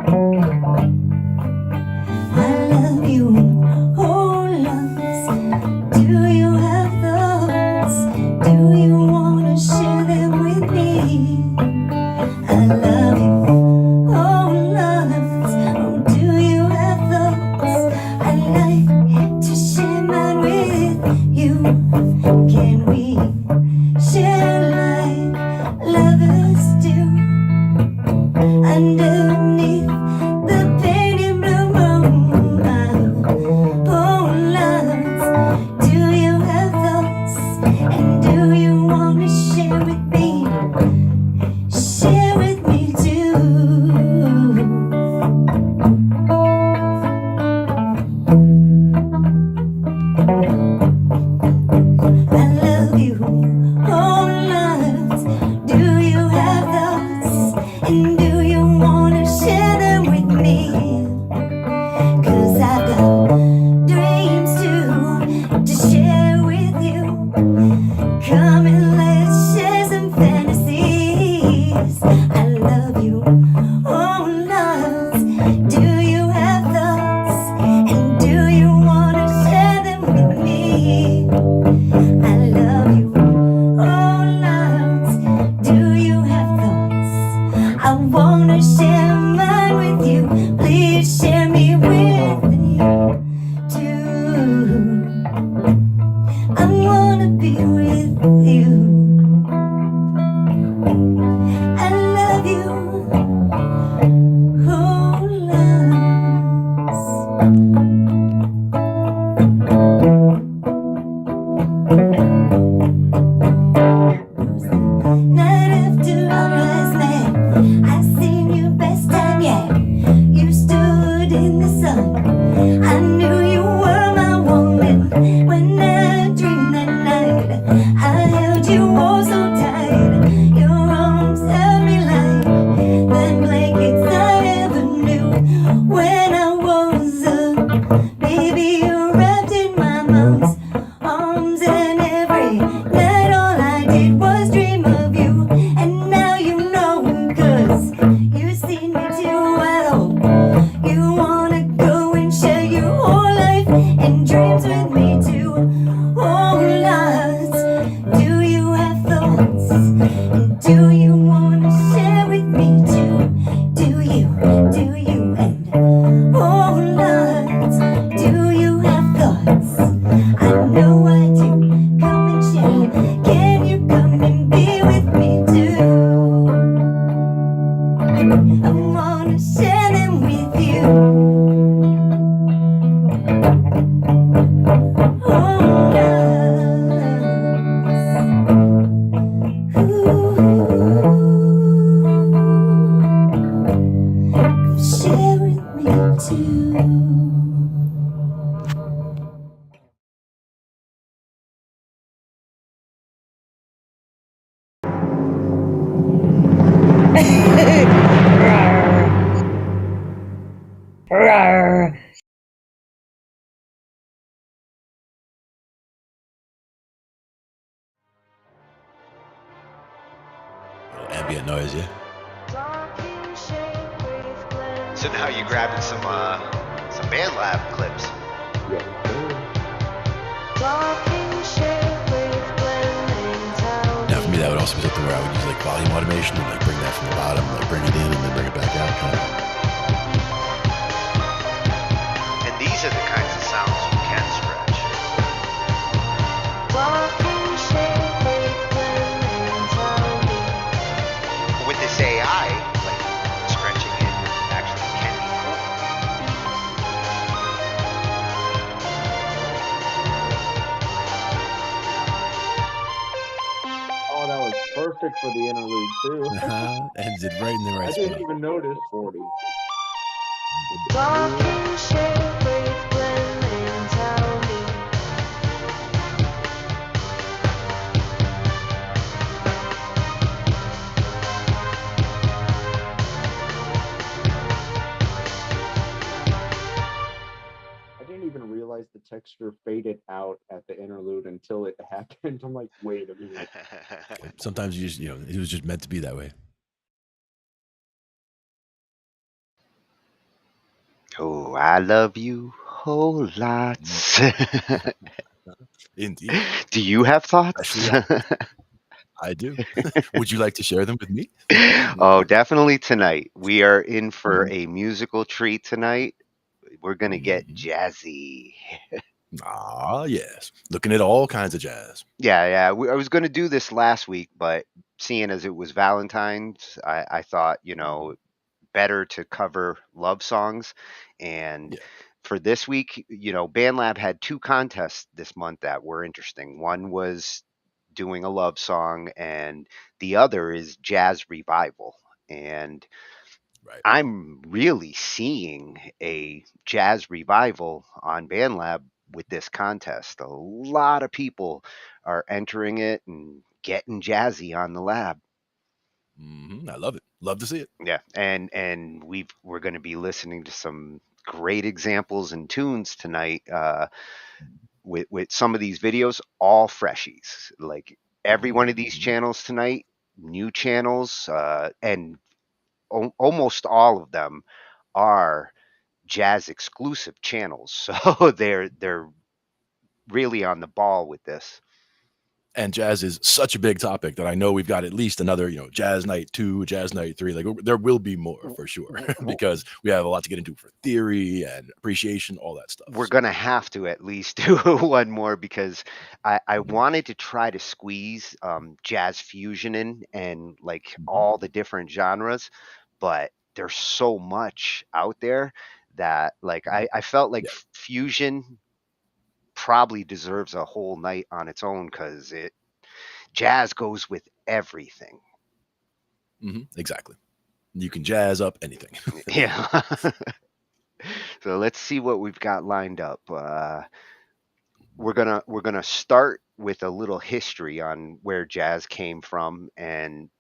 I love you, oh loves. Do you have thoughts? Do you wanna share them with me? I love you, oh loves. Oh, do you have thoughts? I'd like to share mine with you. Can we share like lovers do? Underneath the painted blue moon, oh loves, do you have thoughts? And do you want to share with me? Share with me too. I love you, oh loves. Do you have thoughts? And do you wanna share them with me? 'Cause I've got dreams to share with you. Come and let's share some fantasies. I love you, oh loves. Do you have thoughts? And do you wanna share them with me? I love you, oh loves. Do you have thoughts? I wanna share mine with you. Please share me with you too. I wanna be with you. I love you, oh loves. Night after our last night, I seen your best time yet. You stood in the sun. I knew you were my woman. When I dreamed that night, I held you oh so tight. Your arms held me like the blankets I ever knew. When I was a baby, you wrapped in my mom's arms, and every night all I did was dream of you. And now you know, 'cause you've seen me too. I hope you wanna go and share your whole life and dreams with me too. Oh loves, do you have thoughts? And do you wanna share with me too? Do you, and oh loves, do you have thoughts? I know I do. Come and share. Can you come and be with me too? I wanna share them with you. Oh loves, ooh, share with me too. Ambient noise, yeah. So now you grabbing some band lab clips. Now for me that would also be something where I would use like volume automation and like bring that from the bottom, like bring it in and then bring it back out kind of. And these are the kinds of sounds you can stretch. With this AI, like stretching it actually can be cool. Oh, that was perfect for the interlude too. Ends it right in the right I spot. didn't even notice. 40. I didn't even realize the texture faded out at the interlude until it happened. I'm like, wait a minute. Sometimes you just, it was just meant to be that way. Oh, I love you whole Mm, lots. indeed. Do you have Especially thoughts? I do. Would you like to share them with me? Oh, definitely tonight. We are in for Mhm, a musical treat tonight. We're gonna get mhm. jazzy. Ah, yes. Looking at all kinds of jazz. Yeah, yeah. I was gonna do this last week, but seeing as it was Valentine's, I thought, Mhm. better to cover love songs. And Yeah, for this week, BandLab had two contests this month that were interesting. One was doing a love song, and the other is jazz revival. And right. I'm really seeing a jazz revival on BandLab with this contest. A lot of people are entering it and getting jazzy on the lab. I love it. Love to see it. Yeah, and we're going to be listening to some great examples and tunes tonight with some of these videos, all freshies. Like every one of these Mhm. channels tonight, new channels, and almost all of them are jazz exclusive channels. So they're really on the ball with this. And jazz is such a big topic that I know we've got at least another, jazz night 2, jazz night 3. Like there will be more W- for sure w- w- because we have a lot to get into for theory and appreciation, all that stuff. We're So, gonna have to at least do one more because I mhm, wanted to try to squeeze jazz fusion in and like mhm. all the different genres, but there's so much out there that like I felt like Yeah, fusion probably deserves a whole night on its own because it jazz goes with everything. exactly. You can jazz up anything. Yeah. So let's see what we've got lined up. We're gonna start with a little history on where jazz came from, and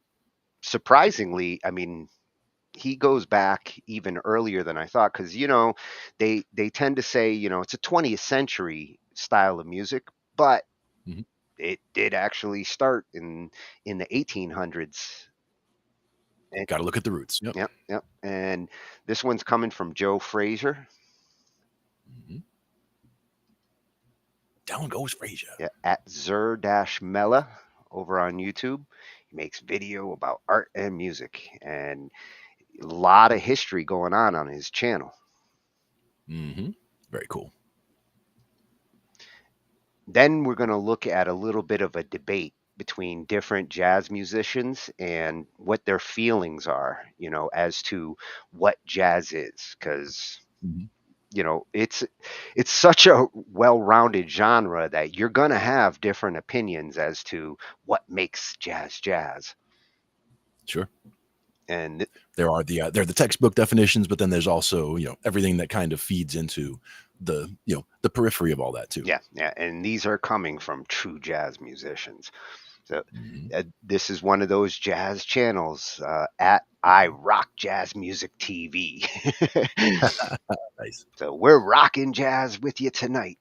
surprisingly, I mean, he goes back even earlier than I thought because they tend to say it's a 20th century style of music, but Mhm. it did actually start in the 1800s. And, Got to look at the roots. Yep. yep, yep. And this one's coming from Joe Frazier. Mhm. Down goes Frasier. Yeah, at Zur-Mella over on YouTube. He makes video about art and music and a lot of history going on his channel. Very cool. Then we're going to look at a little bit of a debate between different jazz musicians and what their feelings are, as to what jazz is because Mhm. it's such a well-rounded genre that you're going to have different opinions as to what makes jazz jazz. Sure. And There are the textbook definitions, but then there's also everything that kind of feeds into the periphery of all that too. yeah, yeah, and these are coming from true jazz musicians. So Mhm. this is one of those jazz channels at I Rock Jazz Music TV. Nice. So we're rocking jazz with you tonight.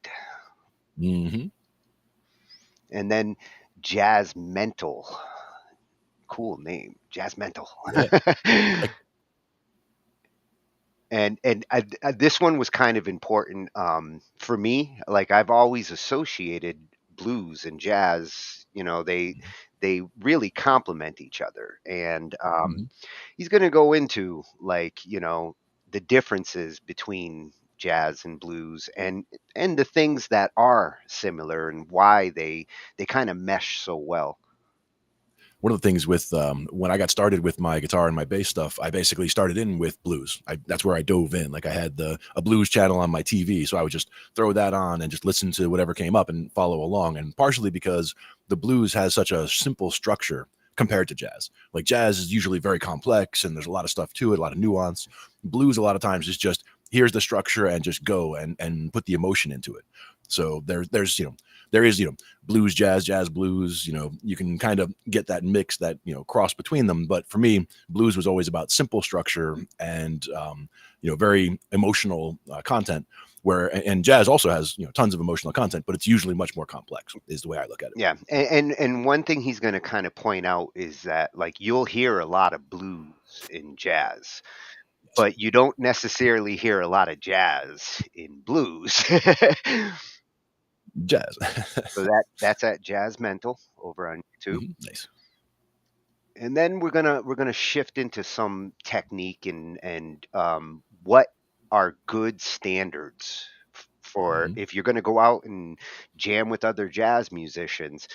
hmm And then Jazz Mental. Cool name, Jazz Mental. Yeah. Like, And this one was kind of important for me. Like I've always associated blues and jazz. They really complement each other. And mhm. he's going to go into like the differences between jazz and blues and the things that are similar and why they kind of mesh so well. One of the things with when I got started with my guitar and my bass stuff, I basically started in with blues. That's where I dove in. Like I had a blues channel on my TV, so I would just throw that on and just listen to whatever came up and follow along. And partially because the blues has such a simple structure compared to jazz. Like jazz is usually very complex and there's a lot of stuff to it, a lot of nuance. Blues a lot of times is just here's the structure and just go and put the emotion into it. So there's there is blues jazz, jazz blues. You can kind of get that mix, that cross between them. But for me, blues was always about simple structure and very emotional content. And jazz also has tons of emotional content, but it's usually much more complex. Is the way I look at it. Yeah, and one thing he's going to kind of point out is that like you'll hear a lot of blues in jazz, but you don't necessarily hear a lot of jazz in blues. Jazz. So that's at Jazz Mental over on YouTube. Nice. And then we're gonna shift into some technique and what are good standards for Hmm. if you're gonna go out and jam with other jazz musicians.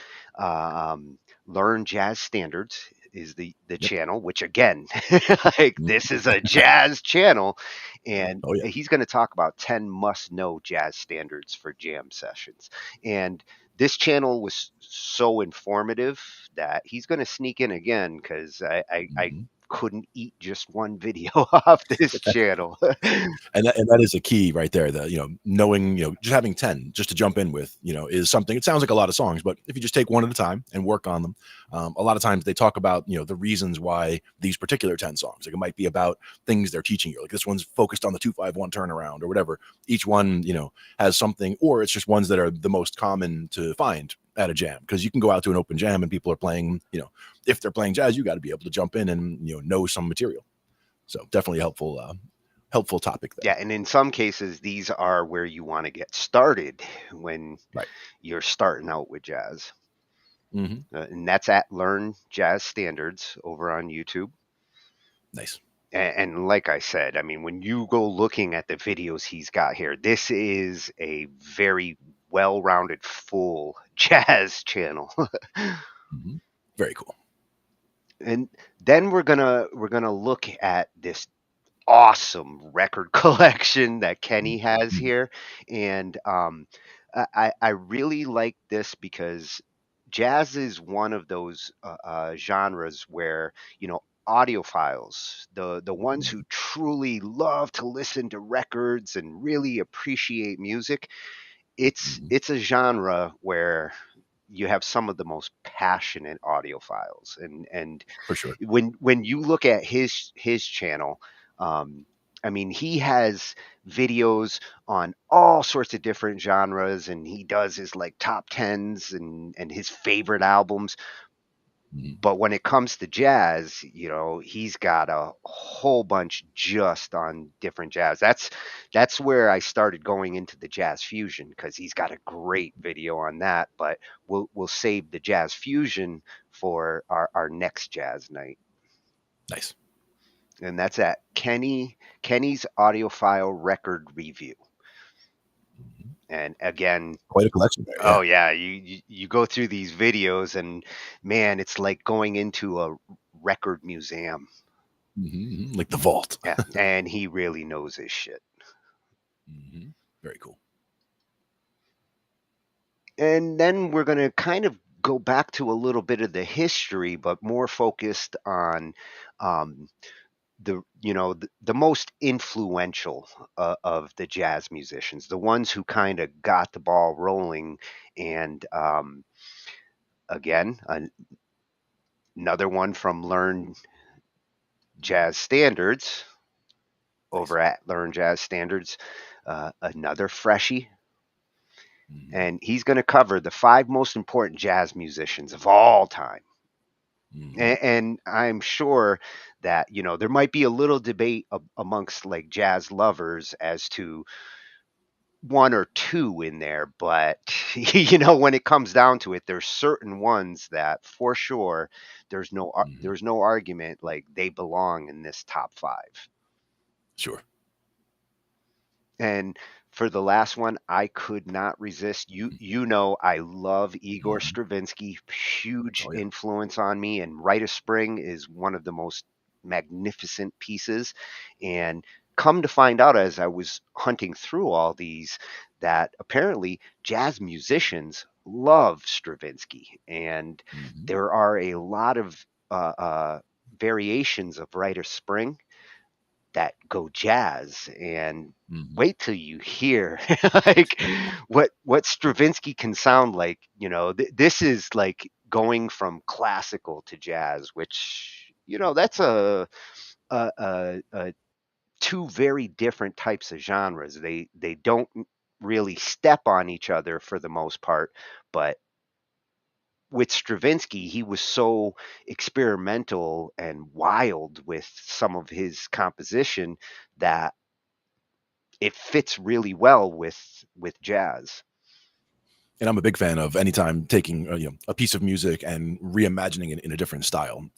Learn jazz standards is the Yep. channel, which again, like Mhm. this is a jazz channel, and Oh yeah. he's going to talk about 10 must know jazz standards for jam sessions. And this channel was so informative that he's going to sneak in again because I Hmm. couldn't eat just one video off this channel. And that is a key right there. That knowing, just having 10 just to jump in with, is something. It sounds like a lot of songs, but if you just take one at a time and work on them, a lot of times they talk about the reasons why these particular 10 songs. Like it might be about things they're teaching you. Like this one's focused on the 2-5-1 turnaround or whatever. Each one has something, or it's just ones that are the most common to find at a jam, because you can go out to an open jam and people are playing. If they're playing jazz, you got to be able to jump in and know some material. So definitely helpful topic there. Yeah, and in some cases, these are where you want to get started when Right. you're starting out with jazz. Hmm. And that's at Learn Jazz Standards over on YouTube. Nice. And like I said, I mean, when you go looking at the videos he's got here, this is a very well-rounded, full jazz channel. Hmm. Very cool. And then we're gonna look at this awesome record collection that Kenny has Mhm. here, and I really like this because jazz is one of those genres where audiophiles, the ones who truly love to listen to records and really appreciate music, it's Mhm. it's a genre where you have some of the most passionate audiophiles, and For sure. when you look at his channel, um, I mean, he has videos on all sorts of different genres, and he does his like top tens and his favorite albums. Mhm. But when it comes to jazz, he's got a whole bunch just on different jazz. That's where I started going into the jazz fusion because he's got a great video on that. But we'll save the jazz fusion for our next jazz night, Nice. and that's at Kenny's Audiophile Record Review. Mhm. And again, Quite a collection there. oh Yeah. yeah, you go through these videos, and man, it's like going into a record museum. Hmm. Like the vault. Yeah, and he really knows his shit. Hmm. Very cool. And then we're going to kind of go back to a little bit of the history, but more focused on um, the most influential of the jazz musicians, the ones who kind of got the ball rolling. And again, another one from Learn Jazz Standards Nice. over at Learn Jazz Standards, another freshie, Hmm. and he's going to cover the 5 most important jazz musicians of all time. Hmm. And I'm sure that there might be a little debate amongst like jazz lovers as to one or two in there, but when it comes down to it, there's certain ones that for sure Hmm. there's no argument like they belong in this top 5. Sure. And for the last one, I could not resist. I love Igor Hmm. Stravinsky, huge Oh yeah. influence on me, and Rite of Spring is one of the most magnificent pieces. And come to find out as I was hunting through all these that apparently jazz musicians love Stravinsky, and Hmm. there are a lot of variations of Rite of Spring that go jazz, and Hmm. wait till you hear like what Stravinsky can sound like. This is like going from classical to jazz, which that's a two very different types of genres. They don't really step on each other for the most part, but with Stravinsky, he was so experimental and wild with some of his composition that it fits really well with jazz. And I'm a big fan of anytime taking a piece of music and reimagining it in a different style.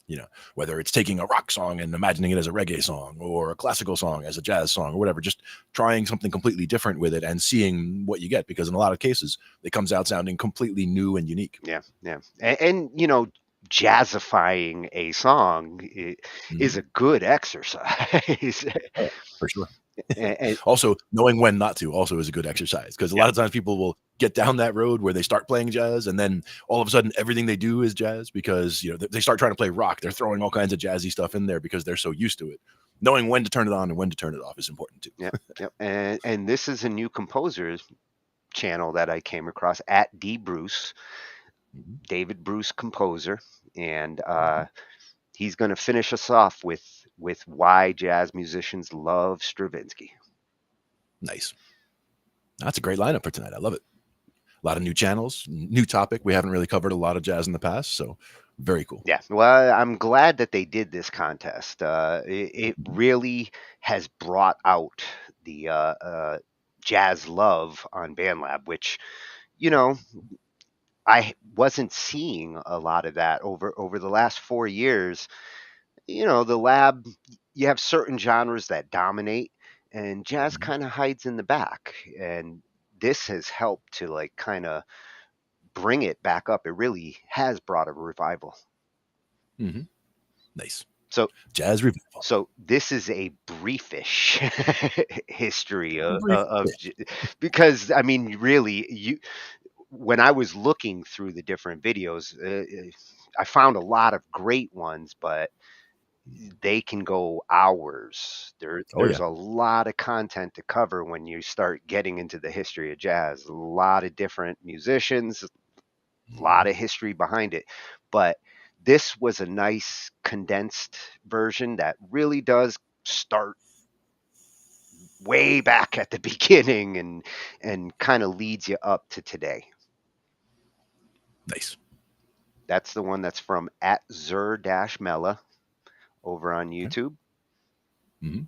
Whether it's taking a rock song and imagining it as a reggae song, or a classical song as a jazz song, or whatever. Just trying something completely different with it and seeing what you get, because in a lot of cases it comes out sounding completely new and unique. Yeah, yeah, and jazzifying a song is Mhm. a good exercise. Oh, for sure. and Also, knowing when not to also is a good exercise, because a yeah, lot of times people will get down that road where they start playing jazz and then all of a sudden everything they do is jazz, because they start trying to play rock. They're throwing all kinds of jazzy stuff in there because they're so used to it. Knowing when to turn it on and when to turn it off is important too. yep, yep. And this is a new composer's channel that I came across, at D Bruce, Mhm. David Bruce composer, and Mhm. he's going to finish us off with why jazz musicians love Stravinsky. Nice. That's a great lineup for tonight. I love it. A lot of new channels, new topic. We haven't really covered a lot of jazz in the past, so very cool. Yeah, well, I'm glad that they did this contest. It Mhm. really has brought out the jazz love on BandLab, which you know I wasn't seeing a lot of that over the last 4 years. The lab, you have certain genres that dominate, and jazz Mhm. kind of hides in the back. And this has helped to like kind of bring it back up. It really has brought a revival. Mhm. Nice. So Jazz revival. So this is a briefish history Brief. because I mean, really, when I was looking through the different videos, I found a lot of great ones, but they can go hours. Oh yeah. There's a lot of content to cover when you start getting into the history of jazz. A lot of different musicians, a Mhm. lot of history behind it, but this was a nice condensed version that really does start way back at the beginning and kind of leads you up to today. Nice. That's the one that's from at Zur-Mela over on Okay. YouTube. Mhm.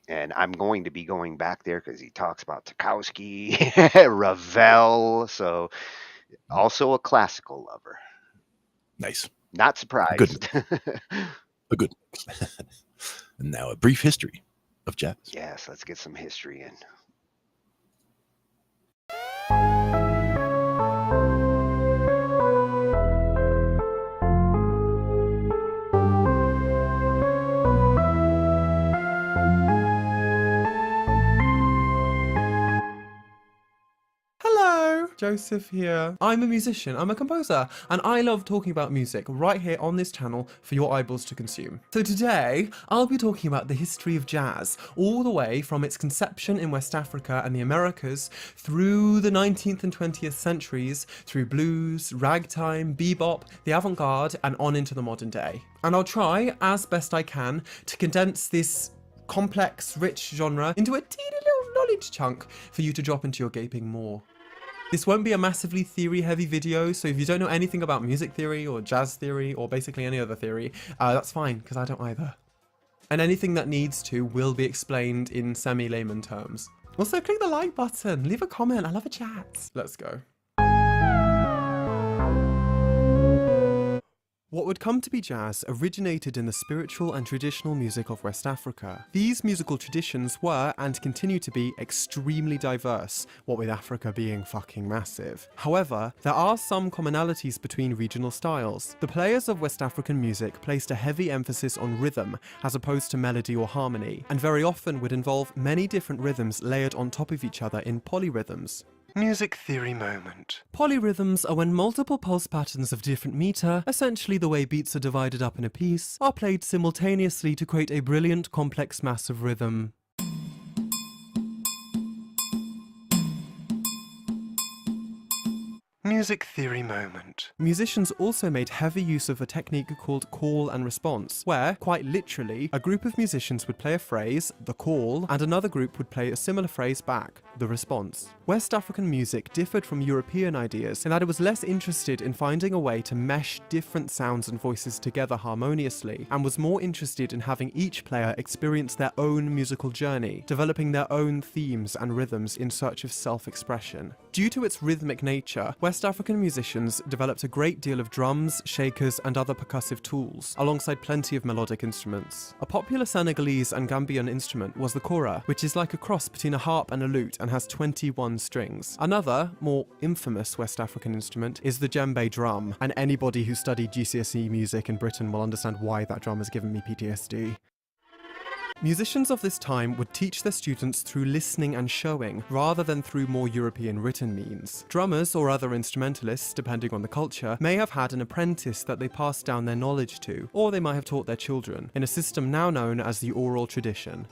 And I'm going to be going back there because he talks about Tchaikovsky, Ravel. So also a classical lover. Nice. Not A good surprised. mix. A good mix. And now a brief history of jazz. Yes, let's get some history in. Hello, Joseph here. I'm a musician, I'm a composer, and I love talking about music right here on this channel for your eyeballs to consume. So today, I'll be talking about the history of jazz, all the way from its conception in West Africa and the Americas, through the 19th and 20th centuries, through blues, ragtime, bebop, the avant-garde, and on into the modern day. And I'll try, as best I can, to condense this complex, rich genre into a teeny little knowledge chunk for you to drop into your gaping maw. This won't be a massively theory-heavy video, so if you don't know anything about music theory or jazz theory or basically any other theory, that's fine, because I don't either. And anything that needs to will be explained in semi-layman terms. Also, click the like button, leave a comment, I love a chat. Let's go. What would come to be jazz originated in the spiritual and traditional music of West Africa. These musical traditions were, and continue to be, extremely diverse, what with Africa being fucking massive. However, there are some commonalities between regional styles. The players of West African music placed a heavy emphasis on rhythm, as opposed to melody or harmony, and very often would involve many different rhythms layered on top of each other in polyrhythms. Music theory moment. Polyrhythms are when multiple pulse patterns of different meter, essentially the way beats are divided up in a piece, are played simultaneously to create a brilliant complex mass of rhythm. Music theory moment. Musicians also made heavy use of a technique called call and response, where, quite literally, a group of musicians would play a phrase, the call, and another group would play a similar phrase back. The response. West African music differed from European ideas in that it was less interested in finding a way to mesh different sounds and voices together harmoniously, and was more interested in having each player experience their own musical journey, developing their own themes and rhythms in search of self-expression. Due to its rhythmic nature, West African musicians developed a great deal of drums, shakers, and other percussive tools, alongside plenty of melodic instruments. A popular Senegalese and Gambian instrument was the kora, which is like a cross between a harp and a lute and has 21 strings. Another, more infamous West African instrument is the djembe drum, and anybody who studied GCSE music in Britain will understand why that drum has given me PTSD. Musicians of this time would teach their students through listening and showing, rather than through more European written means. Drummers or other instrumentalists, depending on the culture, may have had an apprentice that they passed down their knowledge to, or they might have taught their children, in a system now known as the oral tradition.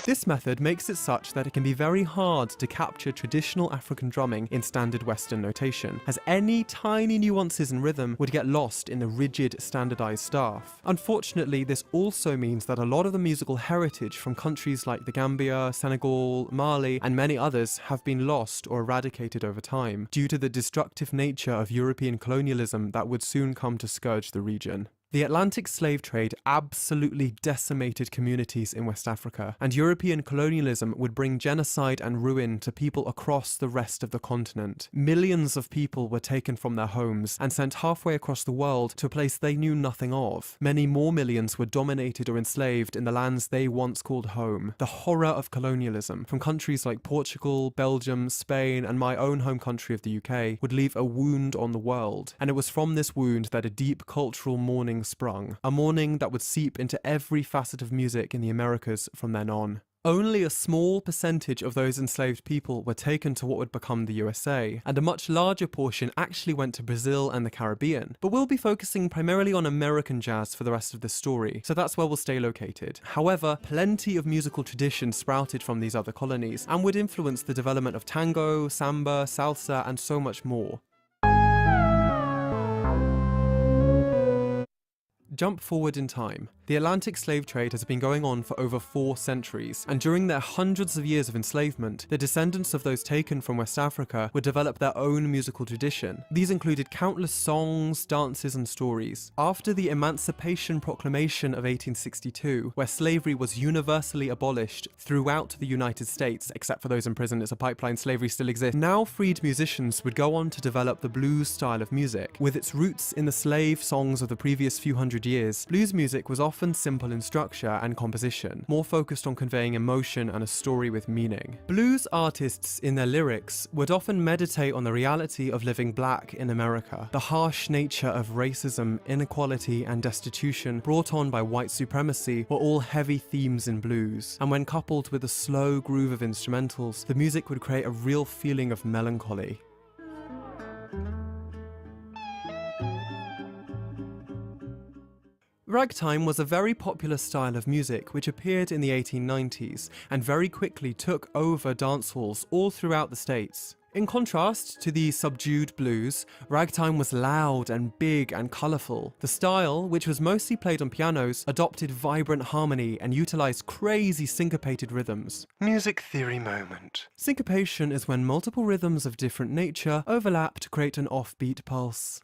This method makes it such that it can be very hard to capture traditional African drumming in standard Western notation, as any tiny nuances in rhythm would get lost in the rigid, standardized staff. Unfortunately, this also means that a lot of the musical heritage from countries like the Gambia, Senegal, Mali, and many others have been lost or eradicated over time, due to the destructive nature of European colonialism that would soon come to scourge the region. The Atlantic slave trade absolutely decimated communities in West Africa, and European colonialism would bring genocide and ruin to people across the rest of the continent. Millions of people were taken from their homes and sent halfway across the world to a place they knew nothing of. Many more millions were dominated or enslaved in the lands they once called home. The horror of colonialism from countries like Portugal, Belgium, Spain, and my own home country of the UK would leave a wound on the world, and it was from this wound that a deep cultural mourning sprung, a mourning that would seep into every facet of music in the Americas from then on. Only a small percentage of those enslaved people were taken to what would become the USA, and a much larger portion actually went to Brazil and the Caribbean. But we'll be focusing primarily on American jazz for the rest of this story, so that's where we'll stay located. However, plenty of musical traditions sprouted from these other colonies, and would influence the development of tango, samba, salsa, and so much more. Jump forward in time. The Atlantic slave trade has been going on for over 4 centuries, and during their hundreds of years of enslavement, the descendants of those taken from West Africa would develop their own musical tradition. These included countless songs, dances, and stories. After the Emancipation Proclamation of 1862, where slavery was universally abolished throughout the United States, except for those in prison, it's a pipeline, slavery still exists, now freed musicians would go on to develop the blues style of music. With its roots in the slave songs of the previous few hundred years, blues music was often simple in structure and composition, more focused on conveying emotion and a story with meaning. Blues artists in their lyrics would often meditate on the reality of living black in America, the harsh nature of racism, inequality, and destitution brought on by white supremacy were all heavy themes in blues, and when coupled with a slow groove of instrumentals, the music would create a real feeling of melancholy. Ragtime was a very popular style of music which appeared in the 1890s and very quickly took over dance halls all throughout the States. In contrast to the subdued blues, ragtime was loud and big and colourful. The style, which was mostly played on pianos, adopted vibrant harmony and utilised crazy syncopated rhythms. Music theory moment. Syncopation is when multiple rhythms of different nature overlap to create an offbeat pulse.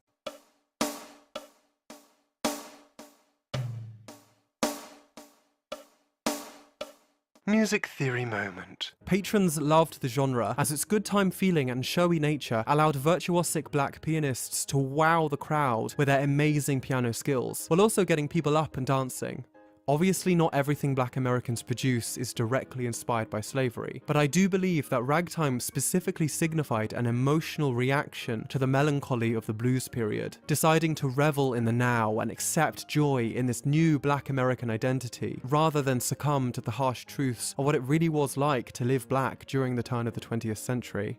Music theory moment. Patrons loved the genre, as its good time feeling and showy nature allowed virtuosic black pianists to wow the crowd with their amazing piano skills, while also getting people up and dancing. Obviously, not everything black Americans produce is directly inspired by slavery, but I do believe that ragtime specifically signified an emotional reaction to the melancholy of the blues period, deciding to revel in the now and accept joy in this new black American identity, rather than succumb to the harsh truths of what it really was like to live black during the turn of the 20th century.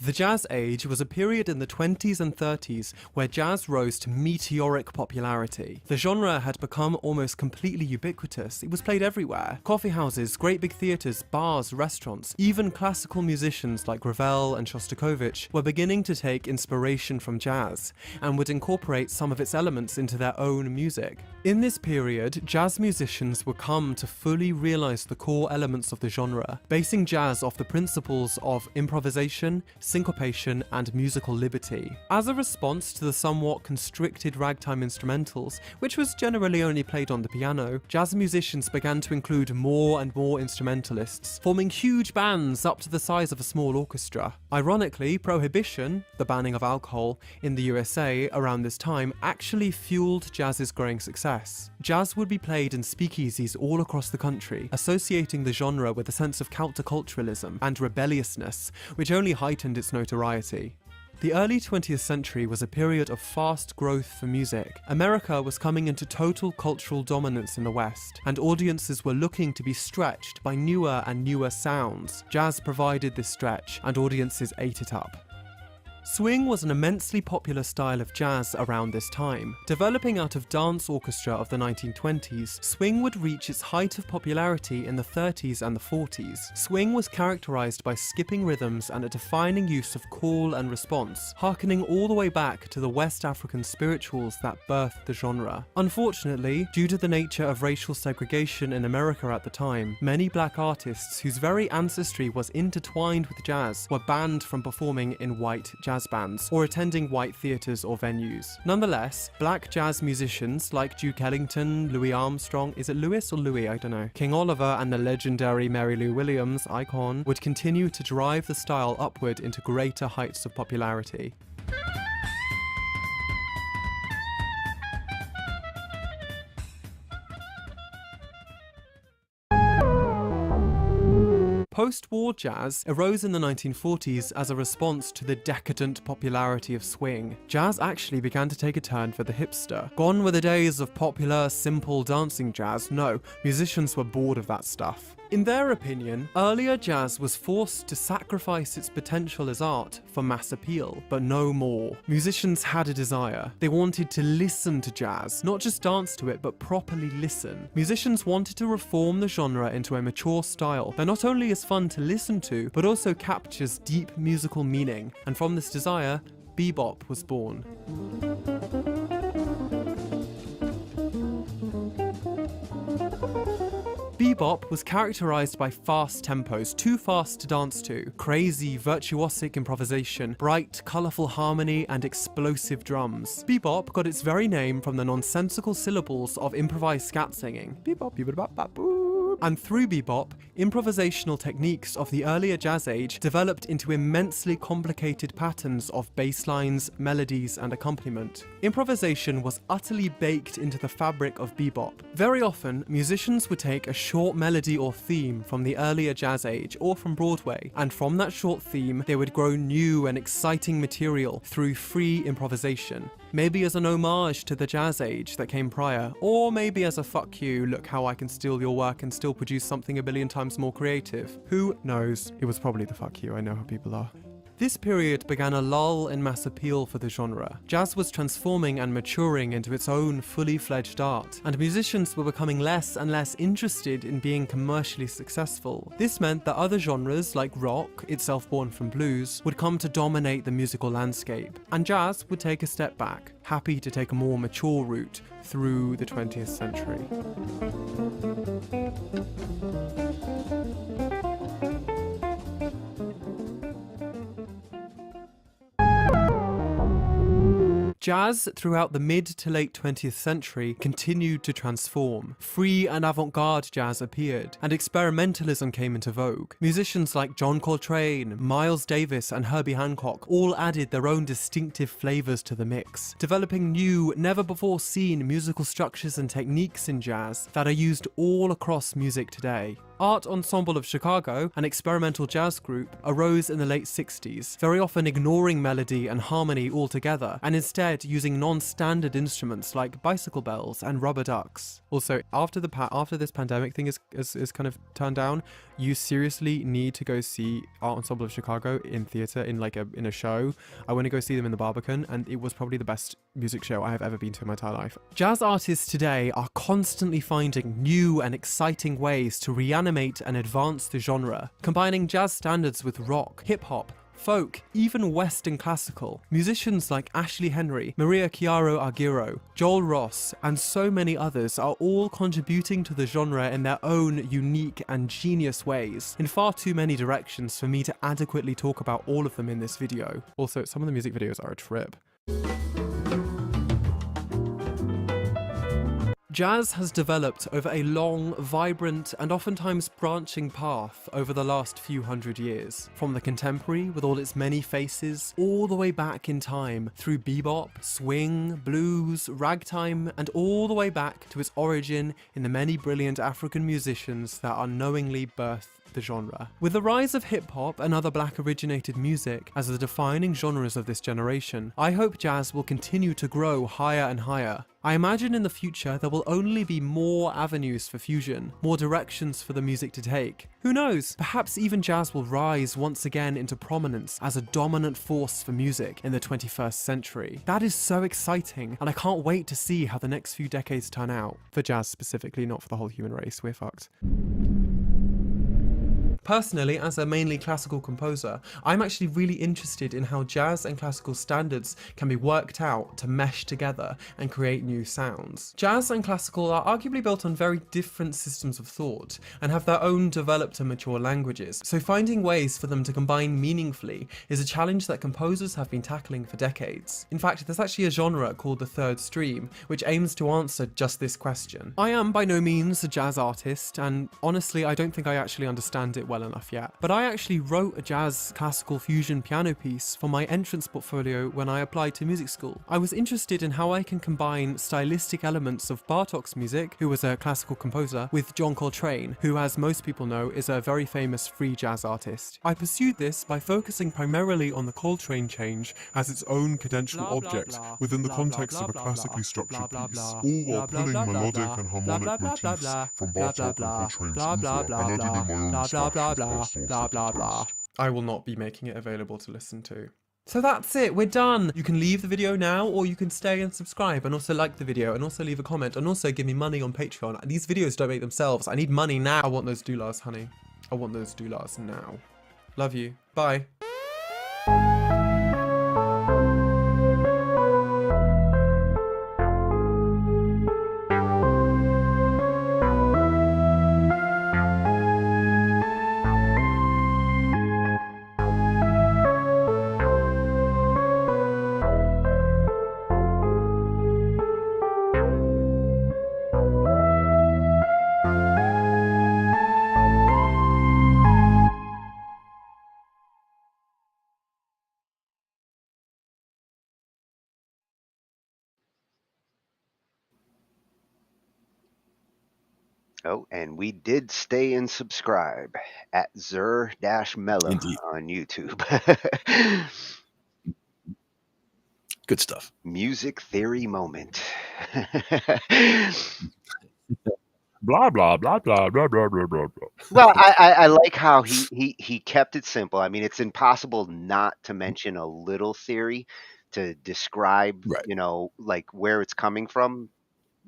The Jazz Age was a period in the 20s and 30s where jazz rose to meteoric popularity. The genre had become almost completely ubiquitous. It was played everywhere. Coffee houses, great big theatres, bars, restaurants, even classical musicians like Ravel and Shostakovich were beginning to take inspiration from jazz and would incorporate some of its elements into their own music. In this period, jazz musicians would come to fully realize the core elements of the genre, basing jazz off the principles of improvisation, syncopation, and musical liberty. As a response to the somewhat constricted ragtime instrumentals, which was generally only played on the piano, jazz musicians began to include more and more instrumentalists, forming huge bands up to the size of a small orchestra. Ironically, prohibition, the banning of alcohol, in the USA around this time actually fueled jazz's growing success. Jazz would be played in speakeasies all across the country, associating the genre with a sense of counterculturalism and rebelliousness, which only heightened its notoriety. The early 20th century was a period of fast growth for music. America was coming into total cultural dominance in the West, and audiences were looking to be stretched by newer and newer sounds. Jazz provided this stretch, and audiences ate it up. Swing was an immensely popular style of jazz around this time. Developing out of dance orchestra of the 1920s, swing would reach its height of popularity in the 30s and the 40s. Swing was characterized by skipping rhythms and a defining use of call and response, harkening all the way back to the West African spirituals that birthed the genre. Unfortunately, due to the nature of racial segregation in America at the time, many black artists whose very ancestry was intertwined with jazz were banned from performing in white jazz bands or attending white theatres or venues. Nonetheless, black jazz musicians like Duke Ellington, Louis Armstrong, is it Louis or Louis? I don't know. King Oliver and the legendary Mary Lou Williams, icon, would continue to drive the style upward into greater heights of popularity. Post-war jazz arose in the 1940s as a response to the decadent popularity of swing. Jazz actually began to take a turn for the hipster. Gone were the days of popular, simple dancing jazz. No, musicians were bored of that stuff. In their opinion, earlier jazz was forced to sacrifice its potential as art for mass appeal, but no more. Musicians had a desire. They wanted to listen to jazz, not just dance to it, but properly listen. Musicians wanted to reform the genre into a mature style that not only is fun to listen to, but also captures deep musical meaning. And from this desire, bebop was born. Bebop was characterized by fast tempos, too fast to dance to, crazy, virtuosic improvisation, bright, colorful harmony, and explosive drums. Bebop got its very name from the nonsensical syllables of improvised scat singing. Bebop, bebop, bop, boop. And through bebop, improvisational techniques of the earlier jazz age developed into immensely complicated patterns of bass lines, melodies, and accompaniment. Improvisation was utterly baked into the fabric of bebop. Very often, musicians would take a short melody or theme from the earlier jazz age or from Broadway, and from that short theme, they would grow new and exciting material through free improvisation. Maybe as an homage to the jazz age that came prior, or maybe as a fuck you, look how I can steal your work and still produce something a billion times more creative. Who knows? It was probably the fuck you, I know how people are. This period began a lull in mass appeal for the genre. Jazz was transforming and maturing into its own fully fledged art, and musicians were becoming less and less interested in being commercially successful. This meant that other genres like rock, itself born from blues, would come to dominate the musical landscape, and jazz would take a step back, happy to take a more mature route through the 20th century. Jazz, throughout the mid to late 20th century, continued to transform. Free and avant-garde jazz appeared, and experimentalism came into vogue. Musicians like John Coltrane, Miles Davis, and Herbie Hancock all added their own distinctive flavors to the mix, developing new, never-before-seen musical structures and techniques in jazz that are used all across music today. Art Ensemble of Chicago, an experimental jazz group, arose in the late 60s, very often ignoring melody and harmony altogether, and instead using non-standard instruments like bicycle bells and rubber ducks. Also, after this pandemic thing is kind of turned down, you seriously need to go see Art Ensemble of Chicago in theater, in a show. I went to go see them in the Barbican, and it was probably the best music show I have ever been to in my entire life. Jazz artists today are constantly finding new and exciting ways to reanimate and advance the genre, combining jazz standards with rock, hip-hop, folk, even Western classical. Musicians like Ashley Henry, Maria Chiaro Aguirre, Joel Ross, and so many others are all contributing to the genre in their own unique and genius ways, in far too many directions for me to adequately talk about all of them in this video. Also, some of the music videos are a trip. Jazz has developed over a long, vibrant, and oftentimes branching path over the last few hundred years. From the contemporary, with all its many faces, all the way back in time, through bebop, swing, blues, ragtime, and all the way back to its origin in the many brilliant African musicians that unknowingly birthed the genre. With the rise of hip-hop and other black-originated music as the defining genres of this generation, I hope jazz will continue to grow higher and higher. I imagine in the future there will only be more avenues for fusion, more directions for the music to take. Who knows, perhaps even jazz will rise once again into prominence as a dominant force for music in the 21st century. That is so exciting, and I can't wait to see how the next few decades turn out. For jazz specifically, not for the whole human race, we're fucked. Personally, as a mainly classical composer, I'm actually really interested in how jazz and classical standards can be worked out to mesh together and create new sounds. Jazz and classical are arguably built on very different systems of thought and have their own developed and mature languages, so finding ways for them to combine meaningfully is a challenge that composers have been tackling for decades. In fact, there's actually a genre called the third stream, which aims to answer just this question. I am by no means a jazz artist, and honestly, I don't think I actually understand it well enough yet, but I actually wrote a jazz classical fusion piano piece for my entrance portfolio when I applied to music school. I was interested in how I can combine stylistic elements of Bartók's music, who was a classical composer, with John Coltrane, who, as most people know, is a very famous free jazz artist. I pursued this by focusing primarily on the Coltrane change as its own cadential object within the context of a classically structured piece, all while pulling melodic and harmonic motifs from Bartók and Coltrane's oeuvre and adding in my own blah blah blah. I will not be making it available to listen to. So that's it, we're done. You can leave the video now, or you can stay and subscribe, and also like the video, and also leave a comment, and also give me money on Patreon. These videos don't make themselves. I need money now. I want those dollars, honey. I want those dollars now. Love you. Bye. Oh, and we did stay and subscribe at Zur-Mellow Indeed. on YouTube. Good stuff. Music theory moment. Blah blah blah blah blah blah blah blah. Well, I like how he kept it simple. I mean, it's impossible not to mention a little theory to describe, Right. like where it's coming from.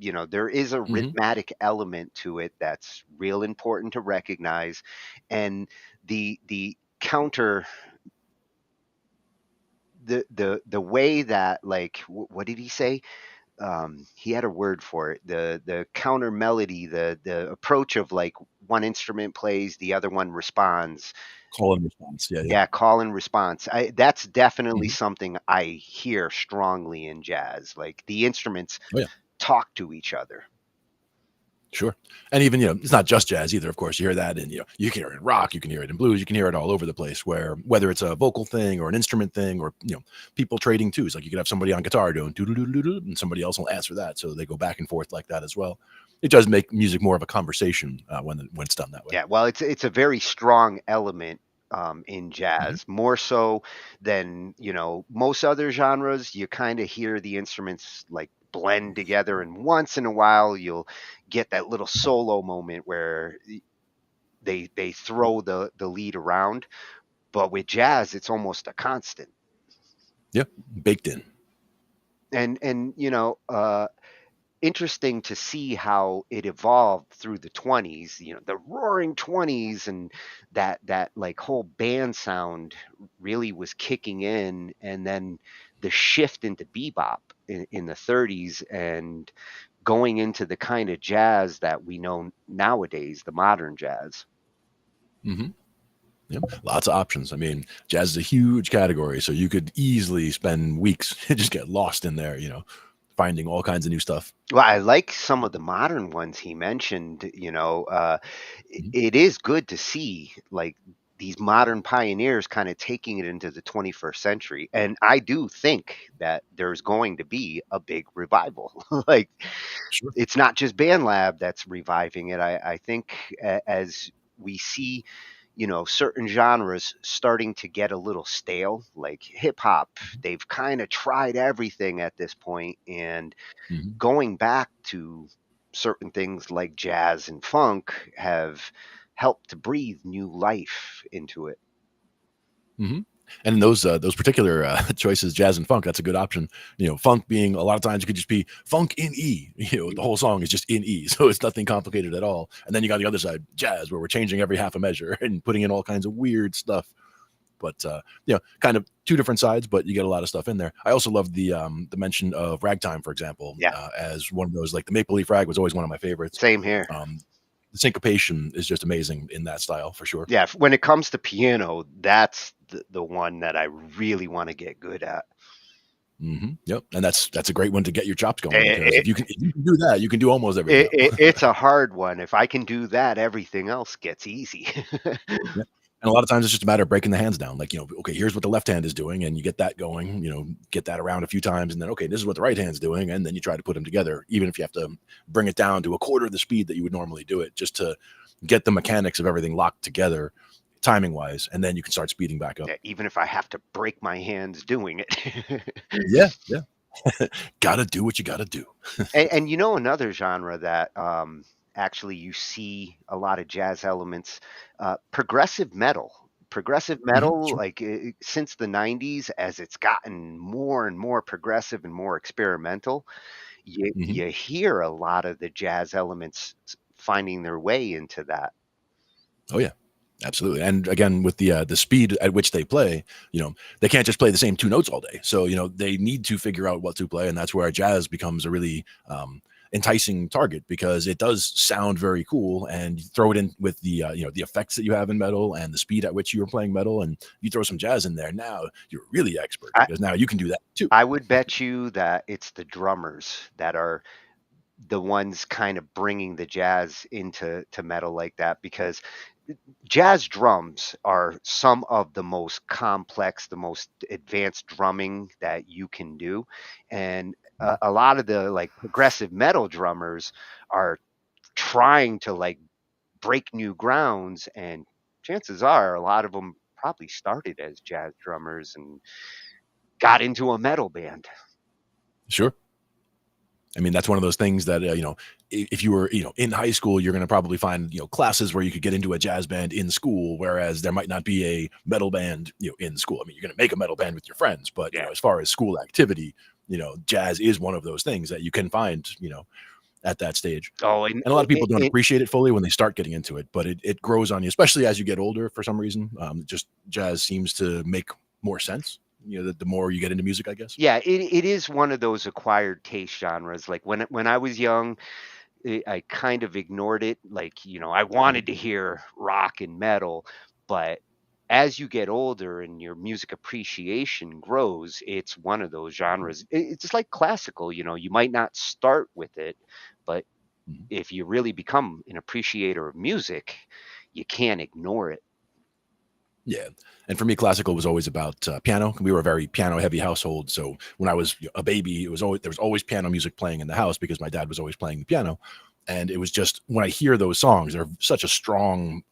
There is a Mhm. rhythmic element to it that's real important to recognize, and the counter, the way that, like, what did he say? He had a word for it. The counter melody, the approach of, like, one instrument plays, the other one responds. Call and response. Yeah, yeah. Yeah, call and response. That's definitely Mhm. something I hear strongly in jazz. Like, the instruments Oh yeah. talk to each other. Sure. And even, it's not just jazz either. Of course, you hear that in, you can hear it in rock, you can hear it in blues, you can hear it all over the place, where whether it's a vocal thing or an instrument thing, or, people trading twos, like you could have somebody on guitar doing doo doo doo doo, and somebody else will answer that. So they go back and forth like that as well. it does make music more of a conversation when it's done that way. Yeah, well, it's a very strong element in Hmm. jazz, more so than most other genres. You kind of hear the instruments like blend together, and once in a while you'll get that little solo moment where they throw the lead around. But with jazz, it's almost a constant. Yeah, baked in. And interesting to see how it evolved through the 20s, the roaring 20s, and that like whole band sound really was kicking in, and then the shift into bebop in the 30s, and going into the kind of jazz that we know nowadays, the modern jazz. Hmm. Yep. Lots of options. I mean, jazz is a huge category, so you could easily spend weeks and just get lost in there, finding all kinds of new stuff. Well, I like some of the modern ones he mentioned. Mhm. It is good to see like these modern pioneers kind of taking it into the 21st century. And I do think that there's going to be a big revival. Like, Sure. it's not just Band Lab that's reviving it. I think as we see, certain genres starting to get a little stale, like hip hop, they've kind of tried everything at this point, and Hmm. going back to certain things like jazz and funk have helped to breathe new life into it. Hmm. And in those particular choices, jazz and funk, that's a good option. Funk being a lot of times it could just be funk in E. The whole song is just in E, so it's nothing complicated at all. And then you got the other side, jazz, where we're changing every half a measure and putting in all kinds of weird stuff. But kind of two different sides, but you get a lot of stuff in there. I also love the mention of ragtime, for example, Yeah, as one of those. Like the Maple Leaf Rag was always one of my favorites. same here. Um, the syncopation is just amazing in that style for sure. Yeah, when it comes to piano, that's the one that I really want to get good at. Yep, and that's a great one to get your chops going because It, if you can do that, you can do almost everything else. it's a hard one. If I can do that, everything else gets easy. Yeah. And a lot of times it's just a matter of breaking the hands down. Like, okay, here's what the left hand is doing, and you get that going, get that around a few times, and then, okay, this is what the right hand's doing. And then you try to put them together, even if you have to bring it down to a quarter of the speed that you would normally do it, just to get the mechanics of everything locked together timing wise. And then you can start speeding back up. Yeah, even if I have to break my hands doing it. Yeah. Yeah. Gotta do what you gotta do. And another genre that actually you see a lot of jazz elements, progressive metal. Progressive metal, Sure. like since the 90s, as it's gotten more and more progressive and more experimental, you, Hmm. you hear a lot of the jazz elements finding their way into that. Oh yeah, absolutely. And again, with the speed at which they play, they can't just play the same two notes all day. So they need to figure out what to play, and that's where jazz becomes a really enticing target because it does sound very cool. And you throw it in with the effects that you have in metal and the speed at which you are playing metal, and you throw some jazz in there. Now you're really expert I, because now you can do that too. I would bet you that it's the drummers that are the ones kind of bringing the jazz into metal like that, because jazz drums are some of the most complex, the most advanced drumming that you can do. And a lot of the like progressive metal drummers are trying to like break new grounds. And chances are a lot of them probably started as jazz drummers and got into a metal band. Sure. I mean, that's one of those things that, if you were, in high school, you're going to probably find, classes where you could get into a jazz band in school, whereas there might not be a metal band, in school. I mean, you're going to make a metal band with your friends, but, Yeah. as far as school activity, jazz is one of those things that you can find, at that stage. Oh, And a lot of people don't appreciate it fully when they start getting into it, but it grows on you, especially as you get older for some reason. Just jazz seems to make more sense, the more you get into music, I guess. yeah, it is one of those acquired taste genres. Like when I was young, I kind of ignored it. Like, I wanted to hear rock and metal, but as you get older and your music appreciation grows, it's one of those genres. It's just like classical, you might not start with it, but Mhm. if you really become an appreciator of music, you can't ignore it. Yeah, and for me, classical was always about piano. We were a very piano-heavy household, so when I was a baby, there was always piano music playing in the house because my dad was always playing the piano. And it was just when I hear those songs, they're such a strong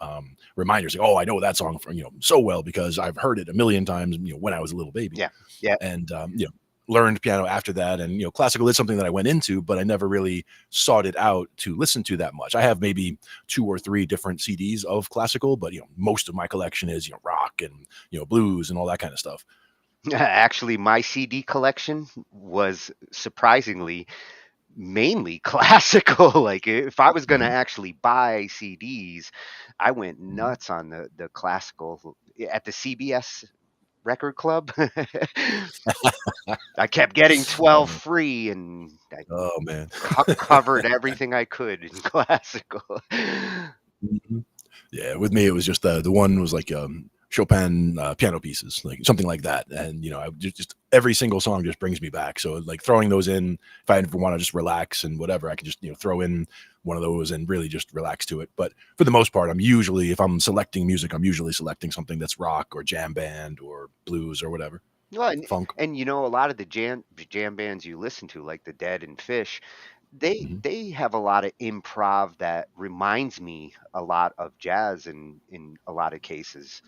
reminder. Like, oh, I know that song from so well because I've heard it a million times. When I was a little baby, Yeah. Yeah. and learned piano after that. And classical is something that I went into, but I never really sought it out to listen to that much. I have maybe 2 or 3 different CDs of classical, but most of my collection is rock and blues and all that kind of stuff. Actually, my CD collection was surprisingly mainly classical. Like if I was going to Mhm, actually buy CDs, I went mhm. nuts on the classical at the CBS record club. I kept getting 12 Oh, free, and I oh man. covered everything I could in classical. Mhm. Yeah, with me, it was just the one was like Chopin piano pieces, like something like that. And I just every single song just brings me back. So like throwing those in, if I ever want to just relax and whatever, I can just throw in one of those and really just relax to it. But for the most part, if I'm selecting music, I'm usually selecting something that's rock or jam band or blues or whatever, Well, funk. and a lot of the jam bands you listen to, like the Dead and Fish, they Mhm. they have a lot of improv that reminds me a lot of jazz in a lot of cases.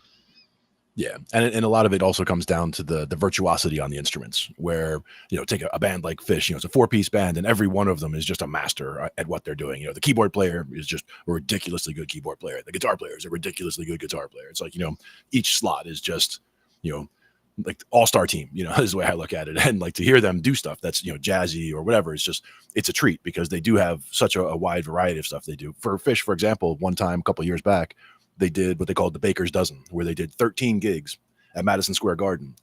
Yeah, and a lot of it also comes down to the virtuosity on the instruments. Where take a band like Fish, it's a 4-piece band, and every one of them is just a master at what they're doing. The keyboard player is just a ridiculously good keyboard player. The guitar player is a ridiculously good guitar player. It's like each slot is just you know like all-star team. Is the way I look at it. And like to hear them do stuff that's jazzy or whatever, it's a treat because they do have such a wide variety of stuff they do. For Fish, for example, one time a couple years back, they did what they called the Baker's Dozen, where they did 13 gigs at Madison Square Garden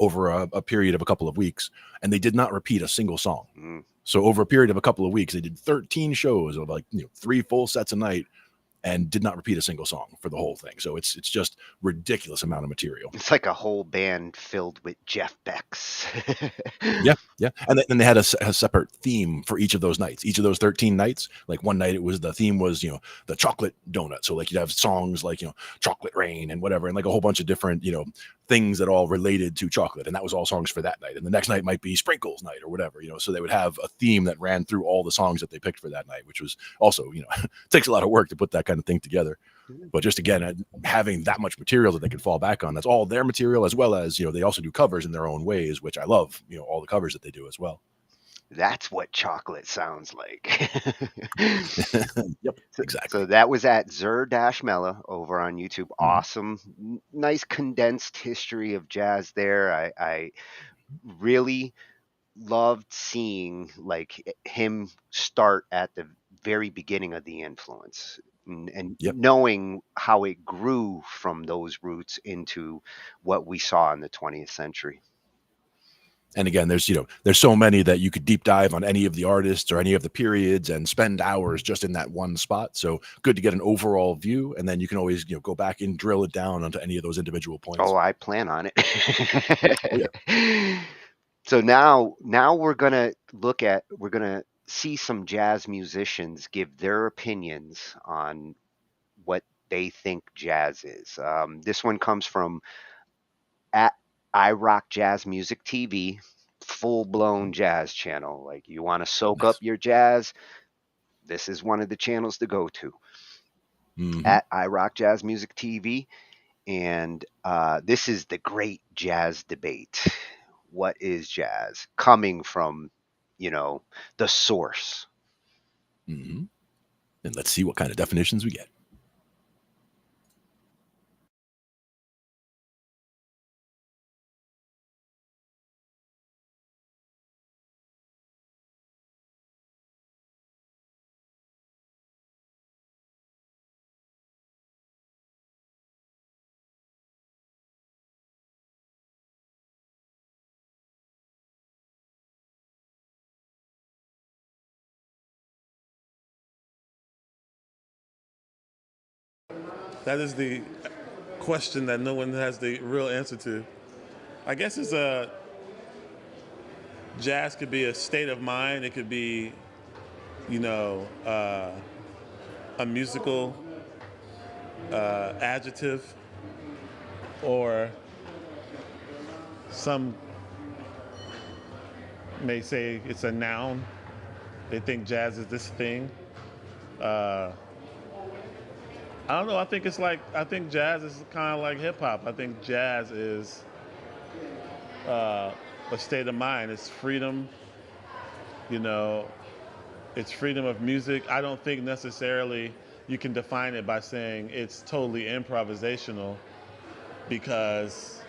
over a period of a couple of weeks, and they did not repeat a single song. Mm. So over a period of a couple of weeks, they did 13 shows of like 3 full sets a night, and did not repeat a single song for the whole thing. So it's just ridiculous amount of material. It's like a whole band filled with Jeff Becks. Yeah, yeah, and then they had a separate theme for each of those nights. Each of those 13 nights, like one night the theme was the chocolate donut. So like you'd have songs like chocolate rain and whatever, and like a whole bunch of different things that all related to chocolate, and that was all songs for that night. And the next night might be sprinkles night or whatever. So they would have a theme that ran through all the songs that they picked for that night, which was also takes a lot of work to put that kind of thing together. But just again, having that much material that they could fall back on, that's all their material, as well as they also do covers in their own ways, which I love. All the covers that they do as well. That's what chocolate sounds like. Yep, So, exactly. so that was at Zur-Mella over on YouTube. Mhm. Awesome, nice condensed history of jazz there. I really loved seeing like him start at the very beginning of the influence, and Yep. knowing how it grew from those roots into what we saw in the 20th century. And again, there's so many that you could deep dive on any of the artists or any of the periods and spend hours just in that one spot. So good to get an overall view, and then you can always go back and drill it down onto any of those individual Oh, points. I plan on Oh yeah. it. So now we're gonna see some jazz musicians give their opinions on what they think jazz is. This one comes from at I Rock Jazz Music TV, full blown jazz channel. Like you want to soak up Nice. your jazz, this is one of the channels to go to. Hmm. At I Rock Jazz Music TV, and this is the great jazz debate. What is jazz? Coming from, the source. Hmm. And let's see what kind of definitions we get. That is the question that no one has the real answer to. I guess it's a jazz could be a state of mind. It could be, you know, a musical adjective, or some may say it's a noun. They think jazz is this thing. Uh, I don't know. I think I think jazz is kind of like hip hop. I think jazz is a state of mind. It's freedom, you know, it's freedom of music. I don't think necessarily you can define it by saying it's totally improvisational, because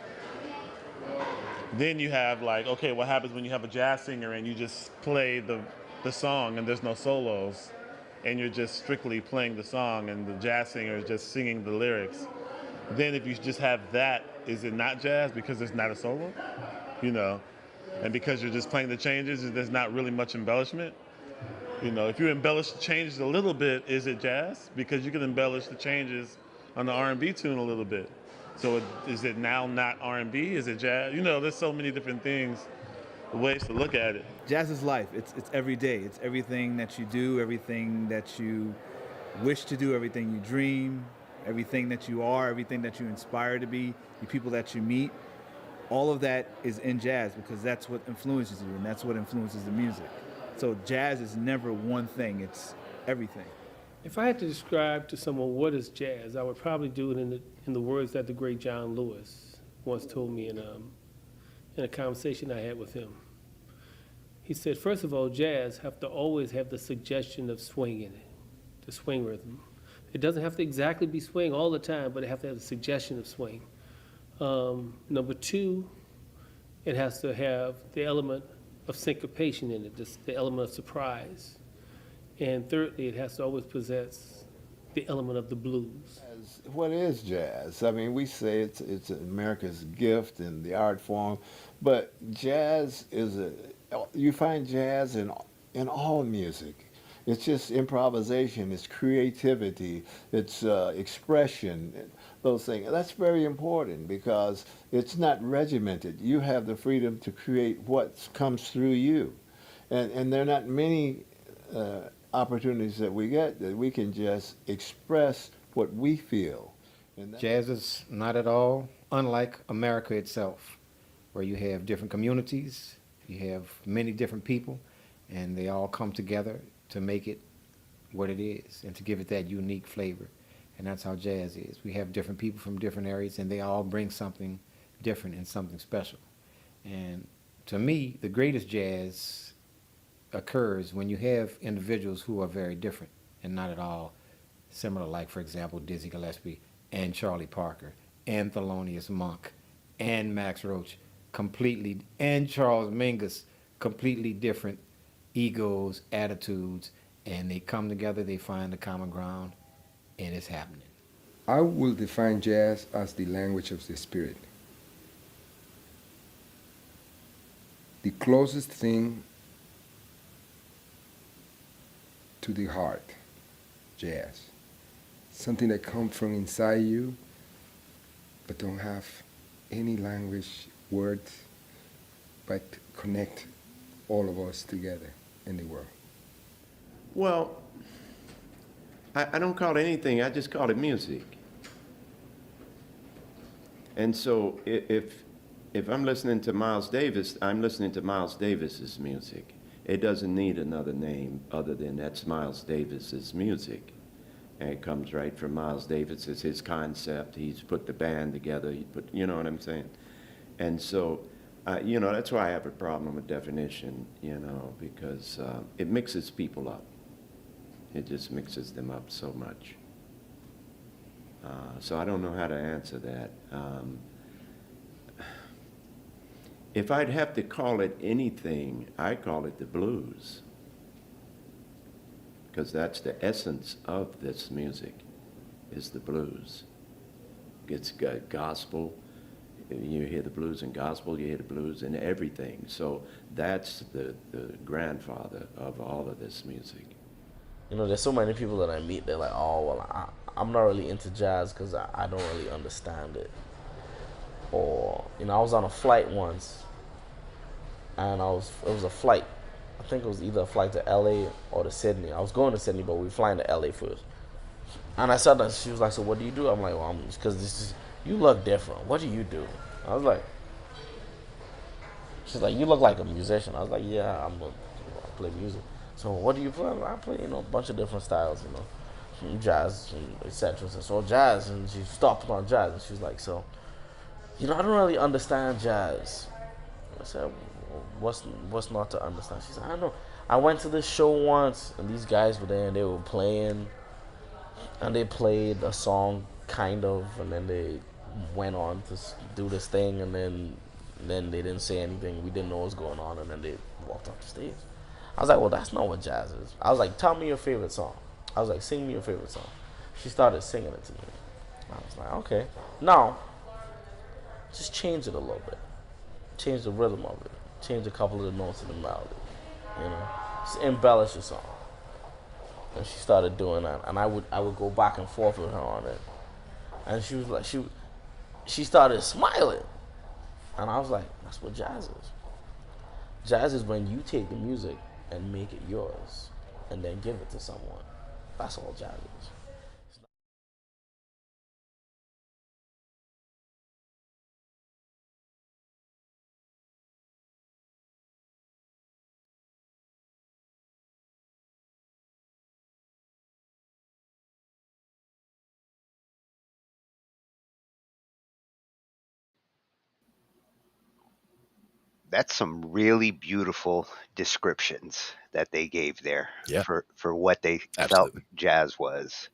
then you have like, okay, what happens when you have a jazz singer and you just play the song and there's no solos, and you're just strictly playing the song and the jazz singer is just singing the lyrics. Then if you just have that, is it not jazz because there's not a solo? You know, and because you're just playing the changes, there's not really much embellishment. You know, if you embellish the changes a little bit, is it jazz? Because you can embellish the changes on the R&B tune a little bit. So is it now not R&B? Is it jazz? You know, there's so many different things, ways to look at it. Jazz is life. It's every day. It's everything that you do, everything that you wish to do, everything you dream, everything that you are, everything that you inspire to be, the people that you meet. All of that is in jazz, because that's what influences you, and that's what influences the music. So jazz is never one thing, it's everything. If I had to describe to someone what is jazz, I would probably do it in the words that the great John Lewis once told me in a conversation I had with him. He said, first of all, jazz have to always have the suggestion of swing in it, the swing rhythm. It doesn't have to exactly be swing all the time, but it have to have the suggestion of swing. Number two, it has to have the element of syncopation in it, the element of surprise. And thirdly, it has to always possess the element of the blues. What is jazz? I mean, we say it's America's gift and the art form, but jazz you find jazz in all music. It's just improvisation, it's creativity, it's expression, those things. That's very important because it's not regimented. You have the freedom to create what comes through you. And there are not many opportunities that we get that we can just express what we feel. Jazz is not at all unlike America itself, where you have different communities, you have many different people, and they all come together to make it what it is and to give it that unique flavor. And that's how jazz is. We have different people from different areas, and they all bring something different and something special. And to me, the greatest jazz occurs when you have individuals who are very different and not at all similar, like, for example, Dizzy Gillespie and Charlie Parker and Thelonious Monk and Max Roach, and Charles Mingus, completely different egos, attitudes, and they come together, they find the common ground, and it's happening. I will define jazz as the language of the spirit. The closest thing to the heart, jazz. Something that comes from inside you, but don't have any language, words, but connect all of us together in the world. Well, I don't call it anything, I just call it music. And so if I'm listening to Miles Davis, I'm listening to Miles Davis's music. It doesn't need another name other than that's Miles Davis's music. And it comes right from Miles Davis. It's his concept. He's put the band together. You know what I'm saying? And so, you know, that's why I have a problem with definition, you know, because it mixes people up. It just mixes them up so much. So I don't know how to answer that. If I'd have to call it anything, I'd call it the blues, because that's the essence of this music, is the blues. It's got gospel. You hear the blues in gospel, you hear the blues in everything. So that's the grandfather of all of this music. You know, there's so many people that I meet, they're like, oh, well, I'm not really into jazz because I don't really understand it. Or, you know, I was on a flight once, and it was a flight. I think it was either a flight to LA or to Sydney. I was going to Sydney, but we were flying to LA first. And I said that, she was like, so what do you do? I'm like, well, because you look different. What do you do? I was like, she's like, you look like a musician. I was like, yeah, I play music. So what do you play? I play, a bunch of different styles, jazz and etc. So jazz, and she stopped on jazz, and she's like, so, I don't really understand jazz. I said, what's not to understand? She said, I don't know. I went to this show once, and these guys were there, and they were playing, and they played a song, kind of, and then they went on to do this thing, and then they didn't say anything. We didn't know what was going on, and then they walked off the stage. I was like, well, that's not what jazz is. I was like, tell me your favorite song. I was like, sing me your favorite song. She started singing it to me. I was like, okay. Now, just change it a little bit. Change the rhythm of it. Change a couple of the notes of the melody. Just embellish the song. And she started doing that, and I would go back and forth with her on it. And she was like, she started smiling, and I was like, that's what jazz is. Jazz is when you take the music and make it yours, and then give it to someone. That's all jazz is. That's some really beautiful descriptions that they gave there Yeah, for what they felt absolutely. jazz was.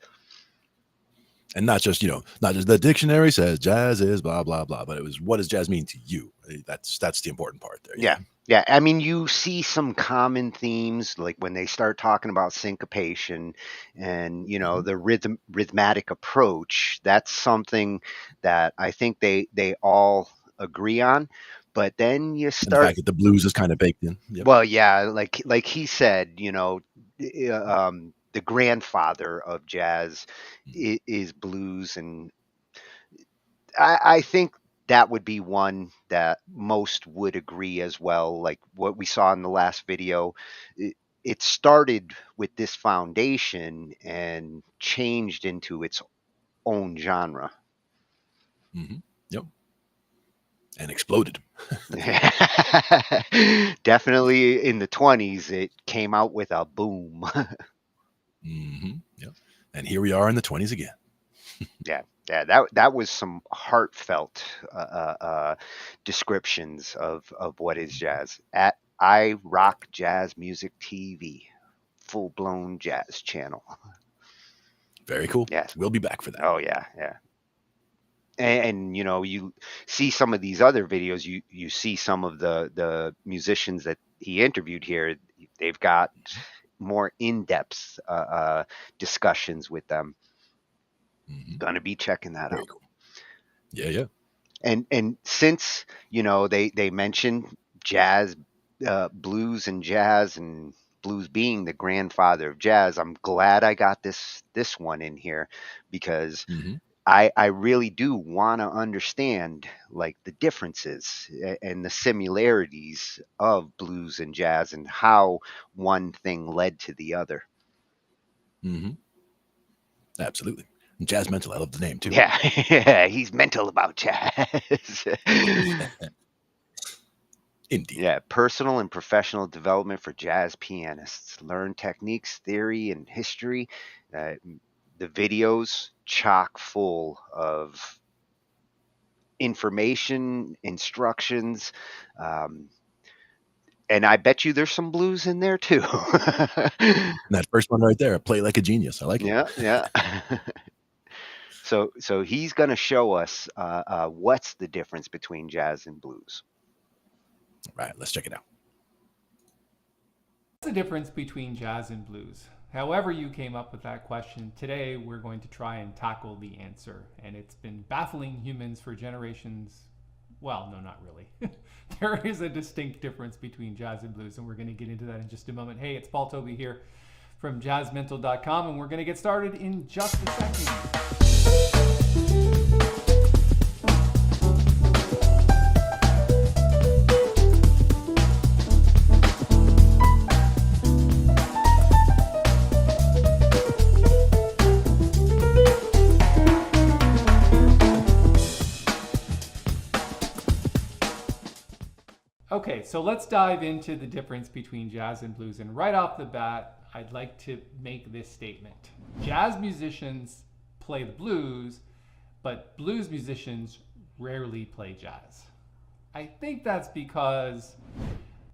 And not just, not just the dictionary says jazz is blah, blah, blah, but it was, what does jazz mean to you? That's the important part there. Yeah. Yeah. I mean, you see some common themes like when they start talking about syncopation and, the rhythmatic approach. That's something that I think they all agree on. But then you And the start, fact that the blues is kind of baked in. Yep. well, yeah, like he said, the grandfather of jazz is blues, and I think that would be one that most would agree as well. Like what we saw in the last video, it started with this foundation and changed into its own genre. Yep. And exploded. Definitely in the 20s, it came out with a boom. Yep. And here we are in the 20s again. Yeah, that was some heartfelt descriptions of what is jazz. At I Rock Jazz Music TV, full blown jazz channel. Very cool. Yes. We'll be back for that. Oh yeah, yeah. And you see some of these other videos. You see some of the musicians that he interviewed here. They've got more in-depth discussions with them. Gonna be checking that Very out. cool. Yeah. And since they mentioned jazz, blues and jazz, and blues being the grandfather of jazz, I'm glad I got this one in here because I really do want to understand like the differences and the similarities of blues and jazz and how one thing led to the other. Absolutely. And Jazz Mental, I love the name too. Yeah, he's mental about jazz. Indeed. Yeah, personal and professional development for jazz pianists. Learn techniques, theory, and history. The videos chock full of information, instructions, and I bet you there's some blues in there too. That first one right there, play like a genius. I like it. Yeah. So he's going to show us what's the difference between jazz and blues. All right, let's check it out. What's the difference between jazz and blues? However you came up with that question, today we're going to try and tackle the answer. And it's been baffling humans for generations. Well, no, not really. There is a distinct difference between jazz and blues, and we're going to get into that in just a moment. Hey, it's Paul Toby here from jazzmental.com, and we're going to get started in just a second. Okay, so let's dive into the difference between jazz and blues. And right off the bat, I'd like to make this statement. Jazz musicians play the blues, but blues musicians rarely play jazz. I think that's because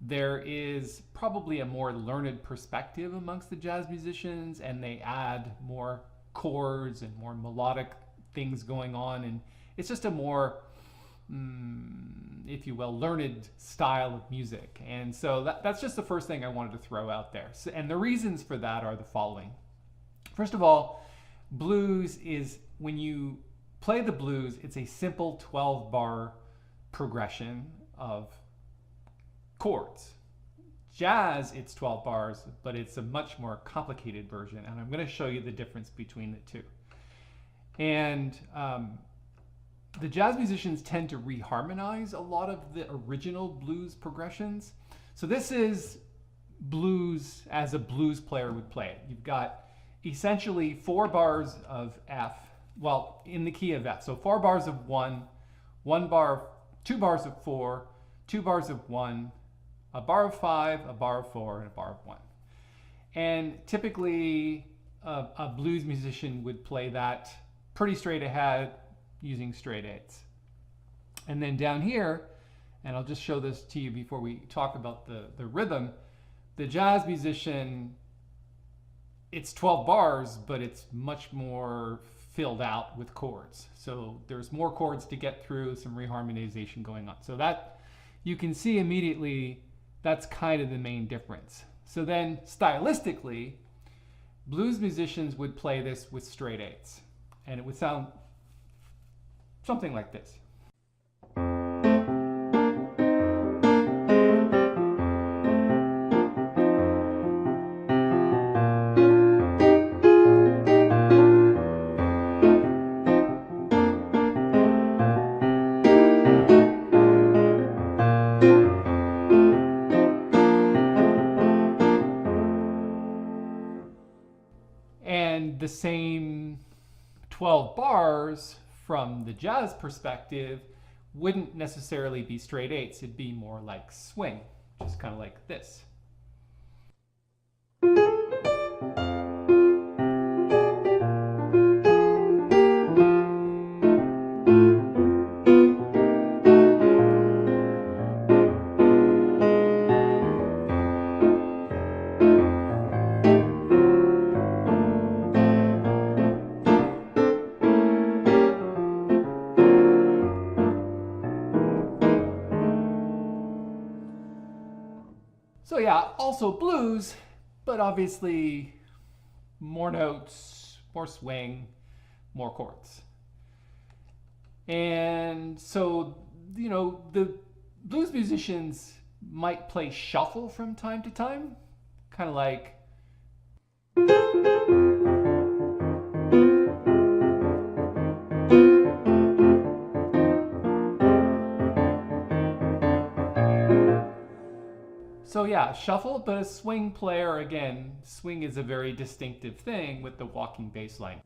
there is probably a more learned perspective amongst the jazz musicians, and they add more chords and more melodic things going on, and it's just a more if you will, learned style of music. And so that's just the first thing I wanted to throw out there. So, and the reasons for that are the following. First of all, blues is, when you play the blues, it's a simple 12-bar progression of chords. Jazz, it's 12 bars, but it's a much more complicated version, and I'm going to show you the difference between the two. And the jazz musicians tend to reharmonize a lot of the original blues progressions. So this is blues as a blues player would play it. You've got essentially 4 bars of F, well, in the key of F. So 4 bars of 1, 1 bar, 2 bars of 4, 2 bars of 1, a bar of 5, a bar of 4, and a bar of 1. And typically a blues musician would play that pretty straight ahead, using straight 8s. And then down here, and I'll just show this to you before we talk about the rhythm, the jazz musician, it's 12 bars, but it's much more filled out with chords. So there's more chords to get through, some reharmonization going on. So that, you can see immediately, that's kind of the main difference. So then stylistically, blues musicians would play this with straight 8s, and it would sound something like this. And the same 12 bars from the jazz perspective wouldn't necessarily be straight 8s. It'd be more like swing, just kind of like this. So yeah, also blues, but obviously more notes, more swing, more chords. And so, you know, the blues musicians might play shuffle from time to time, kind of like. So yeah, shuffle, but a swing player, again, swing is a very distinctive thing with the walking bass line.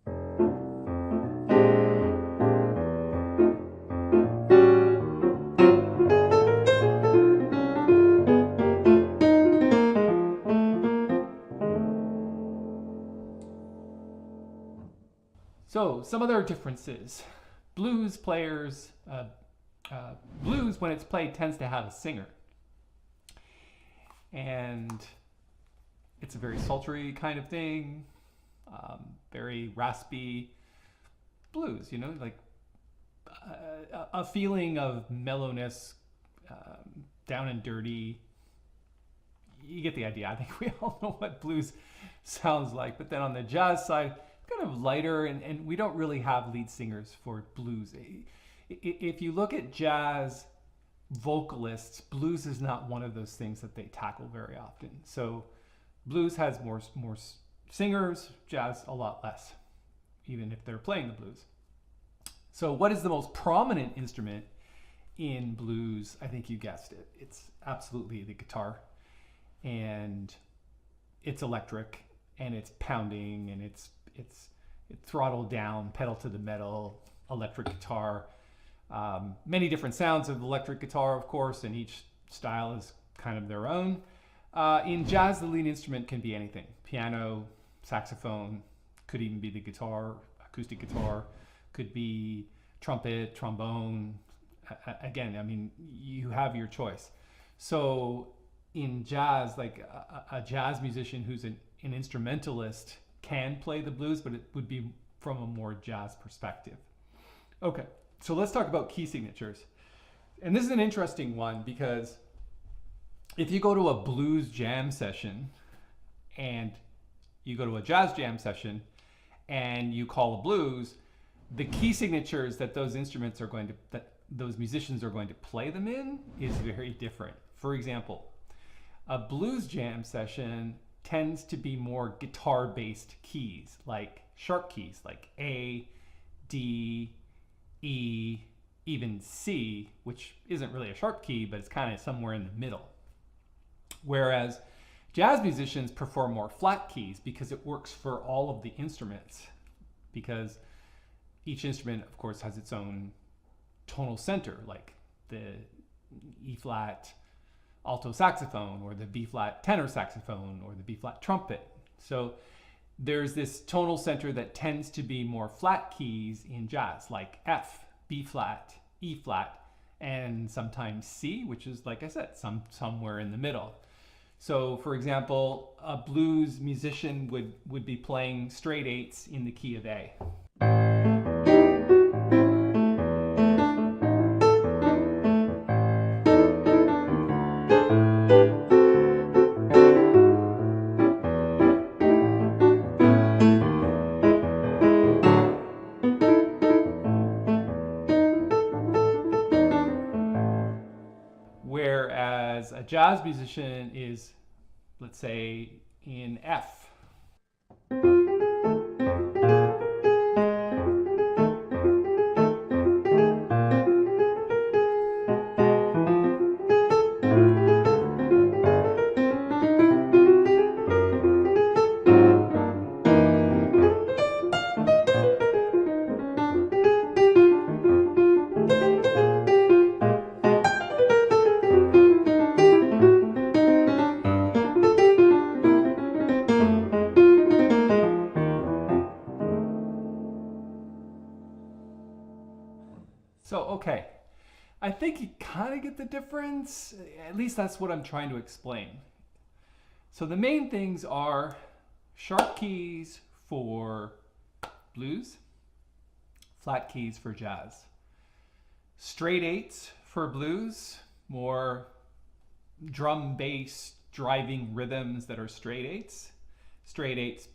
So some other differences. Blues players, blues when it's played tends to have a singer. And it's a very sultry kind of thing, very raspy blues, you know, like a feeling of mellowness, down and dirty. You get the idea. I think we all know what blues sounds like. But then on the jazz side, kind of lighter, and we don't really have lead singers for blues. If you look at jazz vocalists, blues is not one of those things that they tackle very often. So blues has more singers, jazz a lot less, even if they're playing the blues. So what is the most prominent instrument in blues? I think you guessed it. It's absolutely the guitar, and it's electric, and it's pounding, and it's throttled down, pedal to the metal, electric guitar. Many different sounds of electric guitar, of course, and each style is kind of their own. In jazz, the lead instrument can be anything: piano, saxophone, could even be the guitar, acoustic guitar, could be trumpet, trombone. Again, I mean, you have your choice. So in jazz, like a jazz musician who's an instrumentalist can play the blues, but it would be from a more jazz perspective. Okay, so let's talk about key signatures. And this is an interesting one because if you go to a blues jam session and you go to a jazz jam session and you call a blues, the key signatures that those instruments are going to, that those musicians are going to play them in is very different. For example, a blues jam session tends to be more guitar-based keys, like sharp keys, like A, D, E, even C, which isn't really a sharp key, but it's kind of somewhere in the middle. Whereas jazz musicians prefer more flat keys because it works for all of the instruments, because each instrument, of course, has its own tonal center, like the E-flat alto saxophone or the B-flat tenor saxophone or the B-flat trumpet. So there's this tonal center that tends to be more flat keys in jazz, like F, B-flat, E-flat, and sometimes C, which is, like I said, somewhere in the middle. So for example, a blues musician would be playing straight eights in the key of A. Whereas a jazz musician is, let's say, in F. So, okay, I think you kind of get the difference. At least that's what I'm trying to explain. So the main things are sharp keys for blues, flat keys for jazz. Straight eights for blues, more drum bass driving rhythms that are straight eights. Straight eights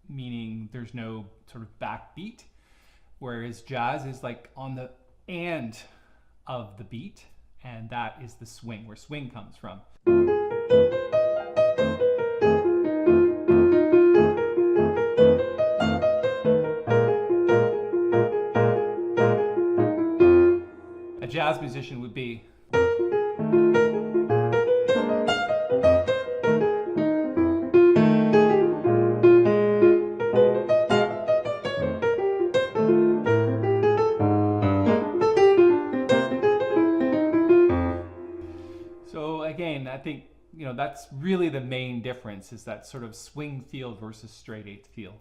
meaning there's no sort of backbeat, whereas jazz is like on the and of the beat, and that is the swing, where swing comes from. A jazz musician would be again, I think, you know, that's really the main difference, is that sort of swing feel versus straight eighth feel.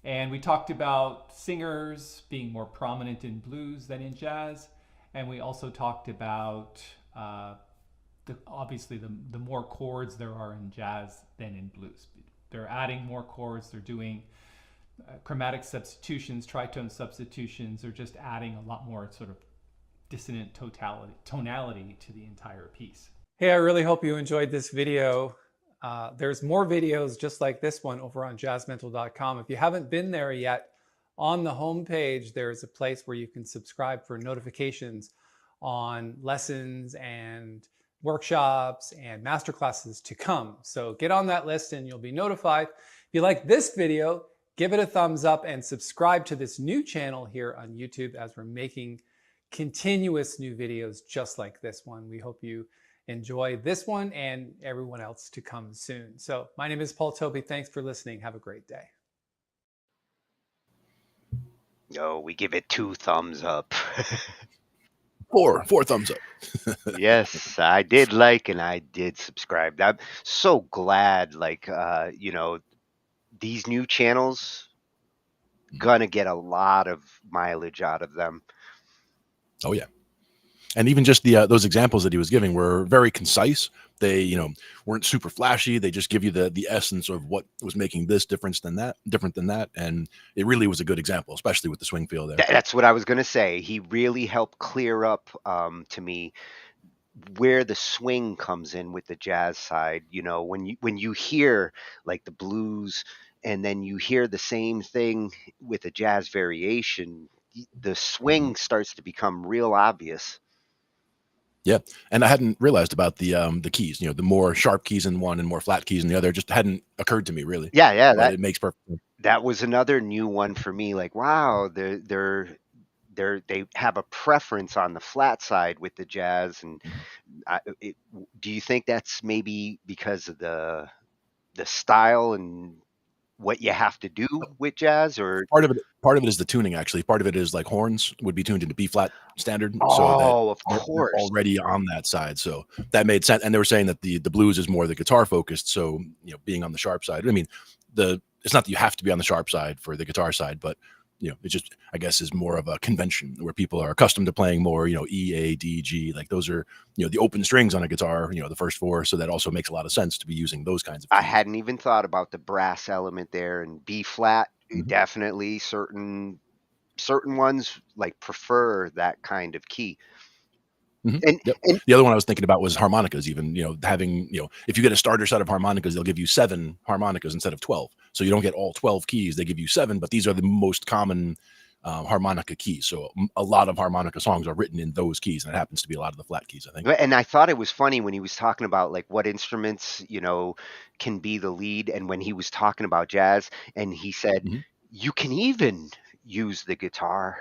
And we talked about singers being more prominent in blues than in jazz. And we also talked about, obviously, the more chords there are in jazz than in blues. They're adding more chords, they're doing chromatic substitutions, tritone substitutions, they're just adding a lot more sort of dissonant tonality to the entire piece. Hey, I really hope you enjoyed this video. There's more videos just like this one over on jazzmental.com. If you haven't been there yet, on the homepage, there's a place where you can subscribe for notifications on lessons and workshops and masterclasses to come. So get on that list and you'll be notified. If you like this video, give it a thumbs up and subscribe to this new channel here on YouTube, as we're making continuous new videos just like this one. We hope you enjoy this one and everyone else to come soon. So my name is Paul Toby. Thanks for listening. Have a great day. No, we give it 2 thumbs up. Four thumbs up. Yes, I did like and I did subscribe. I'm so glad, like, these new channels gonna get a lot of mileage out of them. Oh yeah. And even just the those examples that he was giving were very concise. They, weren't super flashy. They just give you the essence of what was making this different than that, and it really was a good example, especially with the swing feel there. That's what I was gonna say. He really helped clear up to me where the swing comes in with the jazz side. When you hear like the blues and then you hear the same thing with a jazz variation, the swing starts to become real obvious. Yeah, and I hadn't realized about the keys. The more sharp keys in one and more flat keys in the other. It just hadn't occurred to me really. Yeah, But it makes perfect sense. that was another new one for me. Like, wow, they have a preference on the flat side with the jazz, and do you think that's maybe because of the style and what you have to do with jazz, or Part of it is the tuning actually. Part of it is like horns would be tuned into B flat standard, so that oh, of they're course. already on that side. So that made sense. And they were saying that the blues is more the guitar focused. So being on the sharp side. I mean, it's not that you have to be on the sharp side for the guitar side, but it just, I guess, is more of a convention where people are accustomed to playing more, E, A, D, G, like those are, the open strings on a guitar, the first four. So that also makes a lot of sense to be using those kinds of keys. I hadn't even thought about the brass element there, and B flat, definitely certain ones like prefer that kind of key. And the other one I was thinking about was harmonicas. Even having if you get a starter set of harmonicas, they'll give you 7 harmonicas instead of 12. So you don't get all 12 keys; they give you 7. But these are the most common harmonica keys. So a lot of harmonica songs are written in those keys, and it happens to be a lot of the flat keys, I think. And I thought it was funny when he was talking about like what instruments can be the lead, and when he was talking about jazz, and he said you can even use the guitar.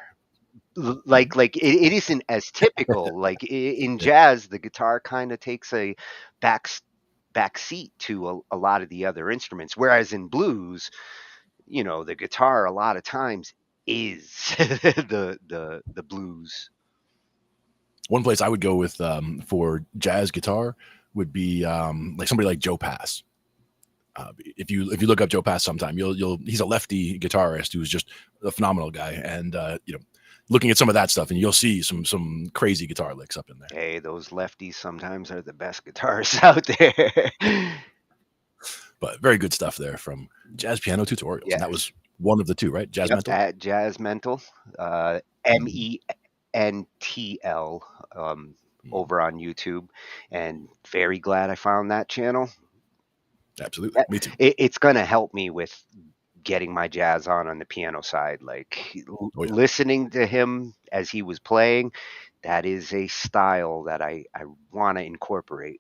Like it isn't as typical. Like in jazz, the guitar kind of takes a back seat to a lot of the other instruments, whereas in blues, the guitar a lot of times is the blues. One place I would go with for jazz guitar would be like somebody like Joe Pass. If you look up Joe Pass sometime, he's a lefty guitarist who's just a phenomenal guy, and looking at some of that stuff, and you'll see some crazy guitar licks up in there. Hey, those lefties sometimes are the best guitarists out there. But very good stuff there from Jazz Piano Tutorials. Yes. And that was one of the two, right? Jazz Mental? At Jazz Mental, MENTL, over on YouTube, and very glad I found that channel. Absolutely, me too. It's going to help me with getting my jazz on the piano side. Like listening to him as he was playing, that is a style that I want to incorporate.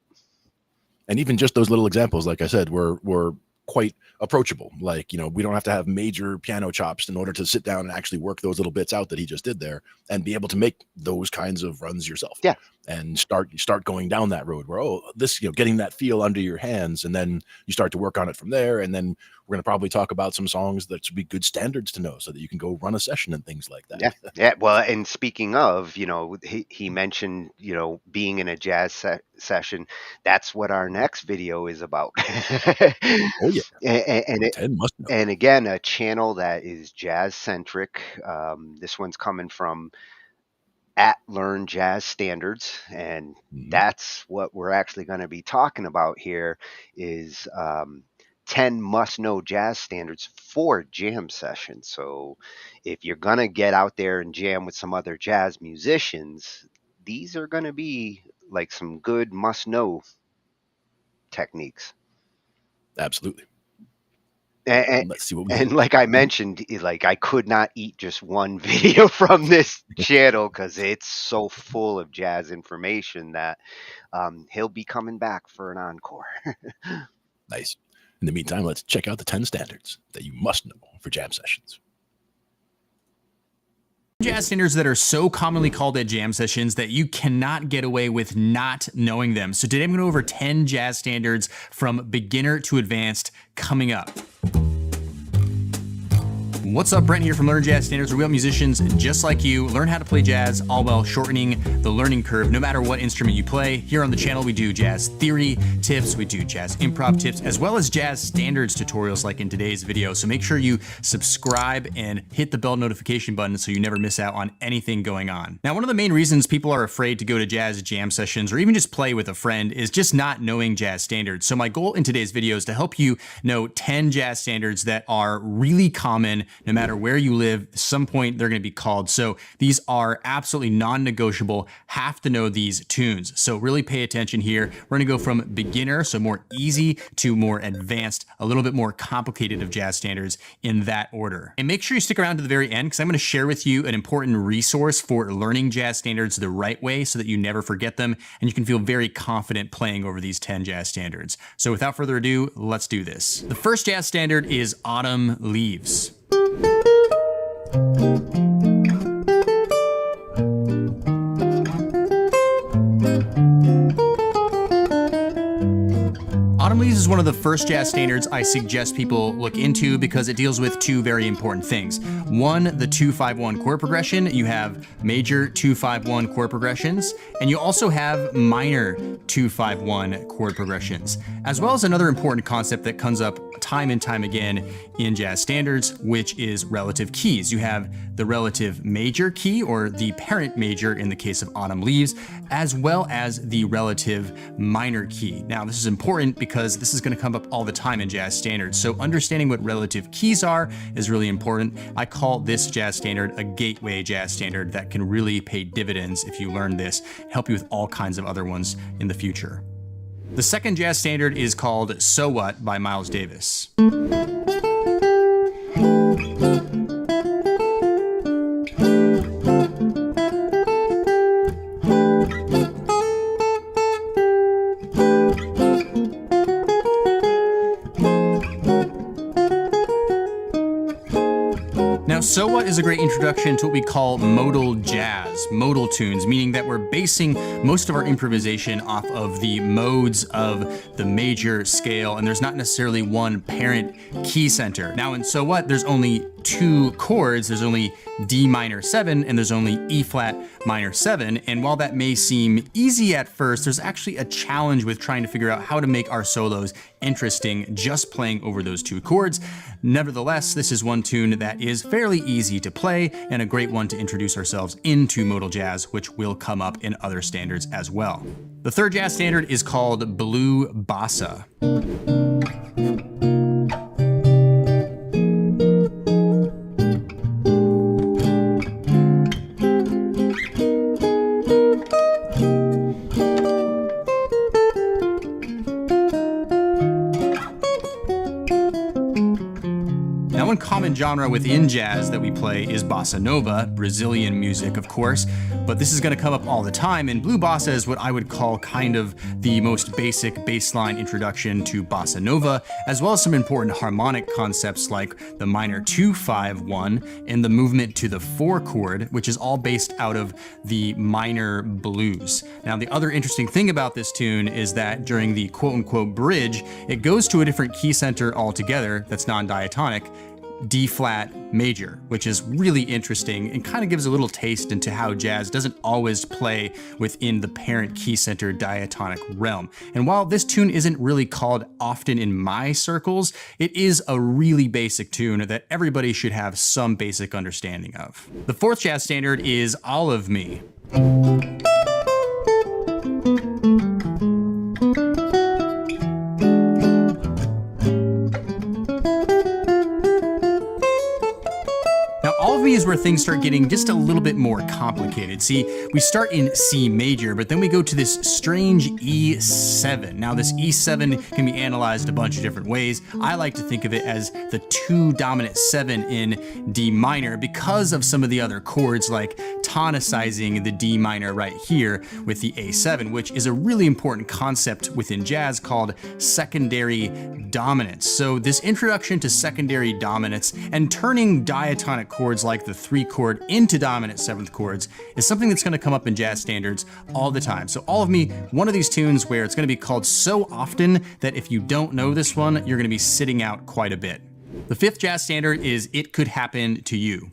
And even just those little examples, like I said, were quite approachable. Like, we don't have to have major piano chops in order to sit down and actually work those little bits out that he just did there and be able to make those kinds of runs yourself. Yeah. And start going down that road where, this, getting that feel under your hands, and then you start to work on it from there. And then we're going to probably talk about some songs that should be good standards to know so that you can go run a session and things like that. Yeah. Yeah. Well, and speaking of, he mentioned, being in a jazz session. That's what our next video is about. Oh yeah. And again, a channel that is jazz centric. This one's coming from at Learn Jazz Standards, and that's what we're actually going to be talking about here is 10 must-know jazz standards for jam sessions. So if you're going to get out there and jam with some other jazz musicians, these are going to be like some good must-know techniques. Absolutely. And let's see what like I mentioned, like I could not eat just one video from this channel because it's so full of jazz information that he'll be coming back for an encore. Nice. In the meantime, let's check out the 10 standards that you must know for jam sessions. Jazz standards that are so commonly called at jam sessions that you cannot get away with not knowing them. So today I'm going to go over 10 jazz standards from beginner to advanced coming up. What's up, Brent here from Learn Jazz Standards, where we help musicians just like you learn how to play jazz, all while shortening the learning curve no matter what instrument you play. Here on the channel, we do jazz theory tips, we do jazz improv tips, as well as jazz standards tutorials like in today's video. So make sure you subscribe and hit the bell notification button so you never miss out on anything going on. Now, one of the main reasons people are afraid to go to jazz jam sessions or even just play with a friend is just not knowing jazz standards. So my goal in today's video is to help you know 10 jazz standards that are really common no matter where you live. At some point they're going to be called. So these are absolutely non-negotiable, have to know these tunes. So really pay attention here. We're going to go from beginner, so more easy, to more advanced, a little bit more complicated of jazz standards in that order. And make sure you stick around to the very end because I'm going to share with you an important resource for learning jazz standards the right way so that you never forget them and you can feel very confident playing over these 10 jazz standards. So without further ado, let's do this. The first jazz standard is Autumn Leaves. Autumn Leaves is one of the first jazz standards I suggest people look into because it deals with two very important things. One, the 2-5-1 chord progression. You have major 2-5-1 chord progressions, and you also have minor 2-5-1 chord progressions, as well as another important concept that comes up time and time again in jazz standards, which is relative keys. You have the relative major key, or the parent major in the case of Autumn Leaves, as well as the relative minor key. Now, this is important because this is going to come up all the time in jazz standards. So understanding what relative keys are is really important. I call this jazz standard a gateway jazz standard that can really pay dividends if you learn this, help you with all kinds of other ones in the future. The second jazz standard is called So What by Miles Davis. Now, So What is a great introduction to what we call modal jazz, modal tunes, meaning that we're basing most of our improvisation off of the modes of the major scale, and there's not necessarily one parent key center. Now, in So What, there's only two chords. There's only D minor 7 and there's only E flat minor 7. And while that may seem easy at first, there's actually a challenge with trying to figure out how to make our solos interesting just playing over those two chords. Nevertheless, this is one tune that is fairly easy to play and a great one to introduce ourselves into modal jazz, which will come up in other standards as well. The third jazz standard is called Blue Bossa. Now, one common genre within jazz that we play is bossa nova, Brazilian music, of course, but this is going to come up all the time, and blue bossa is what I would call kind of the most basic baseline introduction to bossa nova, as well as some important harmonic concepts like the minor 2-5-1 and the movement to the 4 chord, which is all based out of the minor blues. Now, the other interesting thing about this tune is that during the quote-unquote bridge, it goes to a different key center altogether that's non-diatonic, D flat major, which is really interesting and kind of gives a little taste into how jazz doesn't always play within the parent key center diatonic realm. And while this tune isn't really called often in my circles, it is a really basic tune that everybody should have some basic understanding of. The fourth jazz standard is All of Me. All of Me is where things start getting just a little bit more complicated. See, we start in C major, but then we go to this strange E7. Now, this E7 can be analyzed a bunch of different ways. I like to think of it as the 2 dominant 7 in D minor because of some of the other chords like tonicizing the D minor right here with the A7, which is a really important concept within jazz called secondary dominance. So this introduction to secondary dominance and turning diatonic chords like the 3 chord into dominant 7th chords is something that's going to come up in jazz standards all the time. So All of Me, one of these tunes where it's going to be called so often that if you don't know this one, you're going to be sitting out quite a bit. The fifth jazz standard is It Could Happen to You.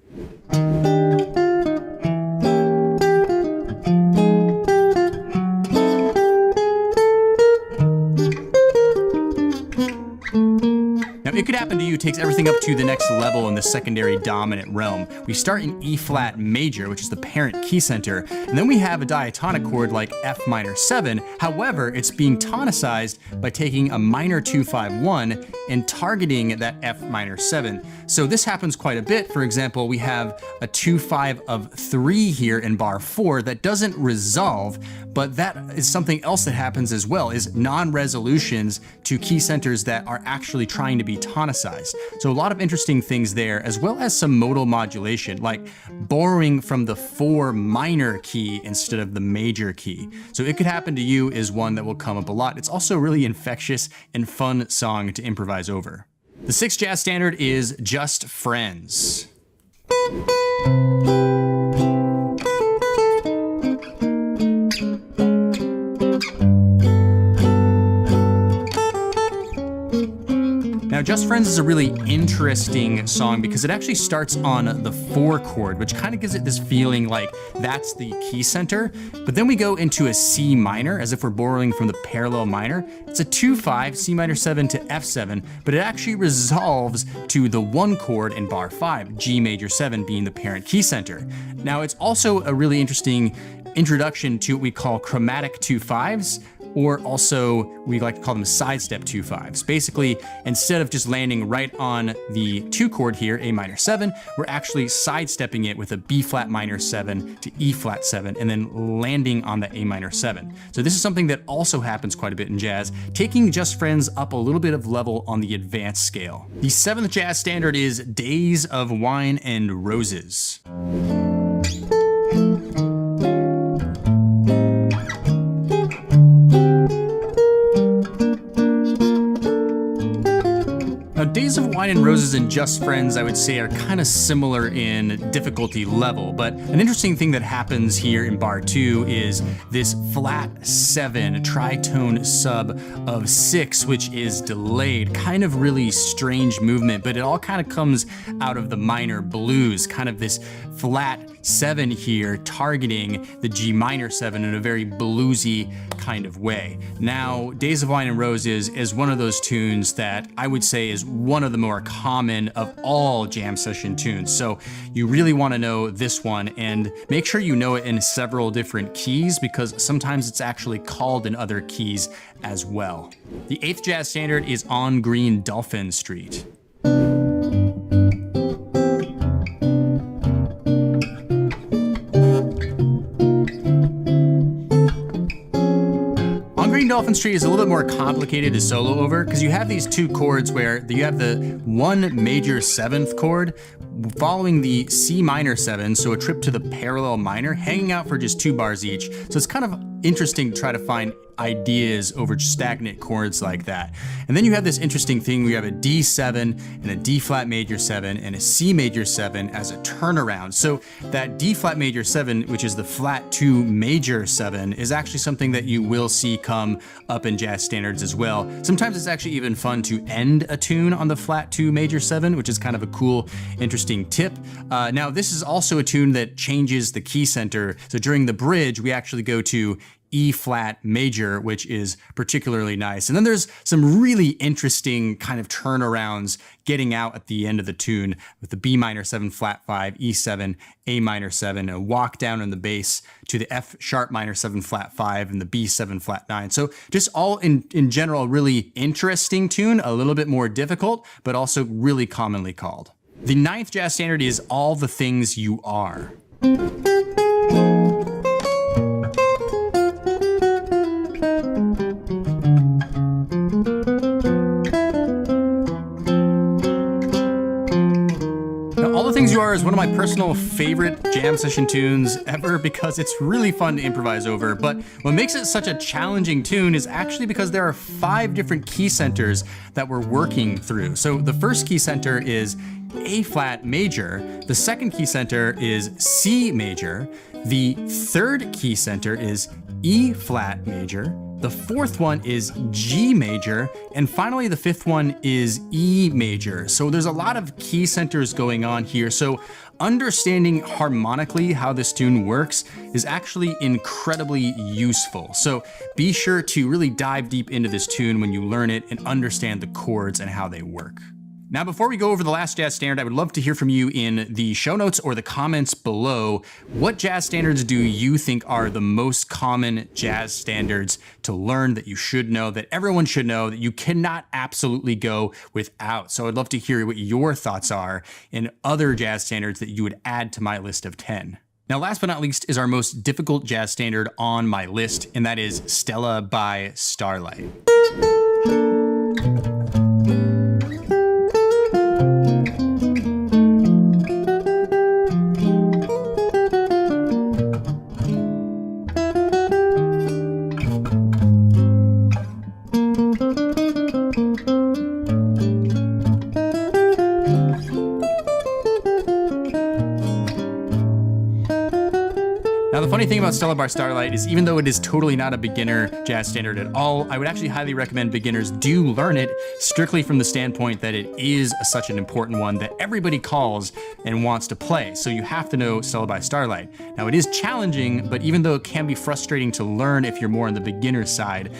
Now, It Could Happen to You takes everything up to the next level in the secondary dominant realm. We start in E flat major, which is the parent key center, and then we have a diatonic chord like F minor 7. However, it's being tonicized by taking a minor 2-5-1 and targeting that F minor 7. So this happens quite a bit. For example, we have a 2-5 of 3 here in bar 4 that doesn't resolve, but that is something else that happens as well, is non-resolutions to key centers that are actually trying to be tonicized. So a lot of interesting things there, as well as some modal modulation, like borrowing from the 4 minor key instead of the major key. So It Could Happen to You is one that will come up a lot. It's also a really infectious and fun song to improvise over. The sixth jazz standard is Just Friends. Now, Just Friends is a really interesting song because it actually starts on the 4 chord, which kind of gives it this feeling like that's the key center. But then we go into a C minor, as if we're borrowing from the parallel minor. It's a 2-5, C minor 7 to F7, but it actually resolves to the 1 chord in bar 5, G major 7 being the parent key center. Now, it's also a really interesting introduction to what we call chromatic 2-5s, or also we like to call them sidestep 2-5s. Basically, instead of just landing right on the 2 chord here, A minor 7, we're actually sidestepping it with a B flat minor 7 to E flat 7, and then landing on the A minor 7. So this is something that also happens quite a bit in jazz, taking Just Friends up a little bit of level on the advanced scale. The 7th jazz standard is Days of Wine and Roses. Now, Days of Wine and Roses and Just Friends, I would say, are kind of similar in difficulty level, but an interesting thing that happens here in bar 2 is this flat 7 tritone sub of 6, which is delayed. Kind of really strange movement, but it all kind of comes out of the minor blues, kind of this flat 7 here targeting the G minor 7 in a very bluesy kind of way. Now, Days of Wine and Roses is one of those tunes that I would say is one of the more common of all jam session tunes. So you really want to know this one and make sure you know it in several different keys, because sometimes it's actually called in other keys as well. The 8th jazz standard is On Green Dolphin Street. Dolphin Street is a little bit more complicated to solo over because you have these 2 chords where you have the 1 major 7th chord following the C minor 7, so a trip to the parallel minor, hanging out for just 2 bars each. So it's kind of interesting to try to find ideas over stagnant chords like that. And then you have this interesting thing where you have a D7 and a D flat major 7 and a C major 7 as a turnaround. So that D flat major 7, which is the flat 2 major 7, is actually something that you will see come up in jazz standards as well. Sometimes it's actually even fun to end a tune on the flat 2 major 7, which is kind of a cool, interesting tip. Now, this is also a tune that changes the key center. So during the bridge, we actually go to E flat major, which is particularly nice. And then there's some really interesting kind of turnarounds getting out at the end of the tune with the B minor 7 flat 5, E7, A minor 7, a walk down in the bass to the F sharp minor 7 flat 5 and the B7 flat 9. So just all in general, really interesting tune, a little bit more difficult, but also really commonly called. The 9th jazz standard is All the Things You Are. All the Things You Are is one of my personal favorite jam session tunes ever because it's really fun to improvise over. But what makes it such a challenging tune is actually because there are 5 different key centers that we're working through. So the first key center is A flat major. The second key center is C major. The third key center is E flat major. The fourth one is G major. And finally, the fifth one is E major. So there's a lot of key centers going on here. So understanding harmonically how this tune works is actually incredibly useful. So be sure to really dive deep into this tune when you learn it and understand the chords and how they work. Now, before we go over the last jazz standard, I would love to hear from you in the show notes or the comments below. What jazz standards do you think are the most common jazz standards to learn that you should know, that everyone should know, that you cannot absolutely go without? So I'd love to hear what your thoughts are in other jazz standards that you would add to my list of 10. Now, last but not least is our most difficult jazz standard on my list, and that is Stella by Starlight. Now, the funny thing about Stella by Starlight is even though it is totally not a beginner jazz standard at all, I would actually highly recommend beginners do learn it strictly from the standpoint that it is such an important one that everybody calls and wants to play. So you have to know Stella by Starlight. Now, it is challenging, but even though it can be frustrating to learn if you're more on the beginner side,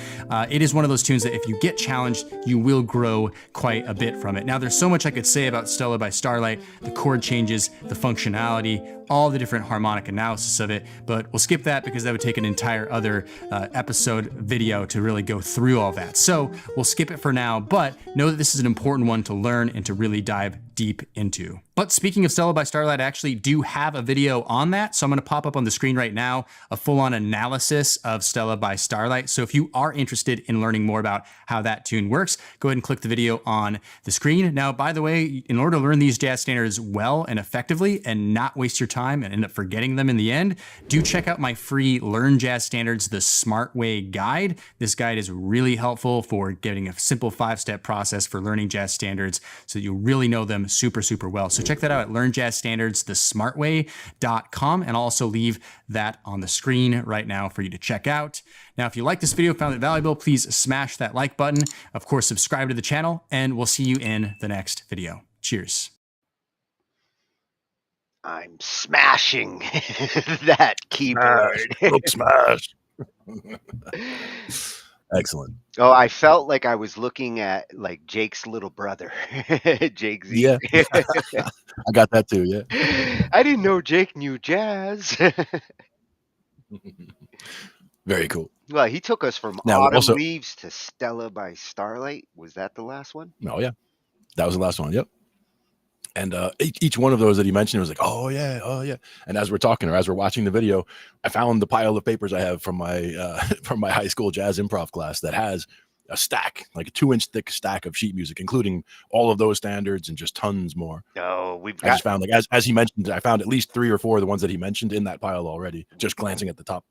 it is one of those tunes that if you get challenged, you will grow quite a bit from it. Now, there's so much I could say about Stella by Starlight, the chord changes, the functionality, all the different harmonic analysis of it, but we'll skip that because that would take an entire other episode video to really go through all that. So we'll skip it for now, but know that this is an important one to learn and to really dive deep into. But speaking of Stella by Starlight, I actually do have a video on that. So I'm gonna pop up on the screen right now, a full-on analysis of Stella by Starlight. So if you are interested in learning more about how that tune works, go ahead and click the video on the screen. Now, by the way, in order to learn these jazz standards well and effectively and not waste your time and end up forgetting them in the end, do check out my free Learn Jazz Standards the Smart Way guide. This guide is really helpful for getting a simple 5-step process for learning jazz standards so that you really know them super, super well. So check that out at learnjazzstandardsthesmartway.com, and I'll also leave that on the screen right now for you to check out. Now, if you like this video, found it valuable, please smash that like button. Of course, subscribe to the channel, and we'll see you in the next video. Cheers. I'm smashing that keyboard. Smash. Excellent. Oh, I felt like I was looking at like Jake's little brother, Jake Z. Yeah, I got that too. Yeah. I didn't know Jake knew jazz. Very cool. Well, he took us from Now, Autumn also- Leaves to Stella by Starlight. Was that the last one? Oh yeah, that was the last one. Yep. And each one of those that he mentioned was like, oh yeah. And as we're talking or as we're watching the video, I found the pile of papers I have from my from my high school jazz improv class that has a stack, like a 2-inch thick stack of sheet music, including all of those standards and just tons more. Oh, we've I got just found, like, as he mentioned, I found at least 3 or 4 of the ones that he mentioned in that pile already, just glancing at the top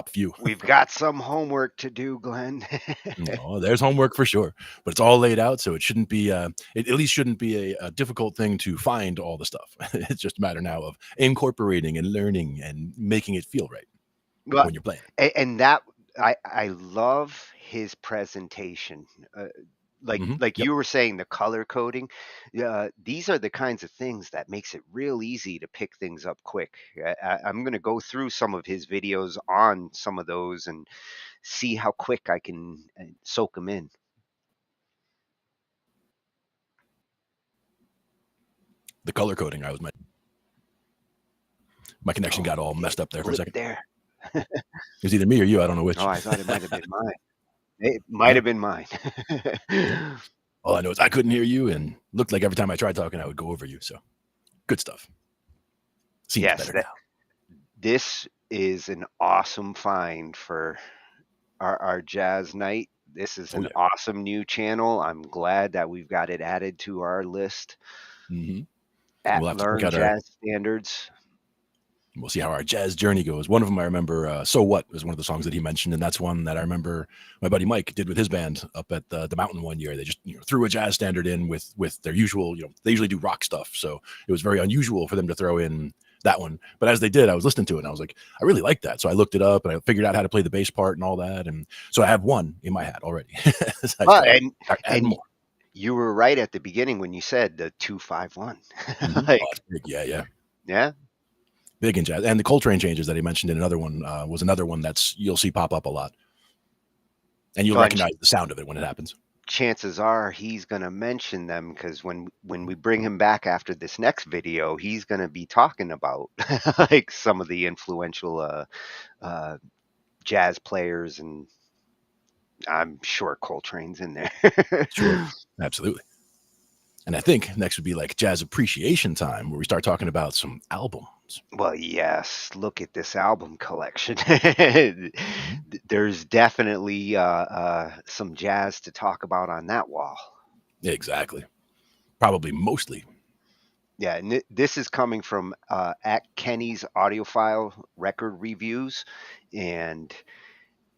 few. we've got some homework to do, Glenn. No, there's homework for sure, but it's all laid out, so it shouldn't be it at least shouldn't be a difficult thing to find all the stuff. It's just a matter now of incorporating and learning and making it feel right when you're playing. And that I love his presentation. Like you were saying, the color coding. These are the kinds of things that makes it real easy to pick things up quick. I'm going to go through some of his videos on some of those and see how quick I can soak them in. The color coding, my connection got all messed up there for a second. There. It was either me or you. I don't know which. Oh, I thought it might have been mine. It might have been mine. All I know is I couldn't hear you, and looked like every time I tried talking, I would go over you. So, good stuff. Seems better now. This is an awesome find for our jazz night. This is an awesome new channel. I'm glad that we've got it added to our list at Learn Jazz Standards. We'll see how our jazz journey goes. One of them I remember, So What was one of the songs that he mentioned, and that's one that I remember my buddy Mike did with his band up at the mountain one year. They just threw a jazz standard in with their usual, they usually do rock stuff, so it was very unusual for them to throw in that one. But as they did, I was listening to it and I was like, I really like that. So I looked it up and I figured out how to play the bass part and all that. And so I have one in my hat already. So I Well, gotta add and more. you were right at the beginning when you said the 251. Oh, Like, it's big. Yeah. yeah. Big in jazz. And the Coltrane changes that he mentioned in another one was another one that's you'll see pop up a lot. And you'll Well, recognize the sound of it when it happens. chances are he's going to mention them because when we bring him back after this next video, he's going to be talking about like some of the influential uh, jazz players, and I'm sure Coltrane's in there. Sure. Absolutely. And I think next would be like jazz appreciation time, where we start talking about some albums. Well, yes, look at this album collection. Mm-hmm. There's definitely some jazz to talk about on that wall. Exactly. Probably mostly. Yeah, and this is coming from at Kenny's audiophile record reviews, and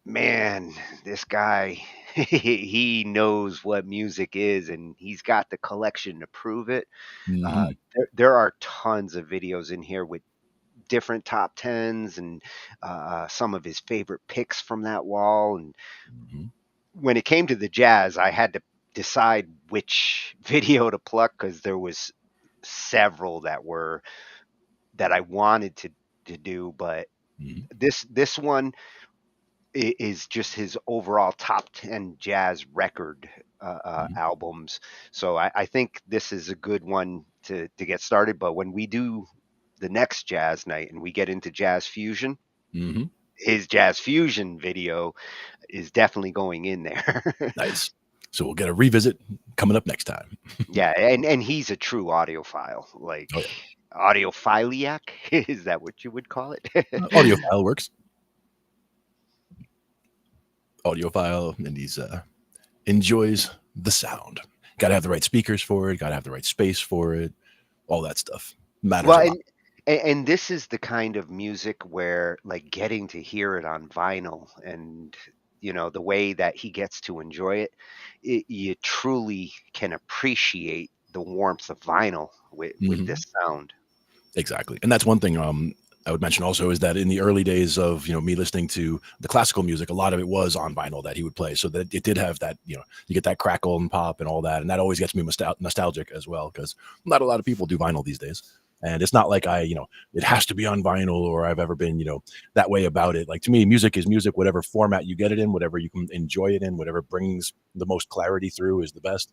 man, this guy, he knows what music is, and he's got the collection to prove it. Mm-hmm. There are tons of videos in here with different top tens and some of his favorite picks from that wall. And Mm-hmm. when it came to the jazz, I had to decide which video to pluck because there was several that I wanted to do, but Mm-hmm. this one is just his overall top 10 jazz record Mm-hmm. albums. So I think this is a good one to get started. But when we do the next jazz night and we get into jazz fusion, Mm-hmm. his jazz fusion video is definitely going in there. Nice. So we'll get a revisit coming up next time. Yeah, and he's a true audiophile, like Oh, yeah. audiophiliac. Is that what you would call it? Audiophile works. Audiophile, and he's enjoys the sound. Got to have the right speakers for it. Got to have the right space for it. All that stuff matters Well, a lot. and this is the kind of music where like getting to hear it on vinyl and the way that he gets to enjoy it, you truly can appreciate the warmth of vinyl with Mhm. this sound. Exactly. And that's one thing I would mention also is that in the early days of, me listening to the classical music, a lot of it was on vinyl that he would play. So that it did have that, you get that crackle and pop and all that. And that always gets me nostalgic as well, because not a lot of people do vinyl these days. And it's not like it has to be on vinyl or I've ever been, that way about it. Like to me, music is music, whatever format you get it in, whatever you can enjoy it in, whatever brings the most clarity through is the best.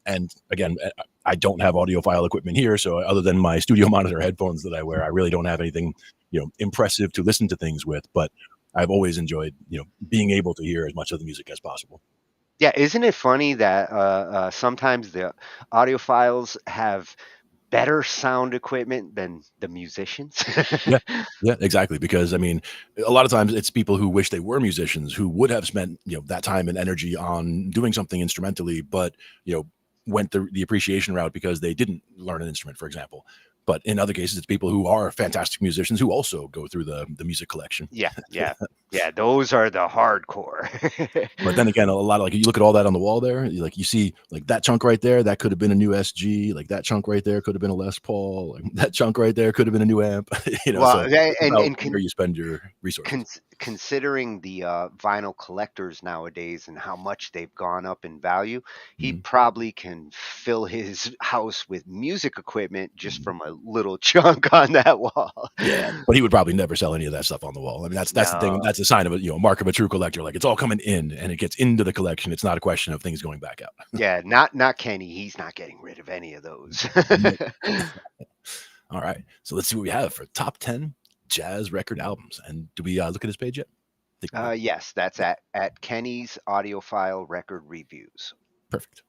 And again, I don't have audiophile equipment here, so other than my studio monitor headphones that I wear, I really don't have anything, impressive to listen to things with. But I've always enjoyed, being able to hear as much of the music as possible. Yeah, isn't it funny that sometimes the audiophiles have better sound equipment than the musicians? Yeah, exactly. Because I mean, a lot of times it's people who wish they were musicians who would have spent, that time and energy on doing something instrumentally, but, went the appreciation route because they didn't learn an instrument, for example. But in other cases, it's people who are fantastic musicians who also go through the music collection. Yeah, those are the hardcore. But then again, a lot of you look at all that on the wall there, you see like that chunk right there, that could have been a new SG, like that chunk right there could have been a Les Paul, like that chunk right there could have been a new amp. Well, So it's and about where you spend your resources. considering the vinyl collectors nowadays and how much they've gone up in value, he Mhm. probably can fill his house with music equipment just from a little chunk on that wall. Yeah, but he would probably never sell any of that stuff on the wall. I mean, that's the thing. No. That's a sign of a mark of a true collector. Like it's all coming in and it gets into the collection. It's not a question of things going back out. Yeah, not Kenny. He's not getting rid of any of those. All right, so let's see what we have for top 10 jazz record albums. And do we look at this page yet? Yes, that's at Kenny's audiophile record reviews. Perfect.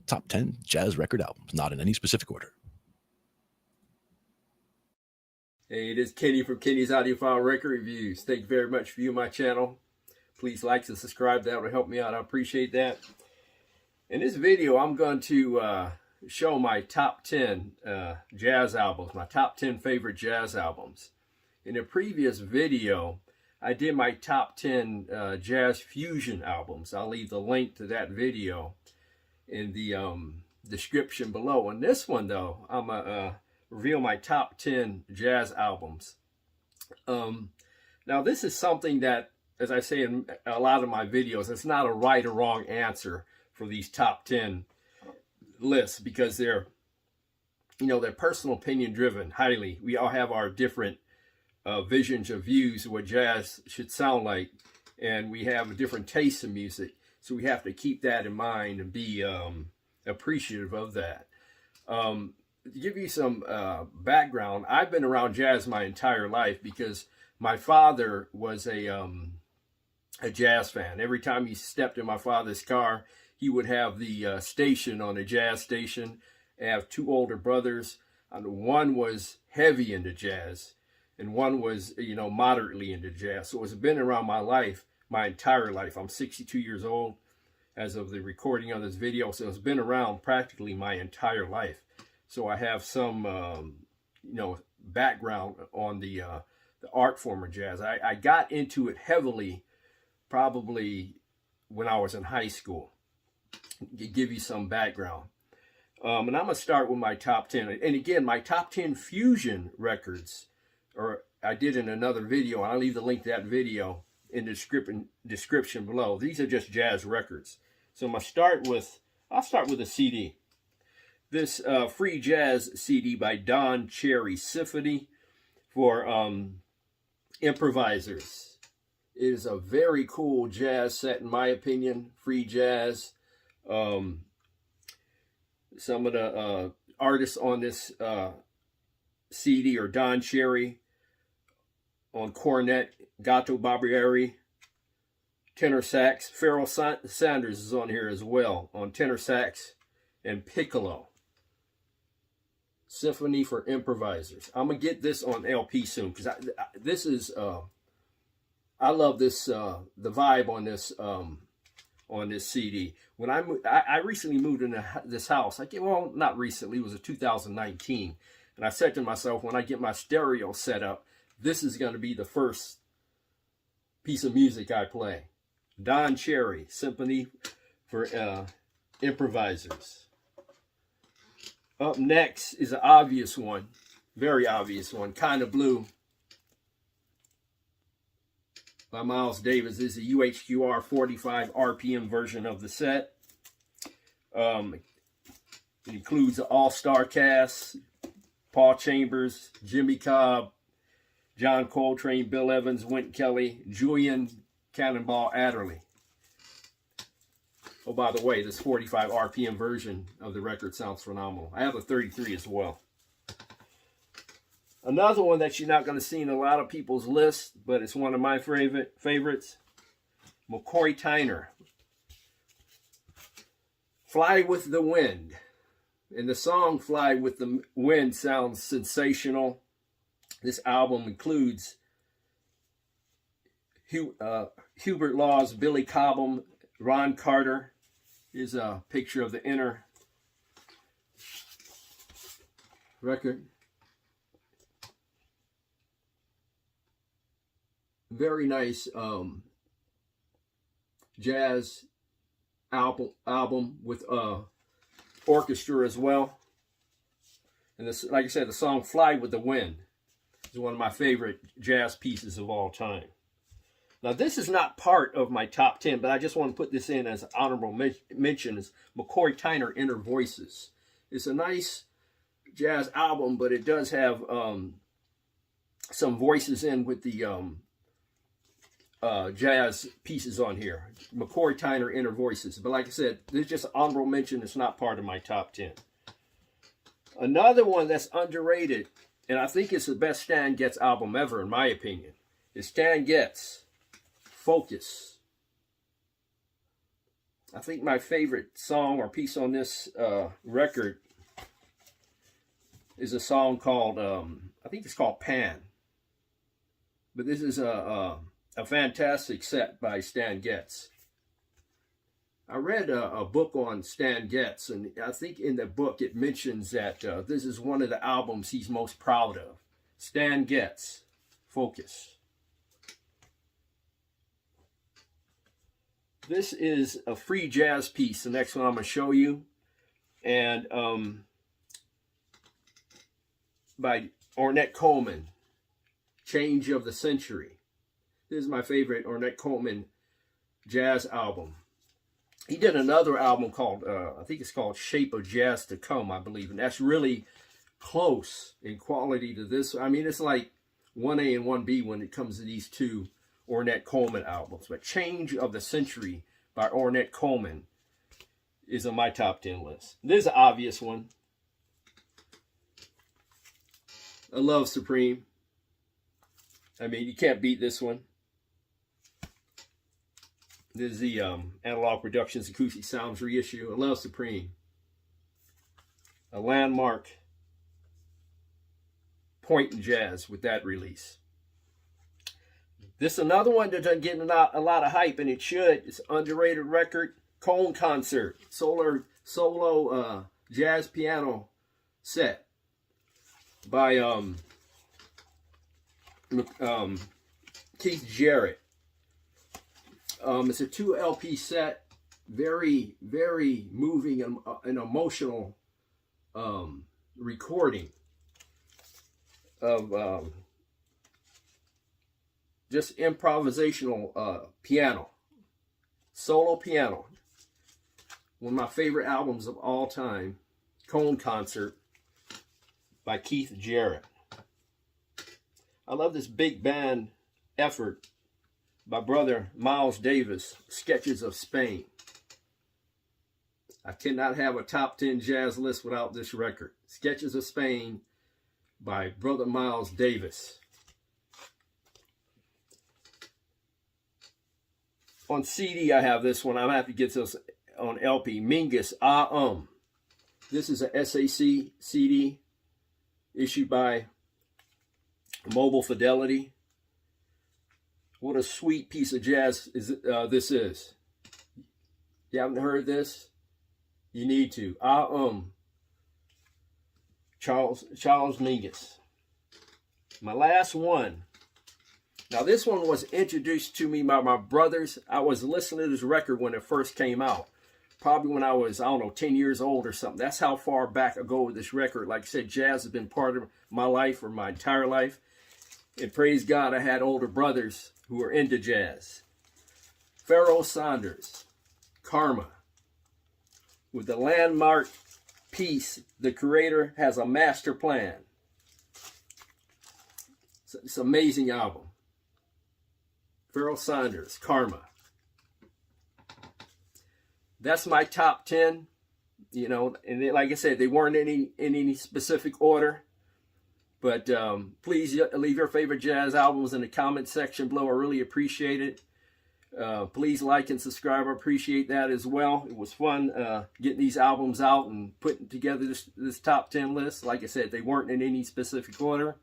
Top 10 jazz record albums, not in any specific order. Hey, it is Kenny from Kenny's Audiophile Record Reviews. Thank you very much for viewing my channel. Please like and subscribe. That will help me out. I appreciate that. In this video, I'm going to show my top 10 jazz albums, my top 10 favorite jazz albums. In a previous video, I did my top 10 jazz fusion albums. I'll leave the link to that video in the description below. On this one, though, I'm reveal my top 10 jazz albums. Now, this is something that, as I say in a lot of my videos, it's not a right or wrong answer for these top 10 lists, because they're, you know, they're personal opinion driven highly. We all have our different visions of views of what jazz should sound like, and we have a different taste in music. So we have to keep that in mind and be appreciative of that. To give you some background, I've been around jazz my entire life because my father was a jazz fan. Every time he stepped in my father's car, he would have the station on a jazz station. I have two older brothers, and one was heavy into jazz, and one was, you know, moderately into jazz. So it's been around my life, my entire life. I'm 62 years old as of the recording of this video, so it's been around practically my entire life. So I have some, you know, background on the art form of jazz. I got into it heavily probably when I was in high school. To give you some background. And I'm going to start with my top 10. And again, my top 10 fusion records, or I did in another video, and I'll leave the link to that video in the description below. These are just jazz records. So I'm going to start with, I'll start with a CD. This free jazz CD by Don Cherry Symphony for improvisers. It is a very cool jazz set, in my opinion, free jazz. Some of the artists on this CD are Don Cherry on cornet, Gato Barbieri, tenor sax. Pharoah Sanders is on here as well on tenor sax and piccolo. Symphony for improvisers. I'm gonna get this on LP soon because this is I love this the vibe on this CD. When I recently moved into this house. Well, not recently, it was 2019. And I said to myself, when I get my stereo set up, this is going to be the first piece of music I play. Don Cherry, Symphony for Improvisers. Up next is an obvious one, very obvious one, Kind of Blue by Miles Davis. This is a UHQR 45 RPM version of the set. It includes an all-star cast: Paul Chambers, Jimmy Cobb, John Coltrane, Bill Evans, Wynton Kelly, Julian Cannonball Adderley. Oh, by the way, this 45 RPM version of the record sounds phenomenal. I have a 33 as well. Another one that you're not going to see in a lot of people's lists, but it's one of my favorites, McCoy Tyner, Fly with the Wind. And the song Fly with the Wind sounds sensational. This album includes Hubert Laws, Billy Cobham, Ron Carter. Here's a picture of the inner record. Very nice jazz album with orchestra as well. And this, like I said, the song Fly with the Wind is one of my favorite jazz pieces of all time. Now, this is not part of my top 10, but I just want to put this in as an honorable mention. Is McCoy Tyner, Inner Voices. It's a nice jazz album, but it does have some voices in with the jazz pieces on here. McCoy Tyner, Inner Voices. But like I said, this is just an honorable mention. It's not part of my top 10. Another one that's underrated, and I think it's the best Stan Getz album ever, in my opinion, is Stan Getz, Focus. I think my favorite song or piece on this record is a song called, I think it's called Pan. But this is a fantastic set by Stan Getz. I read a book on Stan Getz, and I think in the book it mentions that this is one of the albums he's most proud of. Stan Getz, Focus. This is a free jazz piece, the next one I'm going to show you. And by Ornette Coleman, Change of the Century. This is my favorite Ornette Coleman jazz album. He did another album called, I think it's called Shape of Jazz to Come, I believe. And that's really close in quality to this. I mean, it's like 1A and 1B when it comes to these two Ornette Coleman albums. But Change of the Century by Ornette Coleman is on my top 10 list. This is an obvious one. I love Supreme. I mean, you can't beat this one. This is the Analog Productions Acoustic Sounds reissue. I love Supreme. A landmark point in jazz with that release. This is another one that doesn't get a lot of hype, and it should. It's an underrated record. Cone Concert. Solo jazz piano set by Keith Jarrett. It's a 2 LP set, very, very moving and emotional recording of just improvisational piano, solo piano. One of my favorite albums of all time, Cone Concert by Keith Jarrett. I love this big band effort by brother Miles Davis, Sketches of Spain. I cannot have a top 10 jazz list without this record. Sketches of Spain by brother Miles Davis. On CD, I have this one. I'm going to have to get this on LP. Mingus This is a SAC CD issued by Mobile Fidelity. What a sweet piece of jazz this is. You haven't heard this? You need to. Charles Mingus. My last one. Now this one was introduced to me by my brothers. I was listening to this record when it first came out. Probably when I was, 10 years old or something. That's how far back I go with this record. Like I said, jazz has been part of my life, or my entire life. And praise God, I had older brothers who were into jazz. Pharoah Sanders, Karma. With the landmark piece, The Creator Has a Master Plan. It's an amazing album. Pharoah Sanders, Karma. That's my top 10, and like I said, they weren't in any specific order. But please leave your favorite jazz albums in the comment section below. I really appreciate it. Please like and subscribe. I appreciate that as well. It was fun getting these albums out and putting together this top 10 list. Like I said, they weren't in any specific order.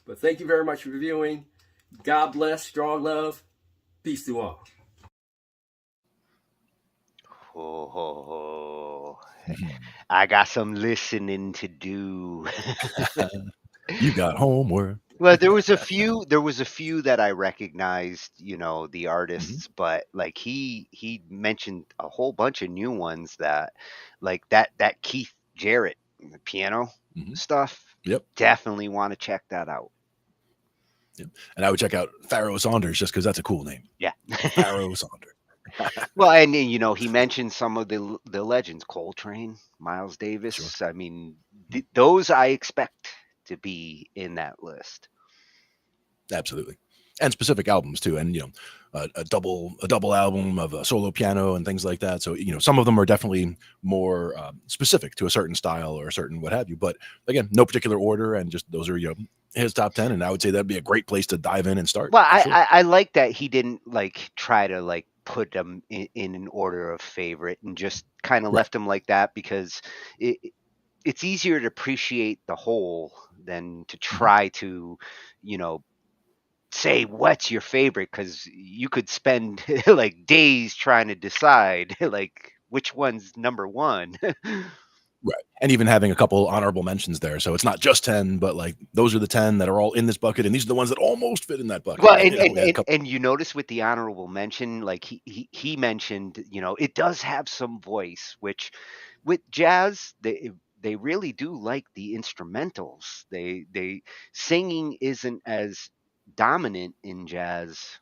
But thank you very much for viewing. God bless. Strong love. Peace to all. Oh, I got some listening to do. You got homework. Well, there was a few that I recognized, the artists, but like he mentioned a whole bunch of new ones that, like that Keith Jarrett piano stuff. Yep. Definitely want to check that out. Yep. And I would check out Pharoah Sanders just because that's a cool name. Yeah. Pharoah Sanders. Well, and he mentioned some of the legends, Coltrane, Miles Davis. Sure. I mean, those I expect to be in that list. Absolutely. And specific albums too. And, a double album of a solo piano and things like that. So, some of them are definitely more specific to a certain style or a certain what have you. But again, no particular order, and just those are, his top 10. And I would say that'd be a great place to dive in and start. Well, I like that he didn't try to put them in an order of favorite, and just kind of left them like that, because it's easier to appreciate the whole than to try to, say what's your favorite, because you could spend days trying to decide which one's number one. Right. And even having a couple honorable mentions there. So it's not just 10, but those are the 10 that are all in this bucket. And these are the ones that almost fit in that bucket. Well, and you notice with the honorable mention, he mentioned, it does have some voice, which with jazz, they really do like the instrumentals. They singing isn't as dominant in jazz.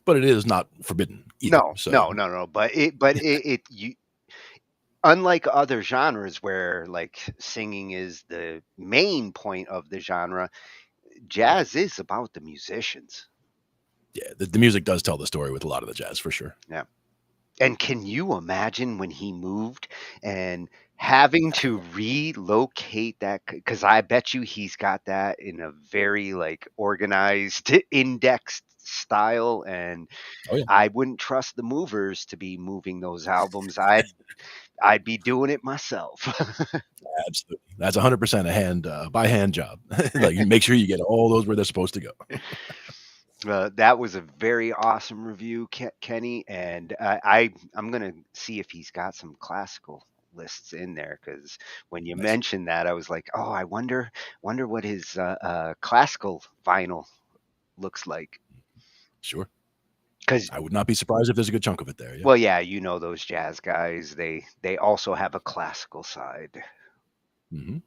But it is not forbidden either. No, So no. But it you unlike other genres where like singing is the main point of the genre, jazz is about the musicians. yeah, the music does tell the story with a lot of the jazz for sure. Yeah. And can you imagine when he moved and having to relocate that? Because I bet you he's got that in a very like organized, indexed style. And Oh yeah, I wouldn't trust the movers to be moving those albums. I'd be doing it myself. absolutely. That's 100% a hand by hand job. Like you make sure you get all those where they're supposed to go. That was a very awesome review, Kenny, and I'm gonna see if he's got some classical lists in there because when you Nice. mentioned that, I was like, oh, I wonder what his classical vinyl looks like. Sure. Because I would not be surprised if there's a good chunk of it there. Yeah. well, yeah, you know those jazz guys, they also have a classical side.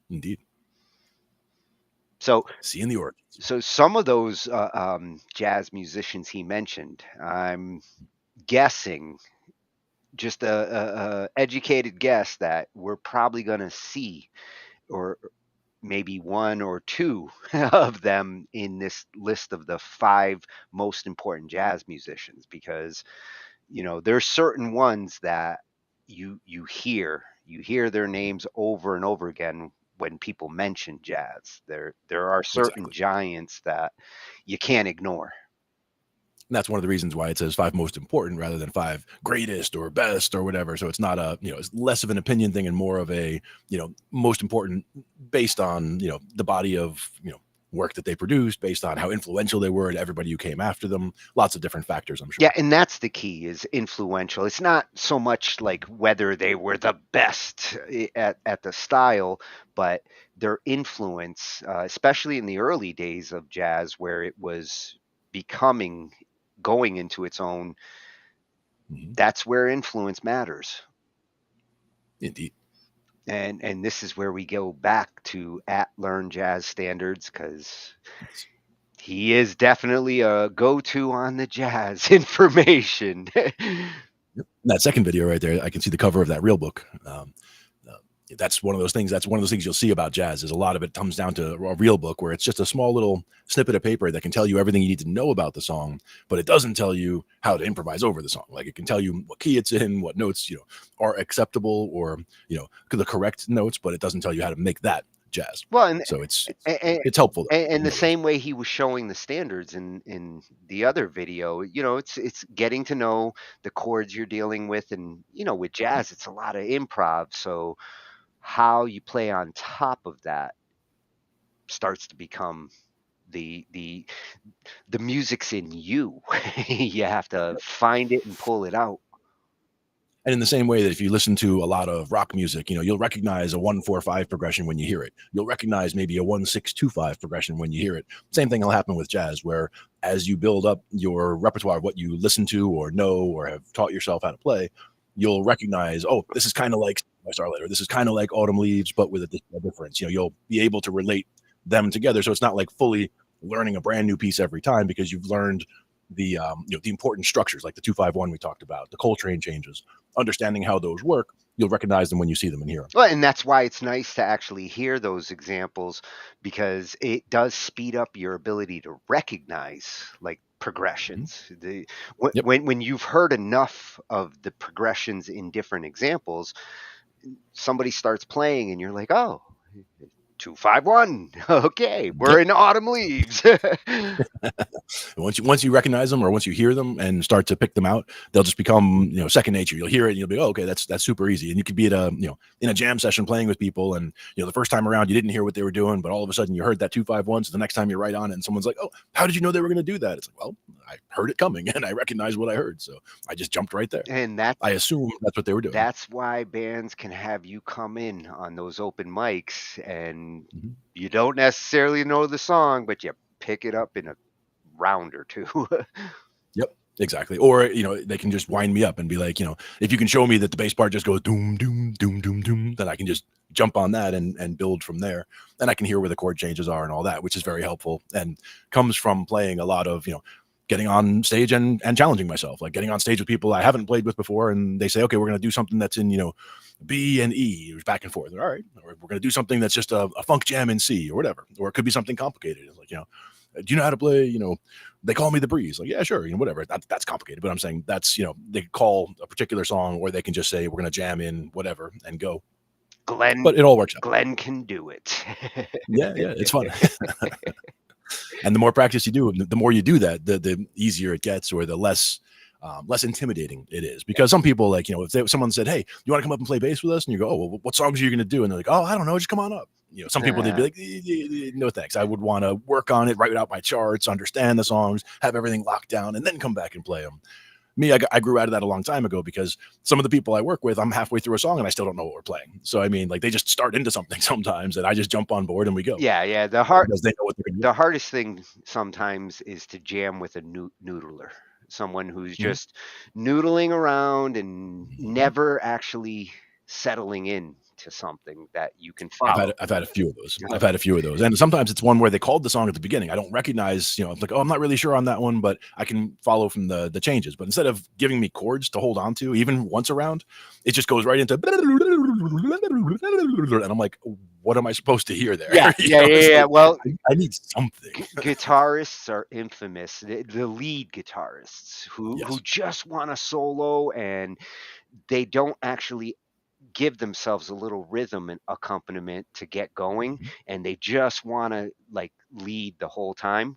Indeed. So Seeing the origins. so some of those jazz musicians he mentioned, I'm guessing just a educated guess that we're probably going to see or maybe one or two of them in this list of the 5 most important jazz musicians because there's certain ones that you hear their names over and over again when people mention jazz. There are certain Exactly. giants that you can't ignore. And that's one of the reasons why it says 5 most important rather than 5 greatest or best or whatever. So it's not it's less of an opinion thing and more of a, most important based on, the body of, work that they produced, based on how influential they were to everybody who came after them. Lots of different factors, I'm sure. Yeah, and that's the key is influential. It's not so much like whether they were the best at the style, but their influence, especially in the early days of jazz where it was going into its own, that's where influence matters. Indeed. And this is where we go back to Learn Jazz Standards because he is definitely a go-to on the jazz information. That second video right there, I can see the cover of that real book. That's one of those things. That's one of those things you'll see about jazz is a lot of it comes down to a real book where it's just a small little snippet of paper that can tell you everything you need to know about the song, but it doesn't tell you how to improvise over the song. Like it can tell you what key it's in, what notes, are acceptable or, the correct notes, but it doesn't tell you how to make that jazz. Well, and so it's helpful. And the same way he was showing the standards in the other video, it's getting to know the chords you're dealing with, and with jazz, it's a lot of improv. So how you play on top of that starts to become the music's in you. You have to find it and pull it out. And in the same way that if you listen to a lot of rock music, you'll recognize a 1-4-5 progression when you hear it. You'll recognize maybe a 1-6-2-5 progression when you hear it. Same thing will happen with jazz, where as you build up your repertoire of what you listen to or know or have taught yourself how to play, you'll recognize, oh, this is kind of like Starlight, or this is kind of like Autumn Leaves, but with a difference. You'll be able to relate them together. So it's not like fully learning a brand new piece every time because you've learned the the important structures like the 2-5-1 we talked about, the Coltrane changes, understanding how those work. You'll recognize them when you see them and hear them. Well, and that's why it's nice to actually hear those examples because it does speed up your ability to recognize like progressions. When you've heard enough of the progressions in different examples, somebody starts playing and you're like, oh, 2-5-1. Okay, we're in Autumn Leaves. Once you recognize them or once you hear them and start to pick them out, they'll just become second nature. You'll hear it and you'll be, oh, okay, that's super easy. And you could be at a in a jam session playing with people, and the first time around you didn't hear what they were doing, but all of a sudden you heard that 2-5-1. So the next time you're right on it, and someone's like, oh, how did you know they were going to do that? It's like, well, I heard it coming and I recognized what I heard, so I just jumped right there. And I assume that's what they were doing. That's why bands can have you come in on those open mics and you don't necessarily know the song, but you pick it up in a round or two. Yep, exactly. Or they can just wind me up and be like, if you can show me that the bass part just goes doom doom doom doom doom, then then I can just jump on that and build from there. And I can hear where the chord changes are and all that, which is very helpful and comes from playing a lot of, getting on stage and challenging myself, like getting on stage with people I haven't played with before. And they say, okay, we're going to do something that's in, B and E, back and forth. All right. Or we're going to do something that's just a funk jam in C or whatever. Or it could be something complicated. It's like, do you know how to play, They Call Me the Breeze? Like, yeah, sure. Whatever. That's complicated. But I'm saying that's, they call a particular song, or they can just say, we're going to jam in whatever and go. Glenn, but it all works out. Glenn can do it. Yeah, it's fun. And the more practice you do, the more you do that, the easier it gets, or the less intimidating it is. Because some people, like, if someone said, hey, you want to come up and play bass with us? And you go, oh, well, what songs are you going to do? And they're like, oh, I don't know, just come on up. Some people, they'd be like, no, thanks. I would want to work on it, write out my charts, understand the songs, have everything locked down, and then come back and play them. Me, I grew out of that a long time ago, because some of the people I work with, I'm halfway through a song and I still don't know what we're playing. So, I mean, like, they just start into something sometimes and I just jump on board and we go. Yeah. Because they know what they're going to do. The hardest thing sometimes is to jam with a noodler, someone who's just noodling around and never actually settling in to something that you can follow. I've had a few of those. And sometimes it's one where they called the song at the beginning. I don't recognize, it's like, oh, I'm not really sure on that one, but I can follow from the changes. But instead of giving me chords to hold on to, even once around, it just goes right into, and I'm like, what am I supposed to hear there? Yeah. Like, well, I need something. Guitarists are infamous. The lead guitarists who just want a solo, and they don't actually give themselves a little rhythm and accompaniment to get going, and they just want to like lead the whole time.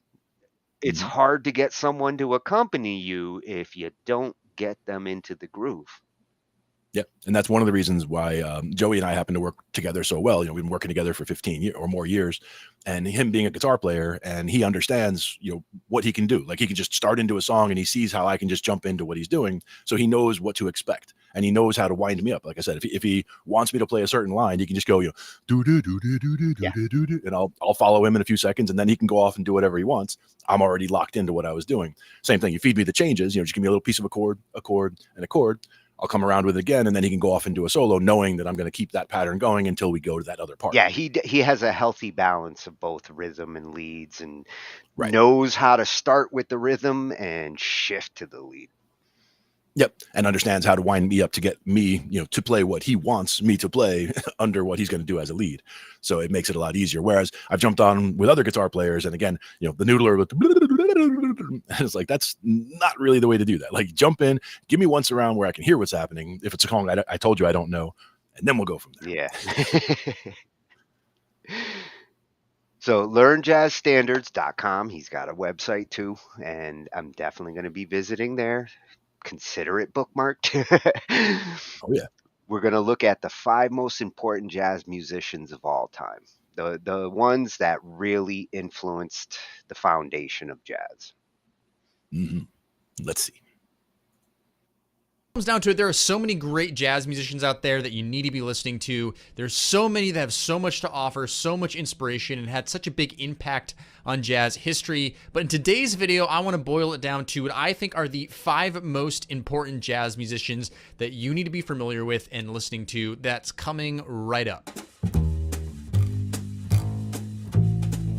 It's hard to get someone to accompany you if you don't get them into the groove. Yeah, and that's one of the reasons why Joey and I happen to work together so well. We've been working together for 15 or more years, and him being a guitar player, and he understands, what he can do. Like, he can just start into a song and he sees how I can just jump into what he's doing. So he knows what to expect, and he knows how to wind me up. Like I said, if he wants me to play a certain line, he can just go, do do do do do do do do do, and I'll follow him in a few seconds, and then he can go off and do whatever he wants. I'm already locked into what I was doing. Same thing. You feed me the changes, just give me a little piece of a chord, and a chord. I'll come around with it again, and then he can go off and do a solo, knowing that I'm going to keep that pattern going until we go to that other part. Yeah, he has a healthy balance of both rhythm and leads, and knows how to start with the rhythm and shift to the lead. Yep, and understands how to wind me up to get me, to play what he wants me to play under what he's going to do as a lead. So it makes it a lot easier. Whereas I've jumped on with other guitar players, and again, the noodler with it's like, that's not really the way to do that. Like, jump in, give me once around where I can hear what's happening. If it's a song I told you I don't know, and then we'll go from there. Yeah. So learnjazzstandards.com. He's got a website too, and I'm definitely going to be visiting there. Consider it bookmarked. Oh yeah. We're going to look at the 5 most important jazz musicians of all time. The ones that really influenced the foundation of jazz. Let's see. Comes down to it, there are so many great jazz musicians out there that you need to be listening to. There's so many that have so much to offer, so much inspiration, and had such a big impact on jazz history. But in today's video, I want to boil it down to what I think are the 5 most important jazz musicians that you need to be familiar with and listening to. That's coming right up.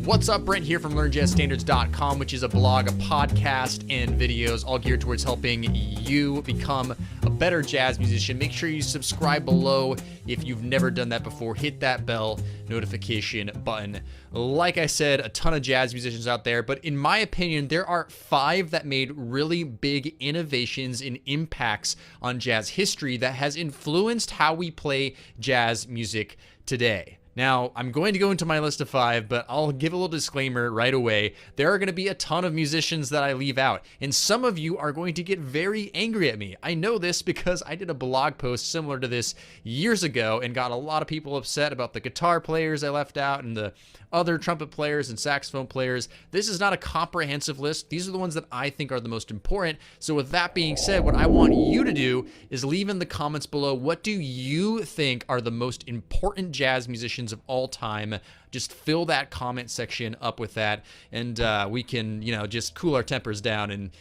What's up, Brent here from LearnJazzStandards.com, which is a blog, a podcast, and videos all geared towards helping you become a better jazz musician. Make sure you subscribe below if you've never done that before. Hit that bell notification button. Like I said, a ton of jazz musicians out there, but in my opinion, there are 5 that made really big innovations and impacts on jazz history that has influenced how we play jazz music today. Now, I'm going to go into my list of 5, but I'll give a little disclaimer right away. There are going to be a ton of musicians that I leave out, and some of you are going to get very angry at me. I know this because I did a blog post similar to this years ago and got a lot of people upset about the guitar players I left out and the other trumpet players and saxophone players. This is not a comprehensive list. These are the ones that I think are the most important. So with that being said, what I want you to do is leave in the comments below, what do you think are the most important jazz musicians of all time? Just fill that comment section up with that, and we can, just cool our tempers down and,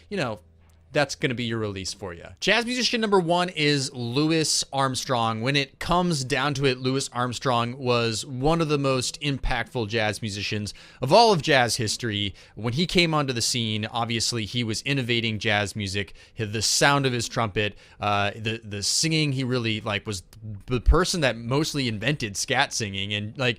that's going to be your release for you. Jazz musician number 1 is Louis Armstrong. When it comes down to it, Louis Armstrong was one of the most impactful jazz musicians of all of jazz history. When he came onto the scene, obviously he was innovating jazz music. The sound of his trumpet, the singing, he really was the person that mostly invented scat singing. And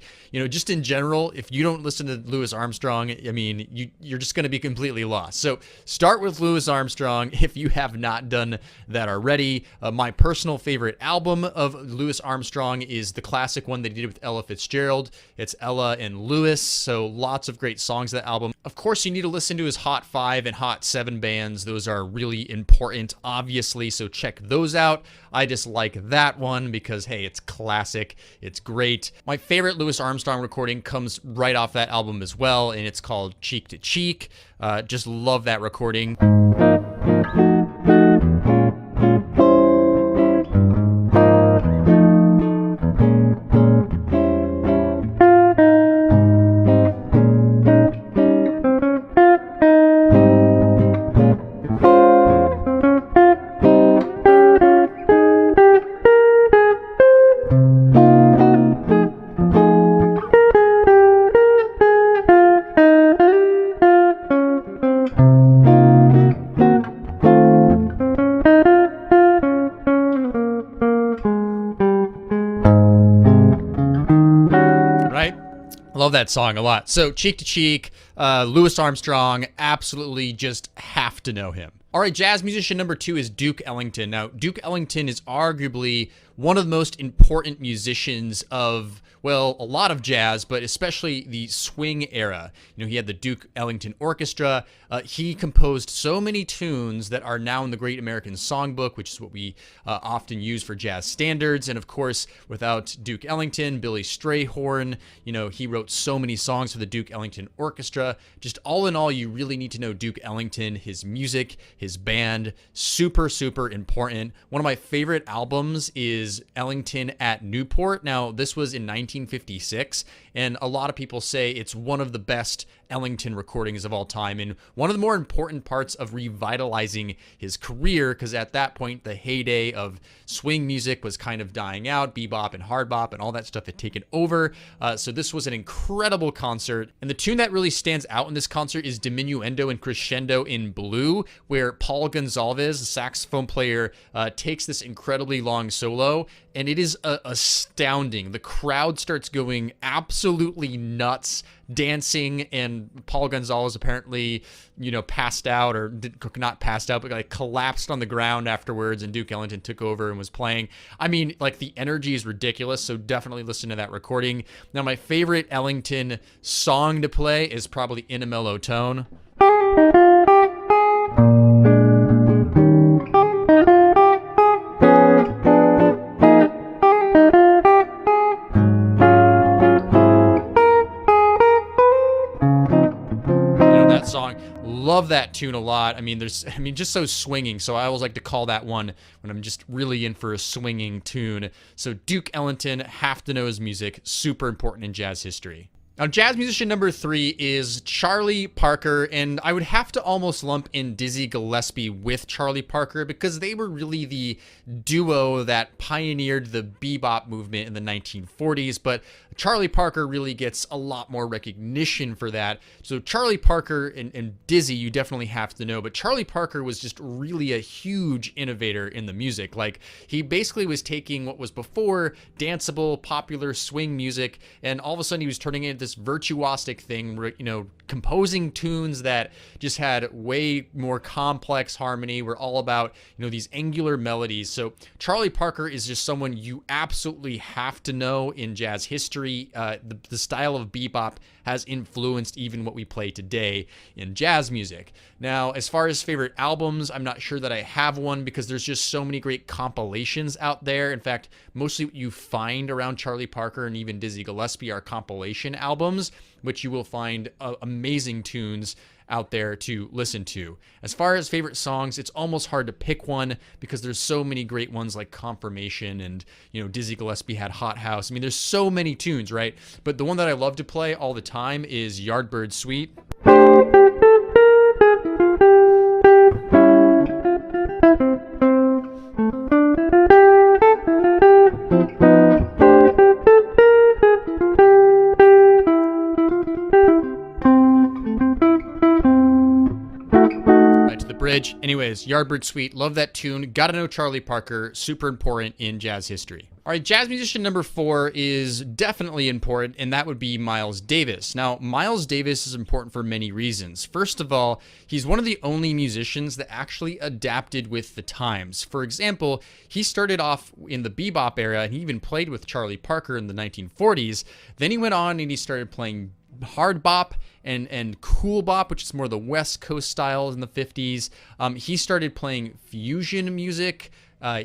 just in general, if you don't listen to Louis Armstrong, I mean, you're just going to be completely lost. So start with Louis Armstrong if you have not done that already. My personal favorite album of Louis Armstrong is the classic one that he did with Ella Fitzgerald. It's Ella and Louis, so lots of great songs of that album. Of course, you need to listen to his Hot 5 and Hot 7 bands. Those are really important, obviously, so check those out. I just like that one because, hey, it's classic. It's great. My favorite Louis Armstrong recording comes right off that album as well, and it's called Cheek to Cheek. Just love that recording. Love that song a lot. So Cheek to Cheek, Louis Armstrong, absolutely just have to know him. All right, jazz musician number 2 is Duke Ellington. Now, Duke Ellington is arguably one of the most important musicians of, well, a lot of jazz, but especially the swing era. He had the Duke Ellington Orchestra. He composed so many tunes that are now in the Great American Songbook, which is what we often use for jazz standards. And of course, without Duke Ellington, Billy Strayhorn, he wrote so many songs for the Duke Ellington Orchestra. Just all in all, you really need to know Duke Ellington, his music, his band, super, super important. One of my favorite albums is Ellington at Newport. Now, this was in 1956, and a lot of people say it's one of the best Ellington recordings of all time, and one of the more important parts of revitalizing his career, because at that point, the heyday of swing music was kind of dying out. Bebop and hard bop and all that stuff had taken over. So this was an incredible concert, and the tune that really stands out in this concert is Diminuendo and Crescendo in Blue, where Paul Gonsalves, the saxophone player, takes this incredibly long solo, and it is astounding. The crowd starts going absolutely nuts, dancing, and Paul Gonsalves apparently, passed out, or not passed out, but collapsed on the ground afterwards, and Duke Ellington took over and was playing. I mean, the energy is ridiculous, so definitely listen to that recording. Now, my favorite Ellington song to play is probably In a Mellow Tone. Love that tune a lot. I mean, just so swinging. So I always like to call that one when I'm just really in for a swinging tune. So Duke Ellington, have to know his music. Super important in jazz history. Now, jazz musician number 3 is Charlie Parker, and I would have to almost lump in Dizzy Gillespie with Charlie Parker because they were really the duo that pioneered the bebop movement in the 1940s, but Charlie Parker really gets a lot more recognition for that. So Charlie Parker and Dizzy, you definitely have to know, but Charlie Parker was just really a huge innovator in the music. He basically was taking what was before danceable, popular swing music, and all of a sudden he was turning it into this virtuosic thing, composing tunes that just had way more complex harmony, were all about, these angular melodies. So Charlie Parker is just someone you absolutely have to know in jazz history. The style of bebop has influenced even what we play today in jazz music. Now, as far as favorite albums, I'm not sure that I have one because there's just so many great compilations out there. In fact, mostly what you find around Charlie Parker and even Dizzy Gillespie are compilation albums, which you will find amazing tunes out there to listen to. As far as favorite songs, it's almost hard to pick one because there's so many great ones like Confirmation, and Dizzy Gillespie had Hot House. I mean, there's so many tunes, right? But the one that I love to play all the time is Yardbird Suite. Right to the bridge. Anyways, Yardbird Suite. Love that tune. Gotta know Charlie Parker. Super important in jazz history. All right, jazz musician number 4 is definitely important, and that would be Miles Davis. Now, Miles Davis is important for many reasons. First of all, he's one of the only musicians that actually adapted with the times. For example, he started off in the bebop era, and he even played with Charlie Parker in the 1940s. Then he went on and he started playing hard bop and cool bop, which is more the West Coast style in the 50s. He started playing fusion music.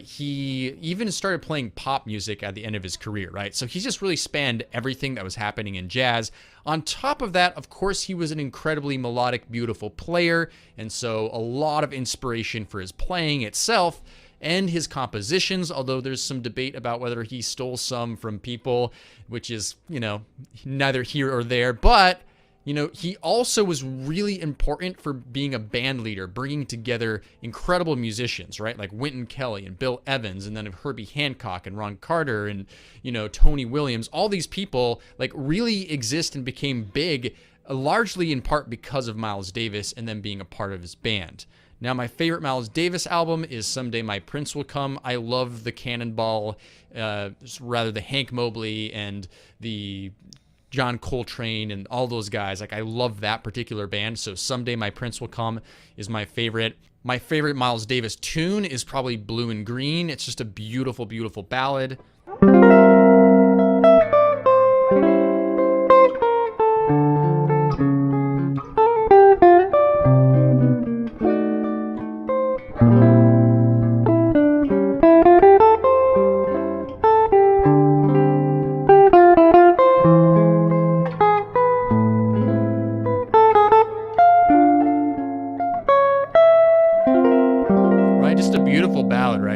He even started playing pop music at the end of his career, right? So he's just really spanned everything that was happening in jazz. On top of that, of course, he was an incredibly melodic, beautiful player, and so a lot of inspiration for his playing itself and his compositions, although there's some debate about whether he stole some from people, which is, you know, neither here or there. But, you know, he also was really important for being a band leader, bringing together incredible musicians, right? Like Wynton Kelly and Bill Evans, and then Herbie Hancock and Ron Carter and, you know, Tony Williams. All these people like really exist and became big, largely in part because of Miles Davis and then being a part of his band. Now, my favorite Miles Davis album is Someday My Prince Will Come. I love the Cannonball, rather the Hank Mobley and the John Coltrane and all those guys. Like, I love that particular band. So Someday My Prince Will Come is my favorite. My favorite Miles Davis tune is probably Blue and Green. It's just a beautiful, beautiful ballad.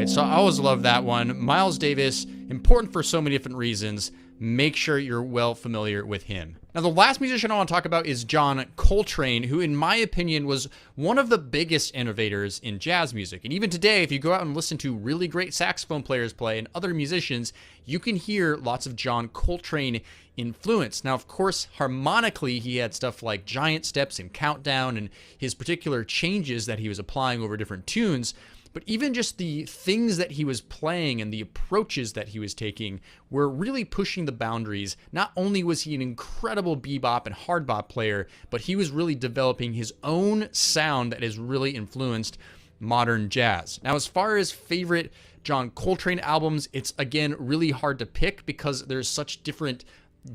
So I always love that one. Miles Davis, important for so many different reasons. Make sure you're well familiar with him. Now, the last musician I want to talk about is John Coltrane, who, in my opinion, was one of the biggest innovators in jazz music. And even today, if you go out and listen to really great saxophone players play and other musicians, you can hear lots of John Coltrane influence. Now, of course, harmonically, he had stuff like giant steps and countdown and his particular changes that he was applying over different tunes. But even just the things that he was playing and the approaches that he was taking were really pushing the boundaries. Not only was he an incredible bebop and hard bop player, but he was really developing his own sound that has really influenced modern jazz. Now, as far as favorite John Coltrane albums, it's again really hard to pick because there's such different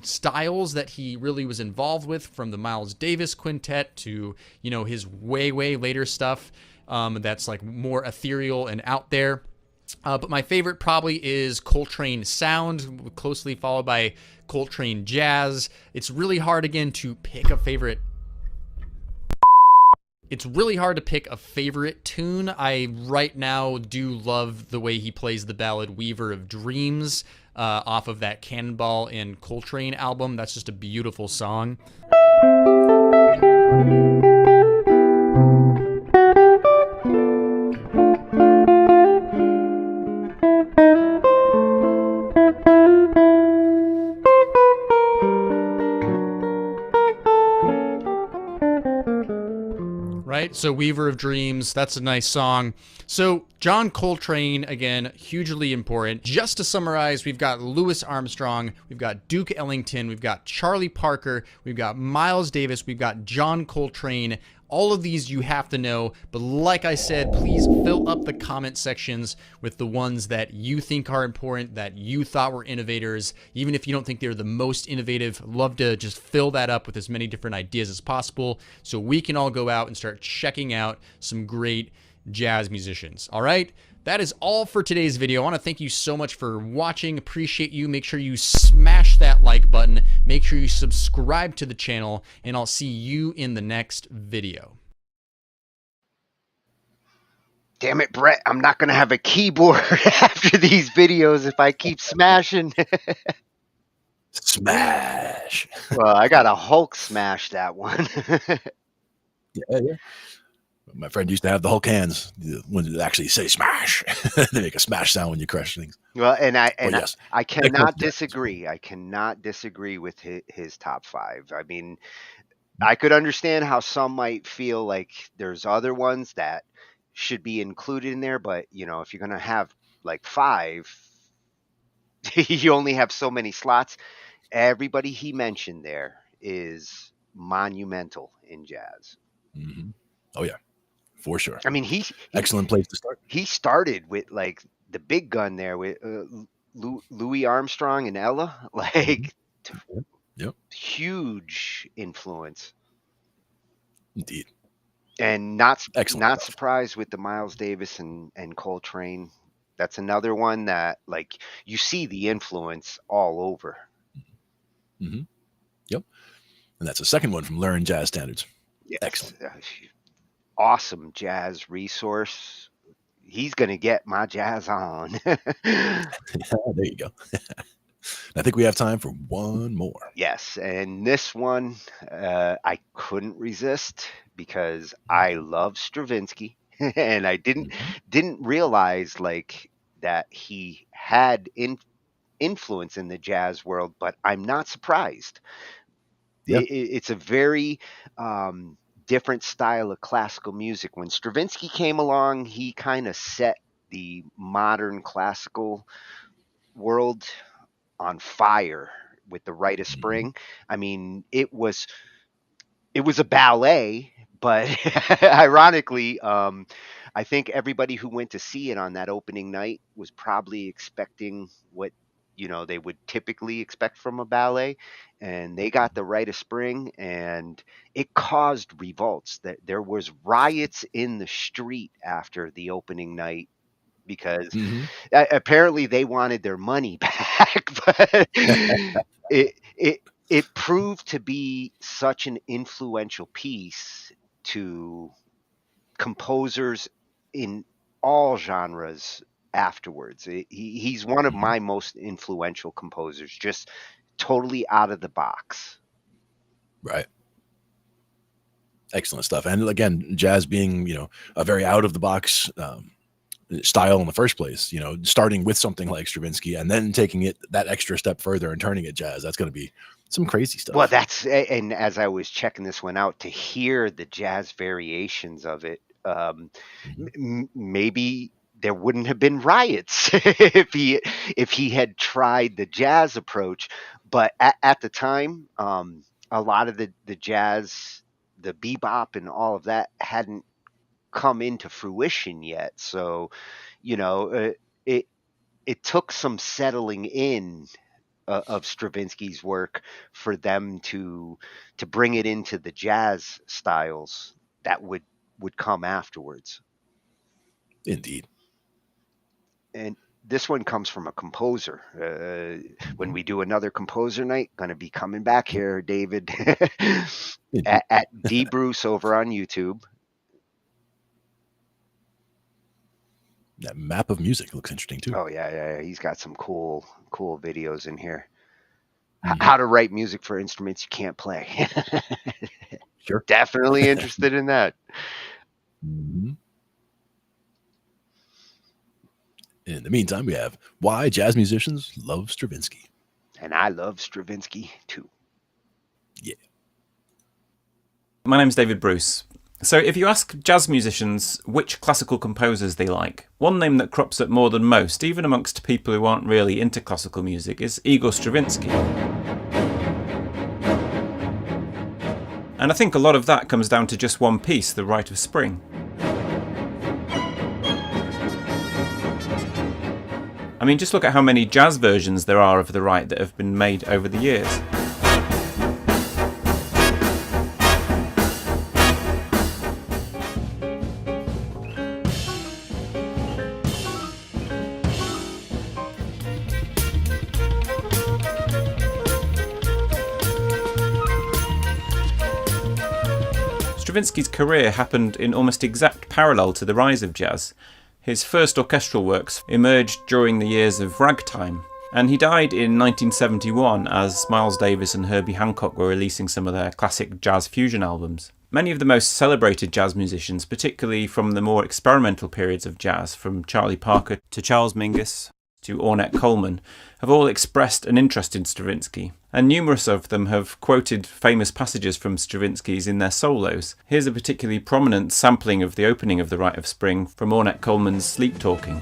styles that he really was involved with, from the Miles Davis quintet to, you know, his way later stuff. That's like more ethereal and out there. But my favorite probably is Coltrane Sound, closely followed by Coltrane Jazz. It's really hard, again, to pick a favorite. It's really hard to pick a favorite tune. I right now do love the way he plays the ballad Weaver of Dreams off of that Cannonball and Coltrane album. That's just a beautiful song. Right? So Weaver of Dreams, that's a nice song. So John Coltrane, again, hugely important. Just to summarize, we've got Louis Armstrong, we've got Duke Ellington, we've got Charlie Parker, we've got Miles Davis, we've got John Coltrane. All of these you have to know, but like I said, please fill up the comment sections with the ones that you think are important, that you thought were innovators. Even if you don't think they're the most innovative, love to just fill that up with as many different ideas as possible so we can all go out and start checking out some great jazz musicians. All right? That is all for today's video. I want to thank you so much for watching. Appreciate you. Make sure you smash that like button. Make sure you subscribe to the channel, and I'll see you in the next video. Damn it, Brett. I'm not going to have a keyboard after these videos if I keep smashing. Smash. Well, I got a Hulk smash that one. Yeah. My friend used to have the Hulk hands when they actually say smash. They make a smash sound when you crush things. Well, and But yes, I excellent cannot suggestions. disagree. I cannot disagree with his top five. I mean, I could understand how some might feel like there's other ones that should be included in there, but you know, if you're gonna have like five, you only have so many slots. Everybody he mentioned there is monumental in jazz. Hmm. Oh yeah, for sure. I mean, Excellent place to start. he started with like the big gun there with Louis Armstrong and Ella, Hmm. like Yep. Yep. huge influence. Indeed. And Excellent not stuff. surprised with the Miles Davis and Coltrane. That's another one that like you see the influence all over. Hmm. Yep. And that's the second one from Learn Jazz Standards. Yes, Excellent. awesome jazz resource. He's gonna get my jazz on. There you go. I think we have time for one more. Yes, and this one I couldn't resist because I love Stravinsky, and I Mhm. didn't realize like that he had influence in the jazz world, but I'm not surprised. Yeah. It's a very um, different style of classical music. When Stravinsky came along, he kind of set the modern classical world on fire with the Rite of Hmm. Spring. I mean, it was a ballet, but ironically, I think everybody who went to see it on that opening night was probably expecting what they would typically expect from a ballet, and they got the Rite of Spring, and it caused revolts. That there was riots in the street after the opening night because Hmm. apparently they wanted their money back, but it it proved to be such an influential piece to composers in all genres afterwards. He's one of Hmm. my most influential composers, just totally out of the box. Right. Excellent stuff. And again, jazz being, a very out of the box style in the first place, starting with something like Stravinsky and then taking it that extra step further and turning it jazz. That's going to be some crazy Well, stuff. and as I was checking this one out, to hear the jazz variations of it, Mhm. maybe there wouldn't have been riots if he had tried the jazz approach. But at the time, a lot of the jazz, the bebop, and all of that hadn't come into fruition yet. So, it it took some settling in of Stravinsky's work for them to bring it into the jazz styles that would come afterwards. Indeed. And this one comes from a composer. When Mhm. we do another composer night, going to be coming back here, David, Indeed. at D Bruce over on YouTube. That map of music looks interesting too. Oh yeah. He's got some cool videos in here. Mhm. How to write music for instruments you can't play. Sure. Definitely interested in that. Mhm. In the meantime, we have why jazz musicians love Stravinsky. And I love Stravinsky too. Yeah. My name's David Bruce. So if you ask jazz musicians which classical composers they like, one name that crops up more than most, even amongst people who aren't really into classical music, is Igor Stravinsky. And I think a lot of that comes down to just one piece, the Rite of Spring. I mean, just look at how many jazz versions there are of the Rite that have been made over the years. Stravinsky's career happened in almost exact parallel to the rise of jazz. His first orchestral works emerged during the years of ragtime, and he died in 1971 as Miles Davis and Herbie Hancock were releasing some of their classic jazz fusion albums. Many of the most celebrated jazz musicians, particularly from the more experimental periods of jazz, from Charlie Parker to Charles Mingus to Ornette Coleman, have all expressed an interest in Stravinsky, and numerous of them have quoted famous passages from Stravinsky's in their solos. Here's a particularly prominent sampling of the opening of The Rite of Spring from Ornette Coleman's Sleep Talking.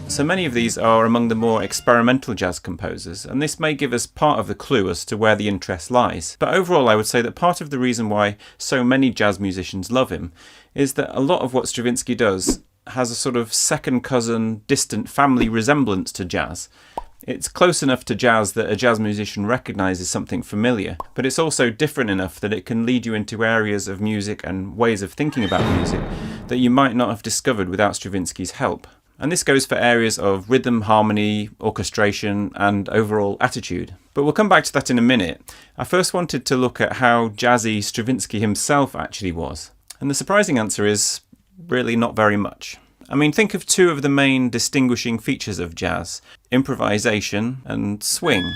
So many of these are among the more experimental jazz composers, and this may give us part of the clue as to where the interest lies. But overall, I would say that part of the reason why so many jazz musicians love him is that a lot of what Stravinsky does has a sort of second cousin, distant family resemblance to jazz. It's close enough to jazz that a jazz musician recognises something familiar, but it's also different enough that it can lead you into areas of music and ways of thinking about music that you might not have discovered without Stravinsky's help. And this goes for areas of rhythm, harmony, orchestration, and overall attitude. But we'll come back to that in a minute. I first wanted to look at how jazzy Stravinsky himself actually was. And the surprising answer is really not very much. I mean, think of two of the main distinguishing features of jazz: improvisation and swing.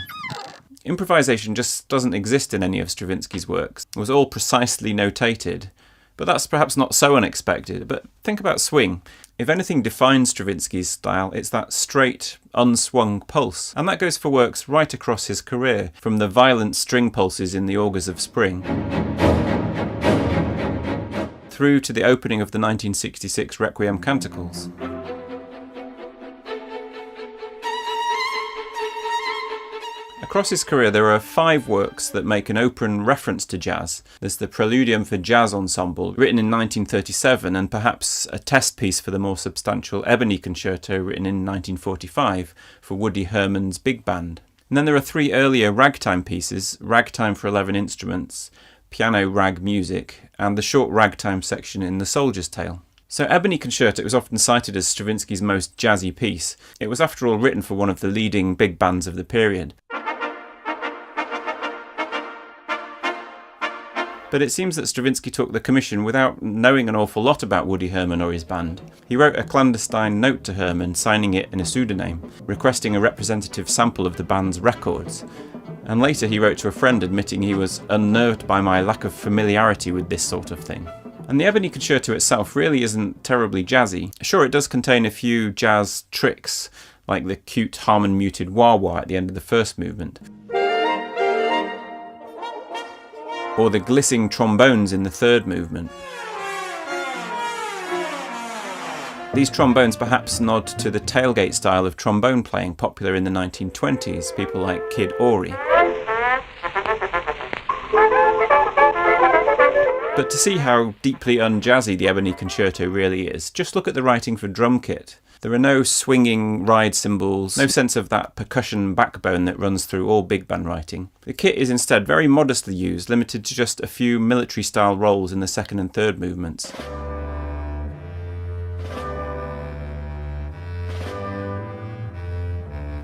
Improvisation just doesn't exist in any of Stravinsky's works. It was all precisely notated. But that's perhaps not so unexpected. But think about swing. If anything defines Stravinsky's style, it's that straight, unswung pulse. And that goes for works right across his career, from the violent string pulses in The Augurs of Spring, through to the opening of the 1966 Requiem Canticles. Across his career there are 5 works that make an open reference to jazz. There's the Preludium for Jazz Ensemble, written in 1937, and perhaps a test piece for the more substantial Ebony Concerto, written in 1945, for Woody Herman's big band. And then there are 3 earlier ragtime pieces: Ragtime for 11 Instruments, Piano Rag Music, and the short ragtime section in The Soldier's Tale. So Ebony Concerto is often cited as Stravinsky's most jazzy piece. It was after all written for one of the leading big bands of the period. But it seems that Stravinsky took the commission without knowing an awful lot about Woody Herman or his band. He wrote a clandestine note to Herman, signing it in a pseudonym, requesting a representative sample of the band's records. And later he wrote to a friend admitting he was unnerved by my lack of familiarity with this sort of thing. And the Ebony Concerto itself really isn't terribly jazzy. Sure, it does contain a few jazz tricks, like the cute Harmon muted wah-wah at the end of the first movement, or the glissing trombones in the third movement. These trombones perhaps nod to the tailgate style of trombone playing popular in the 1920s, people like Kid Ory. But to see how deeply unjazzy the Ebony Concerto really is, just look at the writing for drum kit. There are no swinging ride cymbals, no sense of that percussion backbone that runs through all big band writing. The kit is instead very modestly used, limited to just a few military-style rolls in the second and third movements.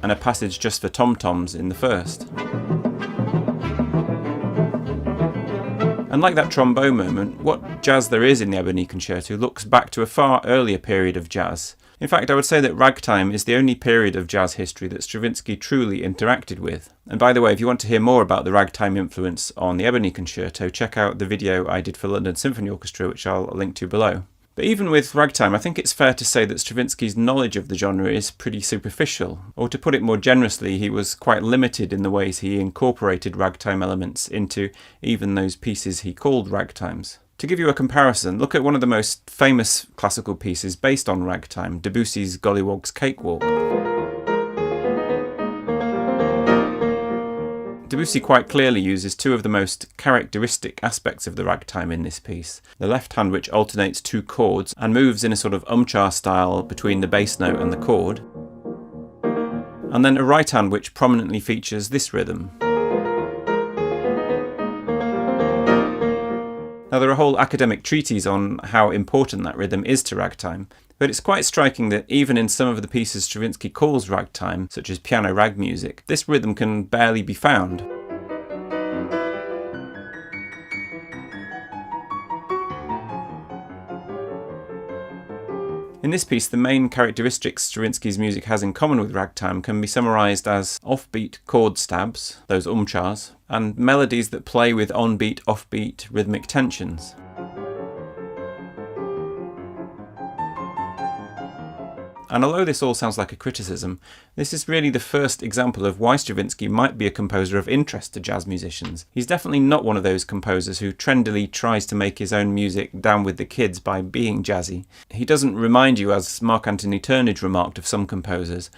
And a passage just for tom-toms in the first. And like that trombone moment, what jazz there is in the Ebony Concerto looks back to a far earlier period of jazz. In fact, I would say that ragtime is the only period of jazz history that Stravinsky truly interacted with. And by the way, if you want to hear more about the ragtime influence on the Ebony Concerto, check out the video I did for London Symphony Orchestra, which I'll link to below. But even with ragtime, I think it's fair to say that Stravinsky's knowledge of the genre is pretty superficial. Or to put it more generously, he was quite limited in the ways he incorporated ragtime elements into even those pieces he called ragtimes. To give you a comparison, look at one of the most famous classical pieces based on ragtime, Debussy's Gollywog's Cakewalk. Debussy quite clearly uses 2 of the most characteristic aspects of the ragtime in this piece. The left hand, which alternates 2 chords and moves in a sort of umchar style between the bass note and the chord, and then a right hand which prominently features this rhythm. Now there are whole academic treatises on how important that rhythm is to ragtime, but it's quite striking that even in some of the pieces Stravinsky calls ragtime, such as piano rag music, this rhythm can barely be found. In this piece, the main characteristics Stravinsky's music has in common with ragtime can be summarised as offbeat chord stabs, those umchars, and melodies that play with on-beat, off-beat rhythmic tensions. And although this all sounds like a criticism, this is really the first example of why Stravinsky might be a composer of interest to jazz musicians. He's definitely not one of those composers who trendily tries to make his own music down with the kids by being jazzy. He doesn't remind you, as Mark Anthony Turnage remarked of some composers,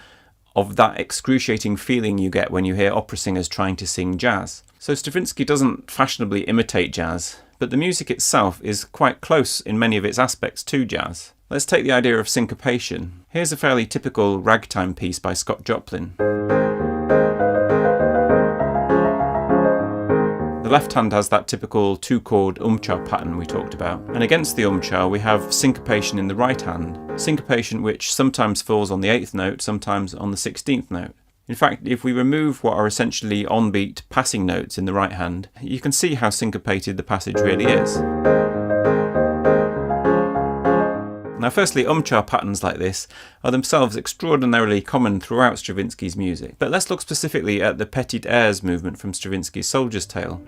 of that excruciating feeling you get when you hear opera singers trying to sing jazz. So Stravinsky doesn't fashionably imitate jazz, but the music itself is quite close in many of its aspects to jazz. Let's take the idea of syncopation. Here's a fairly typical ragtime piece by Scott Joplin. The left hand has that typical 2-chord umchar pattern we talked about, and against the umchar we have syncopation in the right hand, syncopation which sometimes falls on the 8th note, sometimes on the 16th note. In fact, if we remove what are essentially on-beat passing notes in the right hand, you can see how syncopated the passage really is. Now firstly, umchar patterns like this are themselves extraordinarily common throughout Stravinsky's music, but let's look specifically at the petit airs movement from Stravinsky's Soldier's Tale.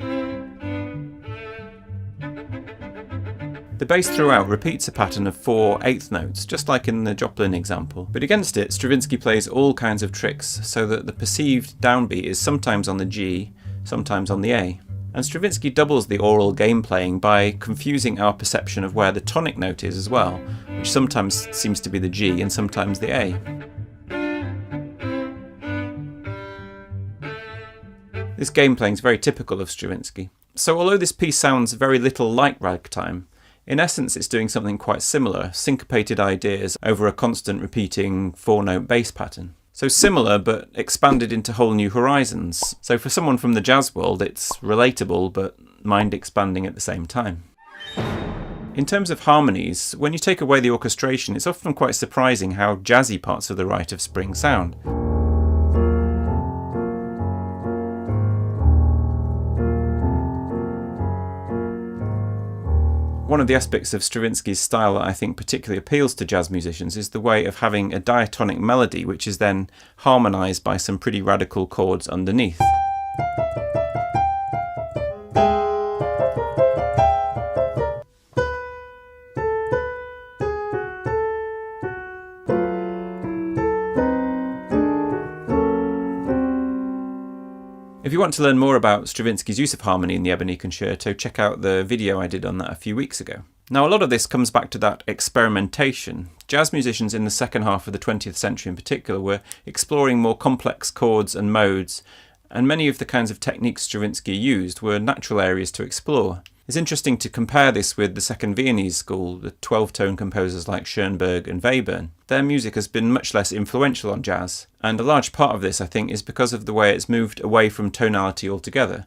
The bass throughout repeats a pattern of 4 8th notes, just like in the Joplin example, but against it Stravinsky plays all kinds of tricks so that the perceived downbeat is sometimes on the G, sometimes on the A. And Stravinsky doubles the oral game playing by confusing our perception of where the tonic note is as well, which sometimes seems to be the G and sometimes the A. This game playing is very typical of Stravinsky. So although this piece sounds very little like ragtime, in essence it's doing something quite similar, syncopated ideas over a constant repeating 4-note bass pattern. So similar, but expanded into whole new horizons. So for someone from the jazz world, it's relatable, but mind-expanding at the same time. In terms of harmonies, when you take away the orchestration, it's often quite surprising how jazzy parts of the Rite of Spring sound. One of the aspects of Stravinsky's style that I think particularly appeals to jazz musicians is the way of having a diatonic melody which is then harmonised by some pretty radical chords underneath. If you want to learn more about Stravinsky's use of harmony in the Ebony Concerto, check out the video I did on that a few weeks ago. Now a lot of this comes back to that experimentation. Jazz musicians in the second half of the 20th century in particular were exploring more complex chords and modes, and many of the kinds of techniques Stravinsky used were natural areas to explore. It's interesting to compare this with the second Viennese school, the 12-tone composers like Schoenberg and Webern. Their music has been much less influential on jazz, and a large part of this, I think, is because of the way it's moved away from tonality altogether.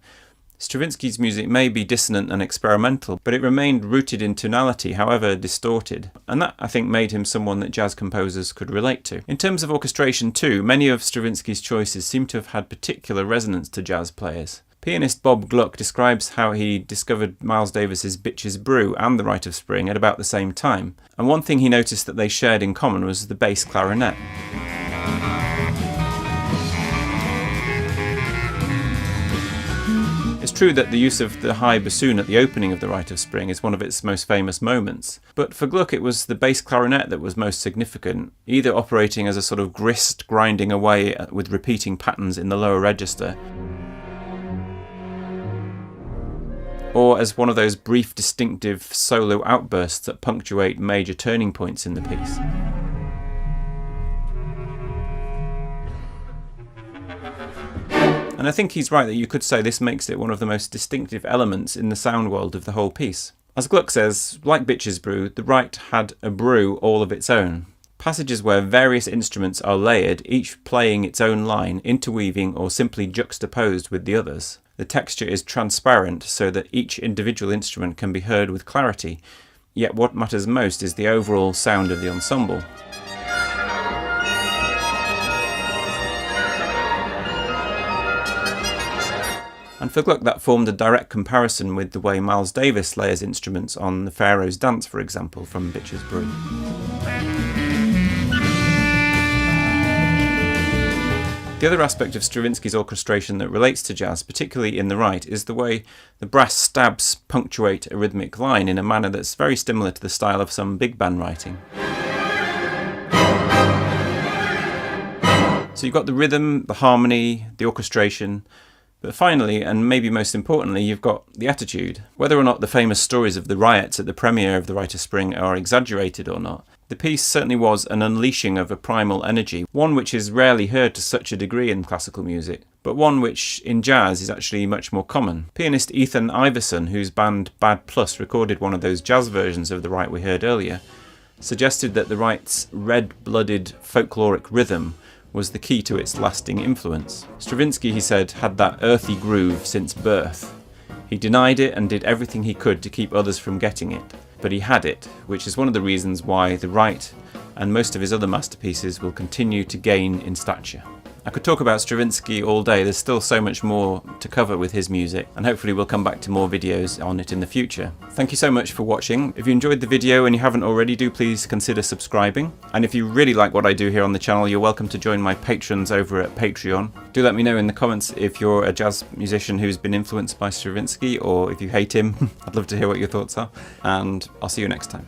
Stravinsky's music may be dissonant and experimental, but it remained rooted in tonality, however distorted, and that, I think, made him someone that jazz composers could relate to. In terms of orchestration too, many of Stravinsky's choices seem to have had particular resonance to jazz players. Pianist Bob Gluck describes how he discovered Miles Davis's Bitches Brew and The Rite of Spring at about the same time, and one thing he noticed that they shared in common was the bass clarinet. It's true that the use of the high bassoon at the opening of The Rite of Spring is one of its most famous moments, but for Gluck it was the bass clarinet that was most significant, either operating as a sort of grist grinding away with repeating patterns in the lower register, or as one of those brief distinctive solo outbursts that punctuate major turning points in the piece. And I think he's right that you could say this makes it one of the most distinctive elements in the sound world of the whole piece. As Gluck says, like Bitches Brew, the Rite had a brew all of its own. Passages where various instruments are layered, each playing its own line, interweaving or simply juxtaposed with the others. The texture is transparent so that each individual instrument can be heard with clarity, yet what matters most is the overall sound of the ensemble. And for Gluck that formed a direct comparison with the way Miles Davis layers instruments on The Pharaoh's Dance, for example, from Bitches Brew. The other aspect of Stravinsky's orchestration that relates to jazz, particularly in the Rite, is the way the brass stabs punctuate a rhythmic line in a manner that's very similar to the style of some big band writing. So you've got the rhythm, the harmony, the orchestration, but finally, and maybe most importantly, you've got the attitude. Whether or not the famous stories of the riots at the premiere of The Rite of Spring are exaggerated or not, the piece certainly was an unleashing of a primal energy, one which is rarely heard to such a degree in classical music, but one which in jazz is actually much more common. Pianist Ethan Iverson, whose band Bad Plus recorded one of those jazz versions of The Rite we heard earlier, suggested that the Rite's red-blooded folkloric rhythm was the key to its lasting influence. Stravinsky, he said, had that earthy groove since birth. He denied it and did everything he could to keep others from getting it, but he had it, which is one of the reasons why the Rite and most of his other masterpieces will continue to gain in stature. I could talk about Stravinsky all day. There's still so much more to cover with his music, and hopefully we'll come back to more videos on it in the future. Thank you so much for watching. If you enjoyed the video and you haven't already, do please consider subscribing. And if you really like what I do here on the channel, you're welcome to join my patrons over at Patreon. Do let me know in the comments if you're a jazz musician who's been influenced by Stravinsky, or if you hate him. I'd love to hear what your thoughts are. And I'll see you next time.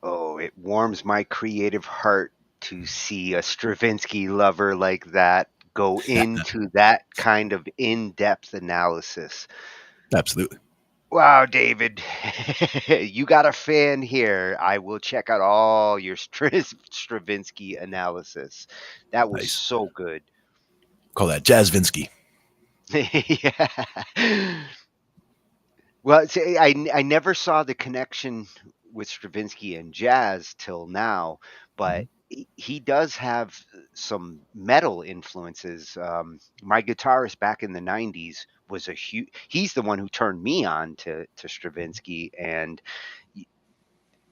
Oh, it warms my creative heart to see a Stravinsky lover like that go into that kind of in-depth analysis. Absolutely. Wow, David, you got a fan here. I will check out all your Stravinsky analysis. That was Nice. so good. Call that Jazzvinsky. Yeah. Well, see, I never saw the connection with Stravinsky and jazz till now, but he does have some metal influences. My guitarist back in the 90s was a huge, he's the one who turned me on to Stravinsky. And y-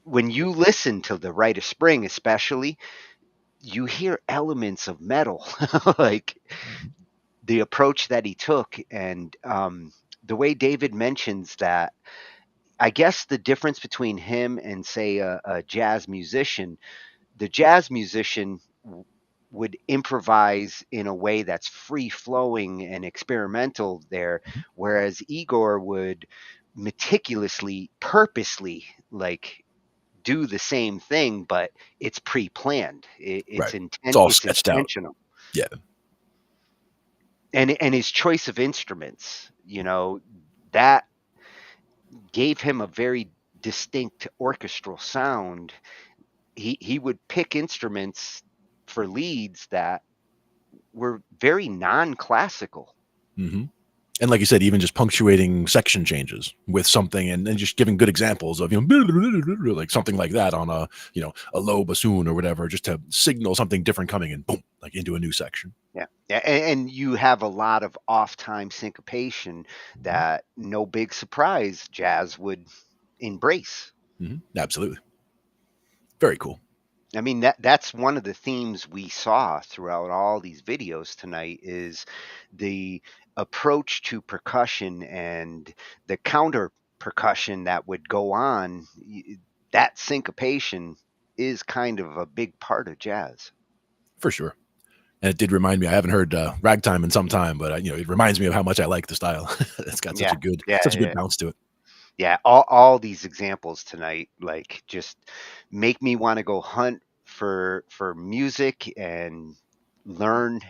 when you listen to The Rite of Spring, especially, you hear elements of metal, like the approach that he took. And the way David mentions that, I guess the difference between him and, say, a jazz musician, the jazz musician would improvise in a way that's free flowing and experimental there, whereas Igor would meticulously, purposely, like, do the same thing, but it's pre-planned. Right. It's all It's sketched out. intentional. Yeah. And his choice of instruments, that gave him a very distinct orchestral sound. He would pick instruments for leads that were very non-classical. hmm And like you said, even just punctuating section changes with something, and then just giving good examples of, like something like that on a low bassoon or whatever, just to signal something different coming in, boom, like into a new section. Yeah. And you have a lot of off-time syncopation that, no big surprise, jazz would embrace. Absolutely. Very cool. I mean, that's one of the themes we saw throughout all these videos tonight, is the approach to percussion and the counter percussion that would go on. That syncopation is kind of a big part of jazz. For sure. And it did remind me, I haven't heard ragtime in some time, but it reminds me of how much I like the style. It's got such Yeah, a good, yeah, such a good yeah. bounce to it. Yeah, all these examples tonight, like, just make me want to go hunt for music and learn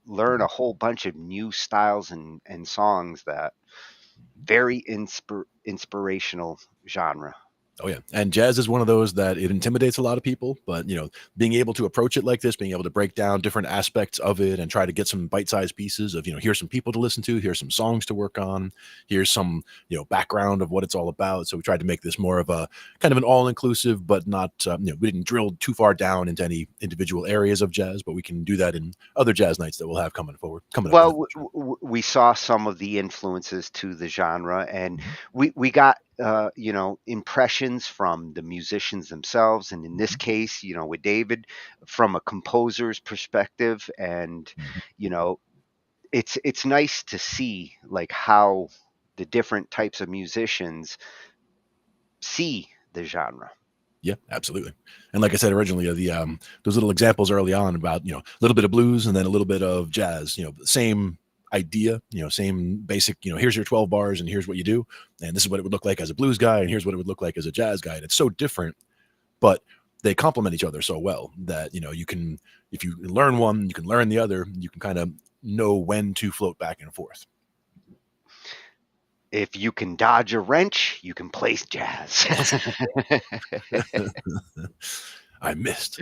a whole bunch of new styles and songs. That very inspirational genre. Oh yeah, and jazz is one of those that it intimidates a lot of people, but being able to approach it like this, being able to break down different aspects of it and try to get some bite-sized pieces of, here's some people to listen to, here's some songs to work on, here's some, background of what it's all about. So we tried to make this more of a kind of an all-inclusive, but not, we didn't drill too far down into any individual areas of jazz, but we can do that in other jazz nights that we'll have coming up. Well, we saw some of the influences to the genre, and we got impressions from the musicians themselves, and in this case, with David, from a composer's perspective. And it's nice to see, like, how the different types of musicians see the genre. Yeah, absolutely. And like I said originally, those little examples early on about, a little bit of blues and then a little bit of jazz, same idea, same basic, here's your 12 bars and here's what you do. And this is what it would look like as a blues guy. And here's what it would look like as a jazz guy. And it's so different, but they complement each other so well that, you can, if you learn one, you can learn the other, you can kind of know when to float back and forth. If you can dodge a wrench, you can place jazz. I missed.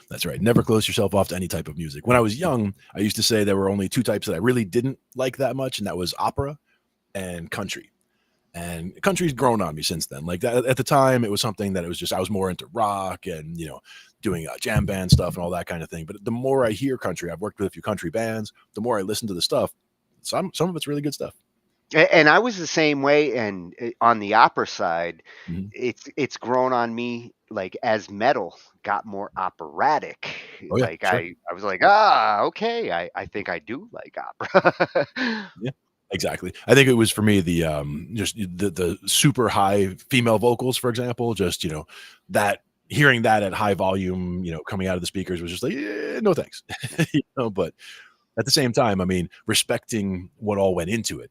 That's right. Never close yourself off to any type of music. When I was young, I used to say there were only two types that I really didn't like that much, and that was opera and country. And country's grown on me since then. Like that, at the time, it was something that it was just, I was more into rock and, doing jam band stuff and all that kind of thing. But the more I hear country, I've worked with a few country bands, the more I listen to the stuff. Some of it's really good stuff. And I was the same way. And on the opera side, it's grown on me, like as metal got more operatic. Oh, yeah, like sure. I was like, okay, I think I do like opera. Yeah, exactly. I think it was for me the just the super high female vocals, for example, just that hearing that at high volume, coming out of the speakers was just like, no thanks. But at the same time, I mean, respecting what all went into it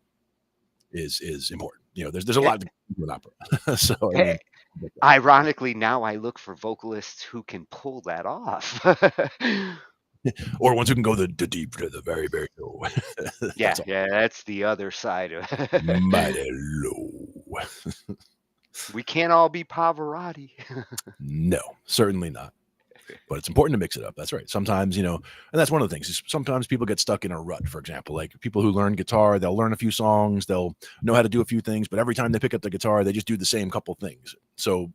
is important. There's a lot to do with opera. So I mean, Ironically, now I look for vocalists who can pull that off. Or ones who can go the deep to the very, very low. Yeah, that's the other side of it. Mighty low. We can't all be Pavarotti. No, certainly not. But it's important to mix it up. That's right. Sometimes, and that's one of the things is sometimes people get stuck in a rut, for example, like people who learn guitar, they'll learn a few songs, they'll know how to do a few things, but every time they pick up the guitar, they just do the same couple things. So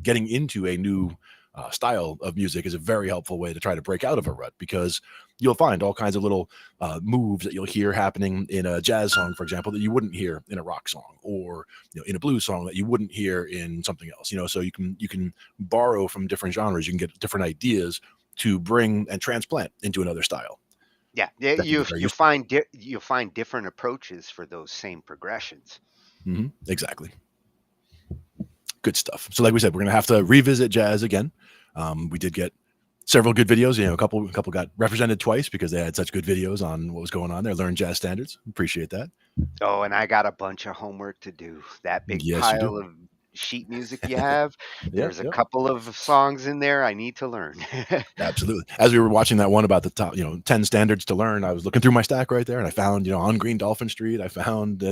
getting into a new style of music is a very helpful way to try to break out of a rut, because you'll find all kinds of little moves that you'll hear happening in a jazz song, for example, that you wouldn't hear in a rock song, or in a blues song that you wouldn't hear in something else. So you can borrow from different genres, you can get different ideas to bring and transplant into another style. Yeah, you find different approaches for those same progressions. Exactly. Good stuff. So like we said, we're going to have to revisit jazz again. We did get several good videos. A couple got represented twice because they had such good videos on what was going on there. Learn jazz standards. Appreciate that. Oh, and I got a bunch of homework to do. That big pile of sheet music you have. There's a couple of songs in there I need to learn. Absolutely. As we were watching that one about the top, 10 standards to learn, I was looking through my stack right there, and I found, On Green Dolphin Street. I found,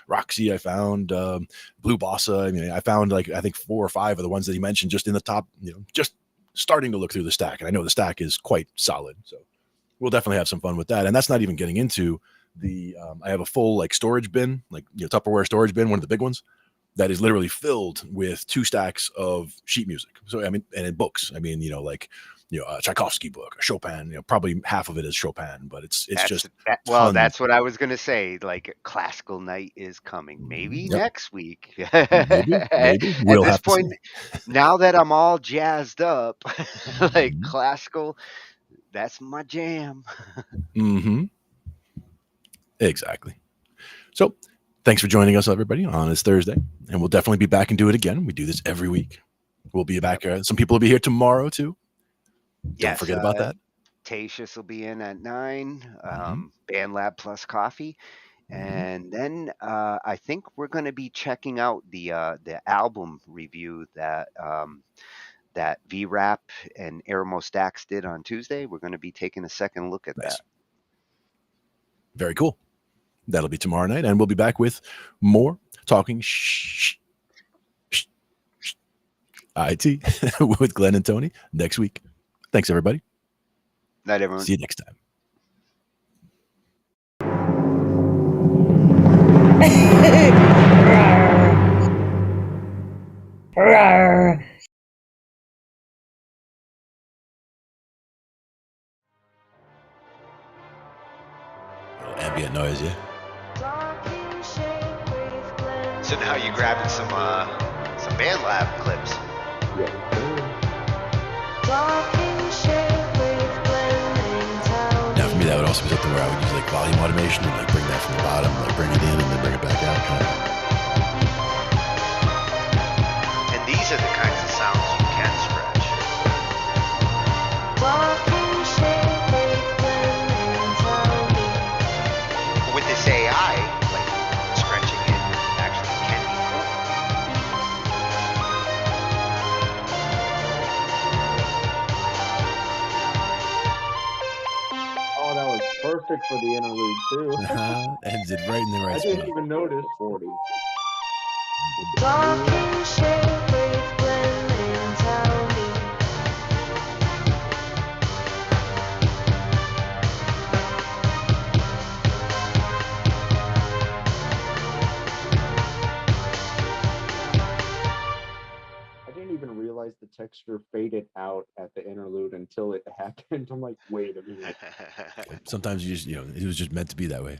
Roxy. I found Blue Bossa. I mean, I found I think 4 or 5 of the ones that he mentioned just in the top, just starting to look through the stack. And I know the stack is quite solid. So we'll definitely have some fun with that. And that's not even getting into the, I have a full storage bin, Tupperware storage bin, one of the big ones, that is literally filled with 2 stacks of sheet music. So, I mean, and in books, I mean, a Tchaikovsky book, a Chopin, probably half of it is Chopin, but it's just. That's what I was going to say. Like, classical night is coming, maybe next week. Maybe. We'll at this point, now that I'm all jazzed up, classical, that's my jam. Exactly. So, thanks for joining us, everybody, on this Thursday. And we'll definitely be back and do it again. We do this every week. We'll be back. Some people will be here tomorrow, too. Don't forget about that. Tatius will be in at 9, Band Lab plus coffee. And then I think we're going to be checking out the album review that that V-Rap and Aramo Stacks did on Tuesday. We're going to be taking a second look at that. Very cool. That'll be tomorrow night, and we'll be back with more Talking Shh I.T with Glenn and Tony next week. Thanks, everybody. Night, everyone. See you next time. Ambient noise, yeah. So now you're grabbing some Band Lab clips. Now for me, that would also be something where I would use volume automation and bring that from the bottom, bring it in and then bring it back out. for the interlude too. Ends it right in the I right didn't spot. even notice 40. Talking shit with Glenn and Tony. I didn't even realize the texture faded out at the interlude until it happened. I'm like, wait a minute. Sometimes you just, it was just meant to be that way.